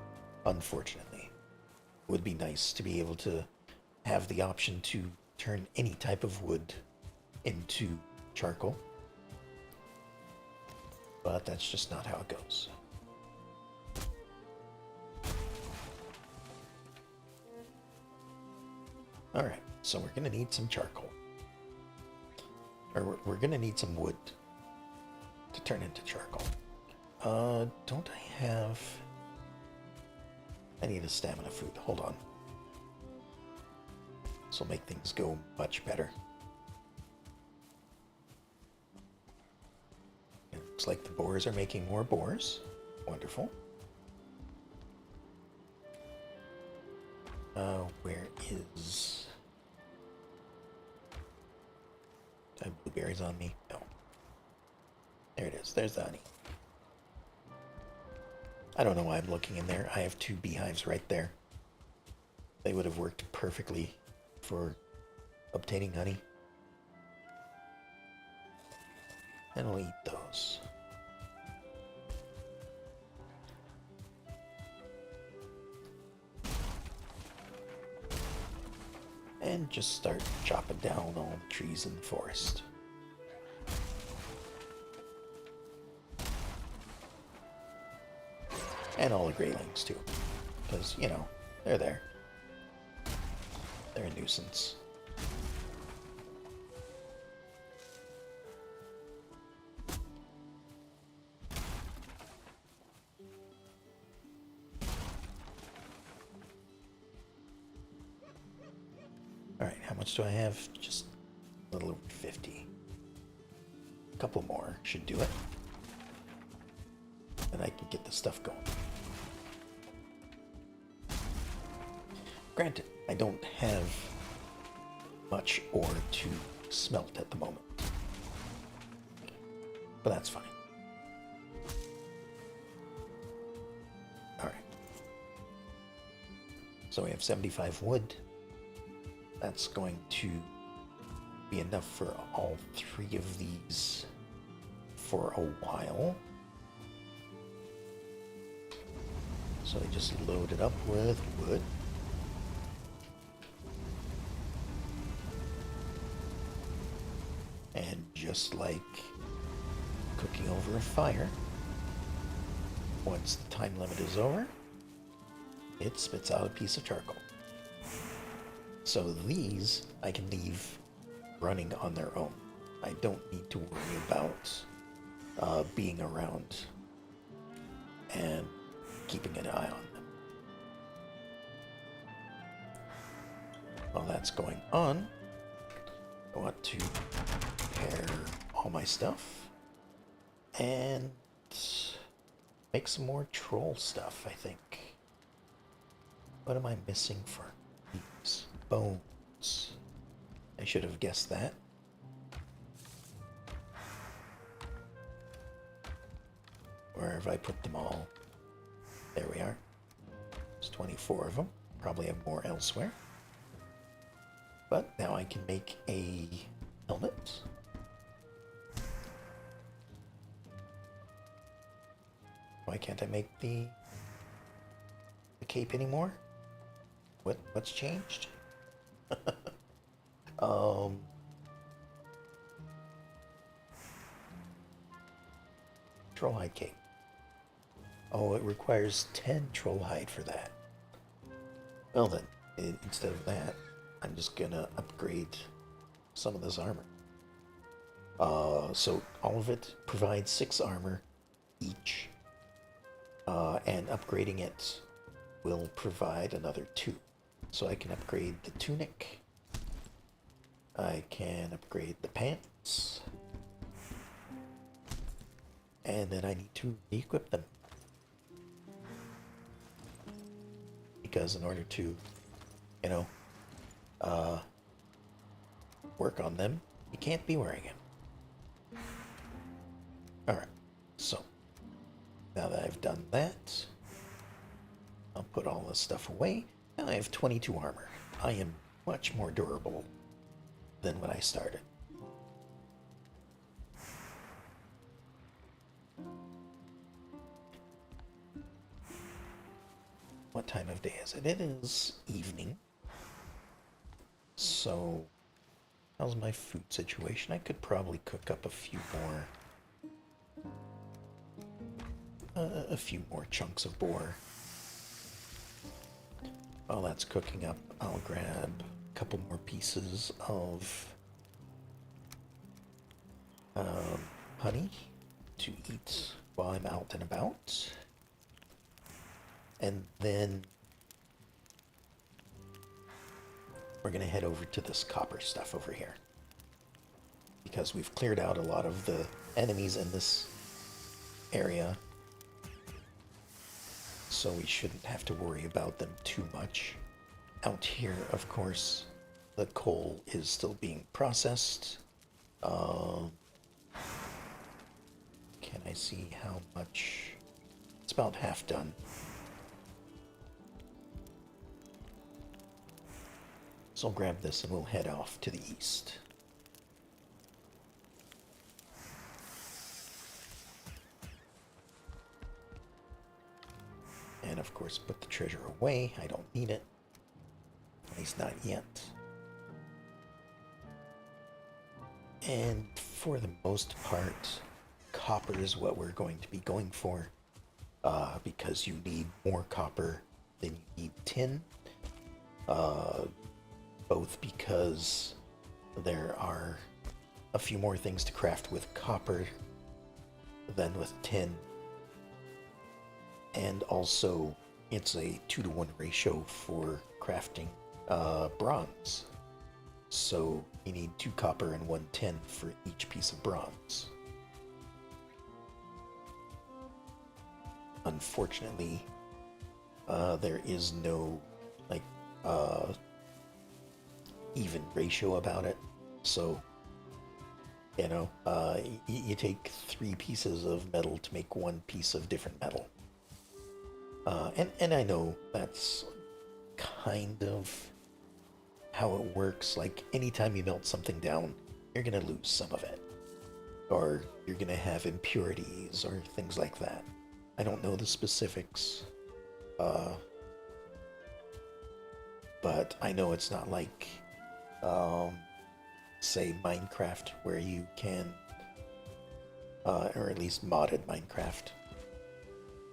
unfortunately. It would be nice to be able to have the option to turn any type of wood into charcoal. But that's just not how it goes. Alright, so we're going to need some charcoal. Or we're going to need some wood to turn into charcoal. Don't I have... I need a stamina food. Hold on. This will make things go much better. It looks like the boars are making more boars. Wonderful. Where is... Do I have blueberries on me? No. There it is. There's the honey. I don't know why I'm looking in there. I have 2 beehives right there. They would have worked perfectly for obtaining honey. And I'll eat those. And just start chopping down all the trees in the forest. And all the greylings too. Because, you know, they're there. They're a nuisance. Alright, how much do I have? Just a little over 50. A couple more should do it. And I can get the stuff going. Granted, I don't have much ore to smelt at the moment. But that's fine. Alright. So we have 75 wood. That's going to be enough for all 3 of these for a while. So I just load it up with wood. And just like cooking over a fire, Once the time limit is over, it spits out a piece of charcoal. So these I can leave running on their own. I don't need to worry about being around and keeping an eye on them. While that's going on, I want to prepare all my stuff and make some more troll stuff, I think. What am I missing for these? Bones. I should have guessed that. Where have I put them all? There we are. There's 24 of them. Probably have more elsewhere. But now I can make a helmet. Why can't I make the cape anymore? What's changed? Trollhide cape. Oh, it requires 10 trollhide for that. Well then, instead of that, I'm just gonna upgrade some of this armor. So all of it provides 6 armor each, and upgrading it will provide another 2. So I can upgrade the tunic, I can upgrade the pants, and then I need to re-equip them. Because in order to, you know, work on them, you can't be wearing them. Alright, so now that I've done that, I'll put all this stuff away. Now I have 22 armor. I am much more durable than when I started. What time of day is it? It is evening. So, how's my food situation? I could probably cook up a few more chunks of boar. While that's cooking up, I'll grab a couple more pieces of honey to eat while I'm out and about. And then we're going to head over to this copper stuff over here. Because we've cleared out a lot of the enemies in this area. So we shouldn't have to worry about them too much. Out here, of course, the coal is still being processed. Can I see how much? It's about half done. So I'll grab this and we'll head off to the east. And of course put the treasure away. I don't need it. At least not yet. And for the most part, copper is what we're going to be going for. Because you need more copper than you need tin. Both because there are a few more things to craft with copper than with tin. And also, it's a 2-to-1 ratio for crafting bronze. So you need 2 copper and 1 tin for each piece of bronze. Unfortunately, there is no, like, even ratio about it. So, you know, you take 3 pieces of metal to make 1 piece of different metal. And I know that's kind of how it works. Like, anytime you melt something down, you're gonna lose some of it. Or you're gonna have impurities or things like that. I don't know the specifics. But I know it's not like, say, Minecraft, where you can, or at least modded Minecraft,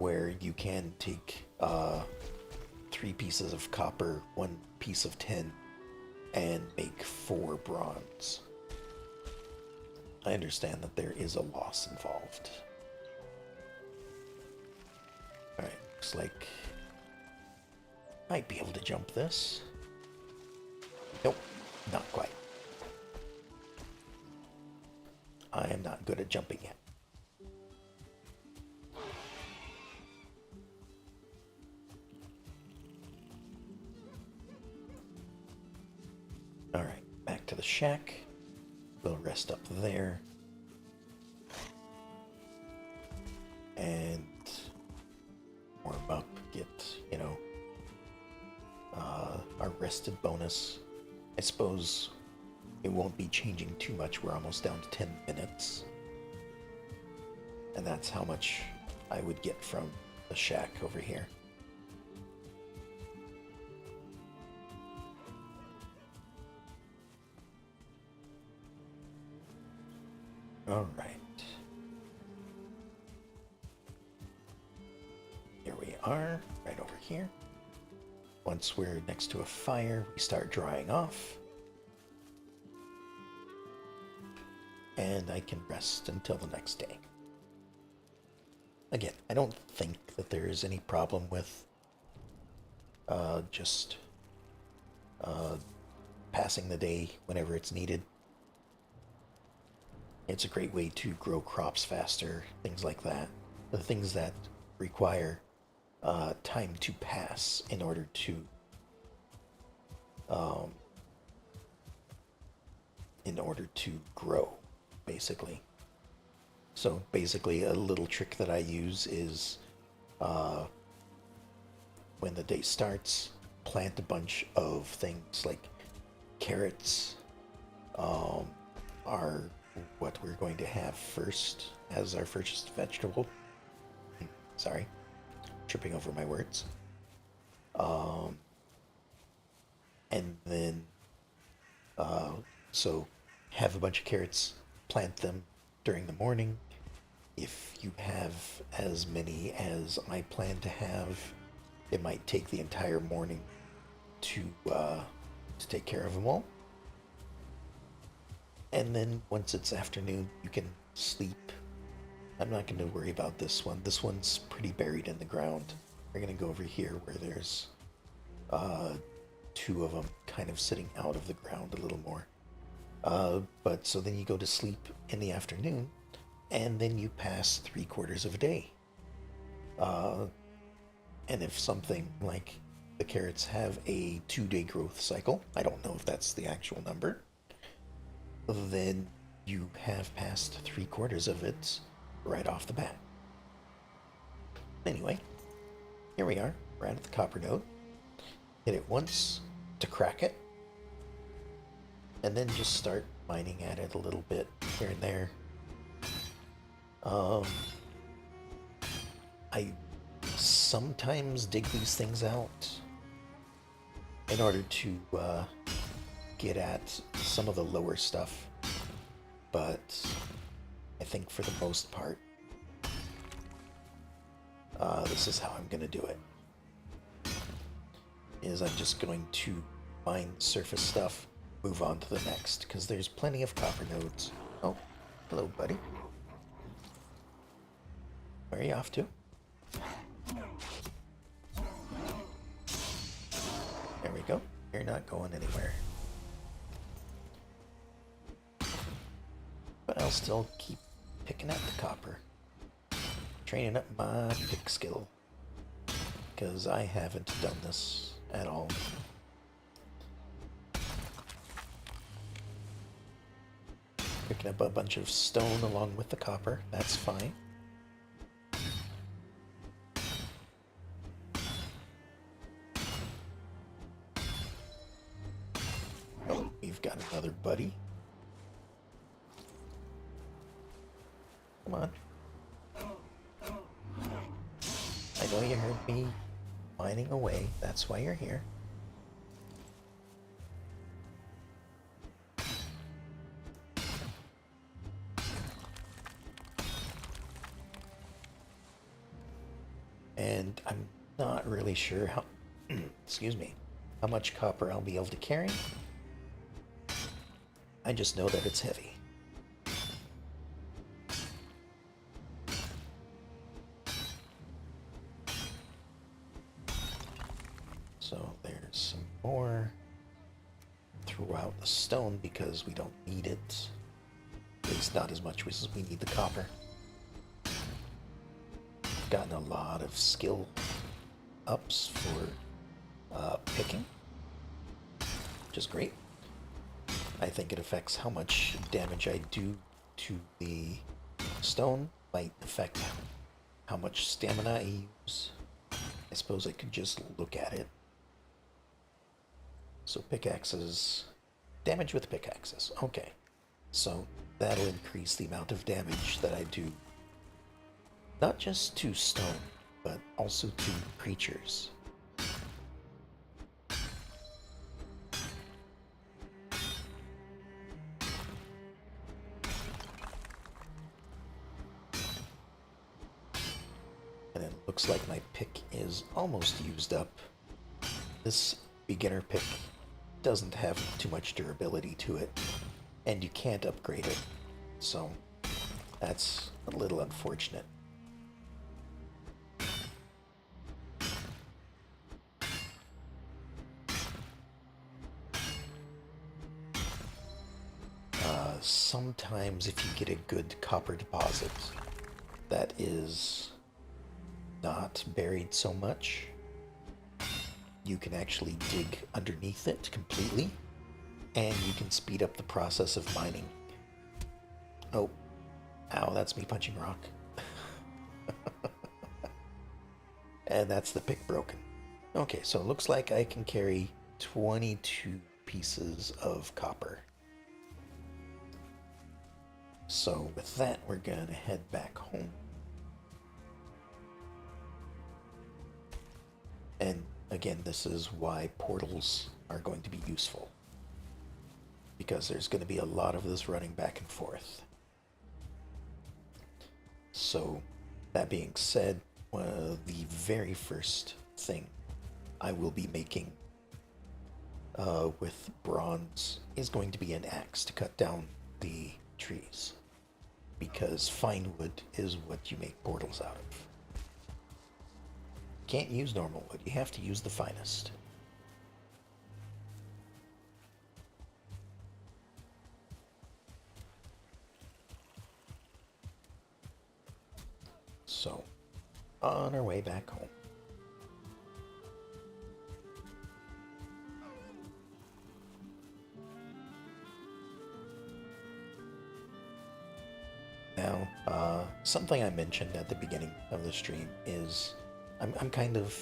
where you can take 3 pieces of copper, 1 piece of tin, and make 4 bronze. I understand that there is a loss involved. Alright, looks like might be able to jump this. Nope, not quite. I am not good at jumping yet. Alright, back to the shack. We'll rest up there. And warm up, get, our rested bonus. I suppose it won't be changing too much. We're almost down to 10 minutes. And that's how much I would get from the shack over here. All right. Here we are, right over here. Once we're next to a fire, we start drying off. And I can rest until the next day. Again, I don't think that there is any problem with just passing the day whenever it's needed. It's a great way to grow crops faster, things like that. The things that require time to pass in order to grow, basically. So basically, a little trick that I use is when the day starts, plant a bunch of things like carrots are what we're going to have first as our first vegetable. Sorry, tripping over my words. And then, so have a bunch of carrots, plant them during the morning. If you have as many as I plan to have, it might take the entire morning to take care of them all. And then once it's afternoon, you can sleep. I'm not going to worry about this one. This one's pretty buried in the ground. We're going to go over here where there's 2 of them kind of sitting out of the ground a little more. But so then you go to sleep in the afternoon, and then you pass 3/4 of a day. And if something like the carrots have a 2-day growth cycle, I don't know if that's the actual number, then you have passed 3/4 of it right off the bat. Anyway, here we are. We're at the copper node. Hit it once to crack it, and then just start mining at it a little bit here and there. I sometimes dig these things out in order to get at some of the lower stuff, but I think for the most part, this is how I'm going to do it. Is I'm just going to mine surface stuff, move on to the next, because there's plenty of copper nodes. Oh, hello, buddy. Where are you off to? There we go. You're not going anywhere. But I'll still keep picking at the copper. Training up my pick skill. Because I haven't done this at all. Picking up a bunch of stone along with the copper. That's fine. Oh, we've got another buddy. Come on. I know you heard me mining away. That's why you're here. And I'm not really sure how, excuse me, how much copper I'll be able to carry. I just know that it's heavy. So there's some more throughout the stone because we don't need it. At least not as much as we need the copper. Gotten a lot of skill ups for picking, which is great. I think it affects how much damage I do to the stone, might affect how much stamina I use. I suppose I could just look at it. So pickaxes, damage with pickaxes. Okay, so that'll increase the amount of damage that I do, not just to stone, but also to creatures. And it looks like my pick is almost used up. This beginner pick doesn't have too much durability to it, and you can't upgrade it, so that's a little unfortunate. Sometimes if you get a good copper deposit that is not buried so much, you can actually dig underneath it completely, and you can speed up the process of mining. Oh, ow, that's me punching rock. And that's the pick broken. Okay, so it looks like I can carry 22 pieces of copper. So with that, we're gonna head back home. And again, this is why portals are going to be useful, because there's going to be a lot of this running back and forth. So that being said, the very first thing I will be making with bronze is going to be an axe to cut down the trees, because fine wood is what you make portals out of. Can't use normal wood, you have to use the finest. So, on our way back home. Now, something I mentioned at the beginning of the stream is I'm kind of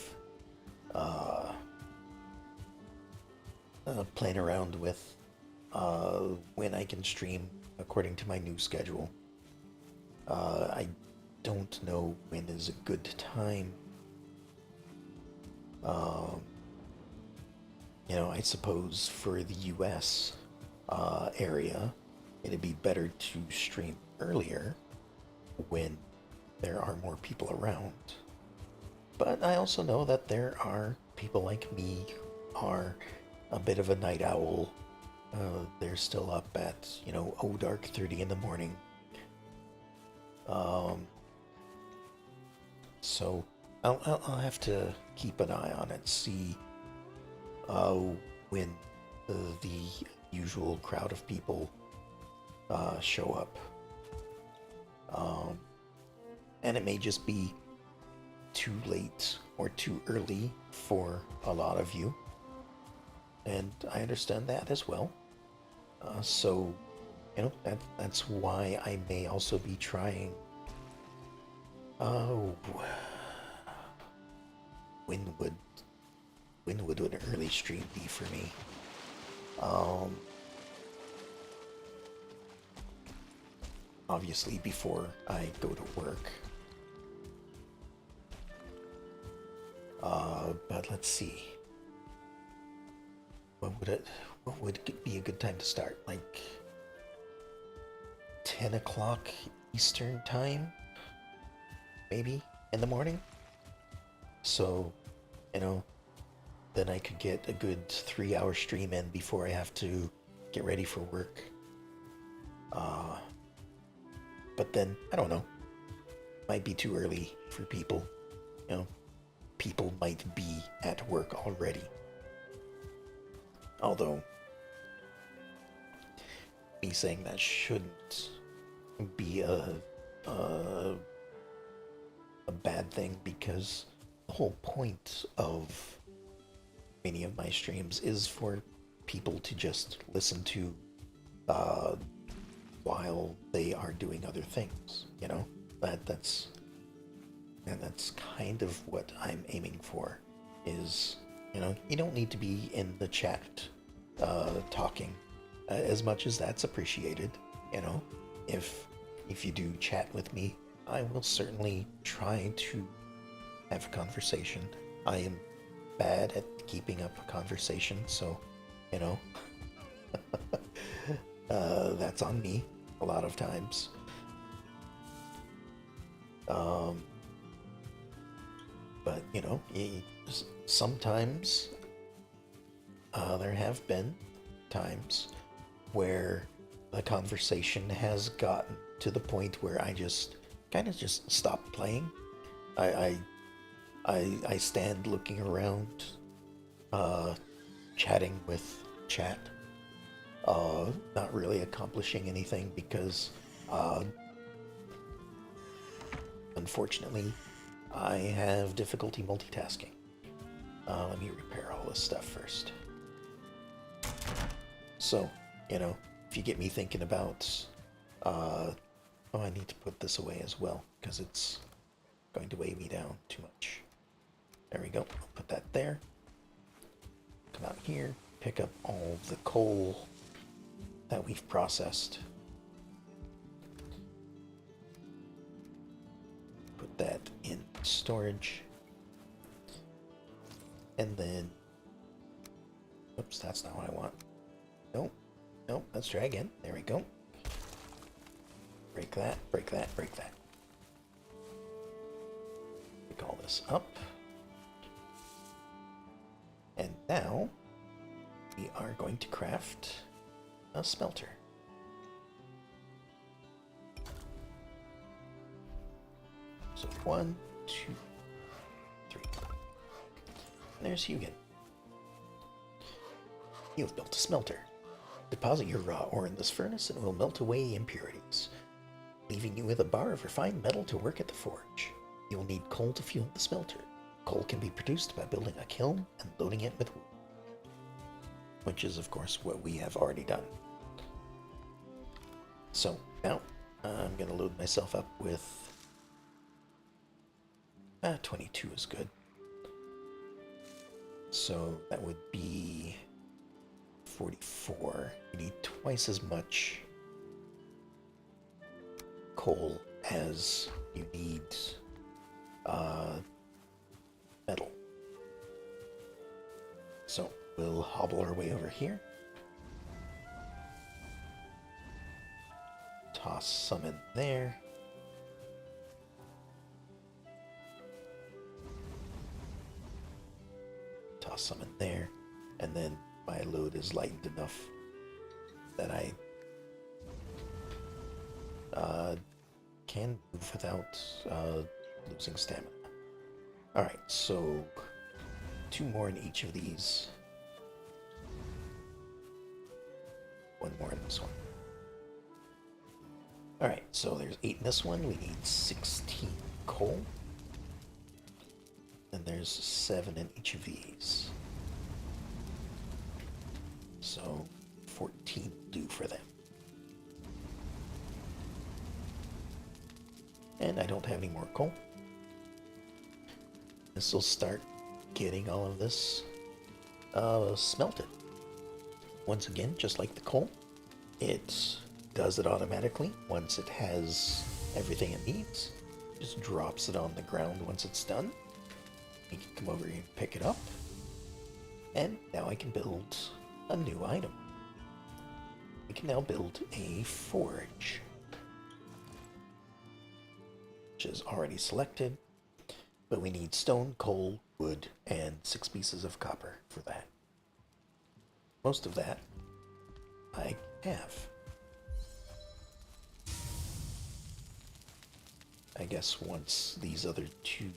playing around with when I can stream according to my new schedule. I don't know when is a good time. You know, I suppose for the US area, it'd be better to stream earlier when there are more people around. But I also know that there are people like me who are a bit of a night owl. They're still up at, you know, dark 30 in the morning. So I'll have to keep an eye on it, see when the usual crowd of people show up. And it may just be too late or too early for a lot of you. And I understand that as well. So, you know, that's why I may also be trying. Oh, when would an early stream be for me? Obviously before I go to work. But let's see. What would be a good time to start? Like 10 o'clock Eastern time? Maybe in the morning? So, you know, then I could get a good 3 hour stream in before I have to get ready for work. Uh, but then, I don't know, might be too early for people. You know, people might be at work already. Although, me saying that shouldn't be a, a bad thing because the whole point of many of my streams is for people to just listen to uh, while they are doing other things. You know, that's and that's kind of what I'm aiming for. Is, you know, you don't need to be in the chat talking as much as that's appreciated. You know, if if you do chat with me, I will certainly try to have a conversation. I am bad at keeping up a conversation, so, you know, that's on me a lot of times. Um, but, you know, sometimes there have been times where the conversation has gotten to the point where I just kind of just stop playing. I, I I stand looking around, uh, chatting with chat, not really accomplishing anything because, uh, unfortunately, I have difficulty multitasking. Let me repair all this stuff first. So, you know, if you get me thinking about, uh, oh, I need to put this away as well because it's going to weigh me down too much. There we go. I'll put that there. Come out here, pick up all the coal that we've processed. Put that in storage. And then, oops, that's not what I want. Nope, nope, let's try again. There we go. Break that, break that, break that. Pick all this up. And now we are going to craft a smelter. So 1, 2, 3. And there's Hugin. You've built a smelter. Deposit your raw ore in this furnace and it will melt away impurities, leaving you with a bar of refined metal to work at the forge. You will need coal to fuel the smelter. Coal can be produced by building a kiln and loading it with wood, which is, of course, what we have already done. So now I'm going to load myself up with 22 is good. So that would be 44. You need twice as much coal as you need metal. So we'll hobble our way over here. Toss some in there. Toss some in there. And then my load is lightened enough that I can move without losing stamina. Alright, so 2 more in each of these. 1 more in this one. Alright, so there's 8 in this one. We need 16 coal. And there's 7 in each of these. So 14 will do for them. And I don't have any more coal. This will start getting all of this smelted. Once again, just like the coal, it does it automatically once it has everything it needs. Just drops it on the ground once it's done. You can come over here and pick it up. And now I can build a new item. We can now build a forge, which is already selected. But we need stone, coal, wood, and 6 pieces of copper for that. Most of that I have. I guess once these other two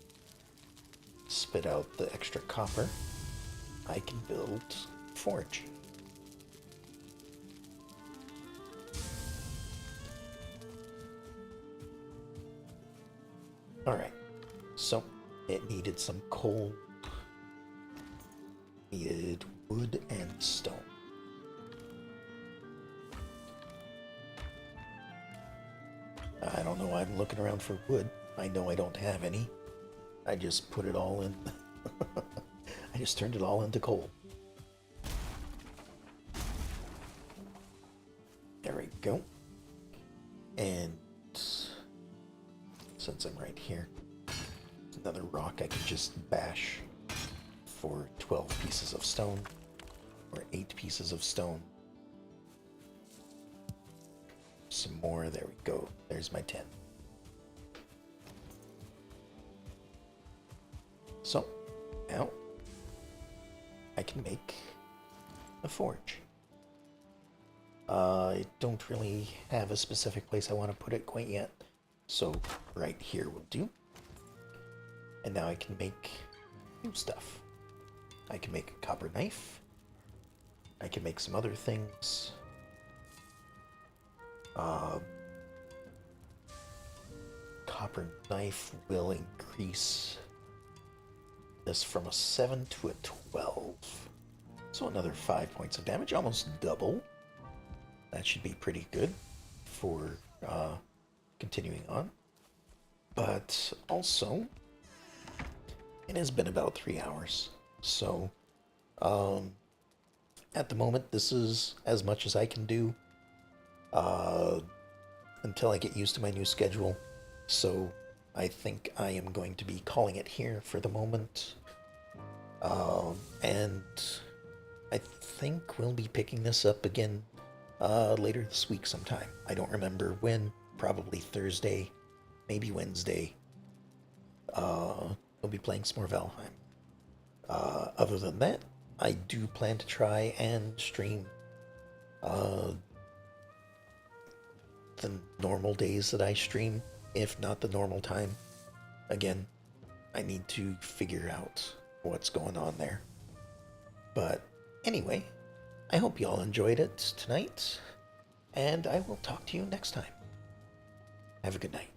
spit out the extra copper, I can build forge. Alright, so it needed some coal, needed wood and stone. I don't know why I'm looking around for wood. I know I don't have any. I just put it all in. I just turned it all into coal. There we go. And since I'm right here, another rock I can just bash for 12 pieces of stone, or 8 pieces of stone. Some more, there we go. There's my 10. So, now I can make a forge. I don't really have a specific place I want to put it quite yet, so right here will do. And now I can make new stuff. I can make a copper knife. I can make some other things. Copper knife will increase this from a 7 to a 12. So another 5 points of damage, almost double. That should be pretty good for continuing on. But also, it has been about 3 hours. So, at the moment, this is as much as I can do until I get used to my new schedule. So, I think I am going to be calling it here for the moment. And I think we'll be picking this up again later this week sometime. I don't remember when, probably Thursday, maybe Wednesday. We'll be playing some more Valheim. Other than that, I do plan to try and stream the normal days that I stream, if not the normal time. Again, I need to figure out what's going on there. But anyway, I hope you all enjoyed it tonight, and I will talk to you next time. Have a good night.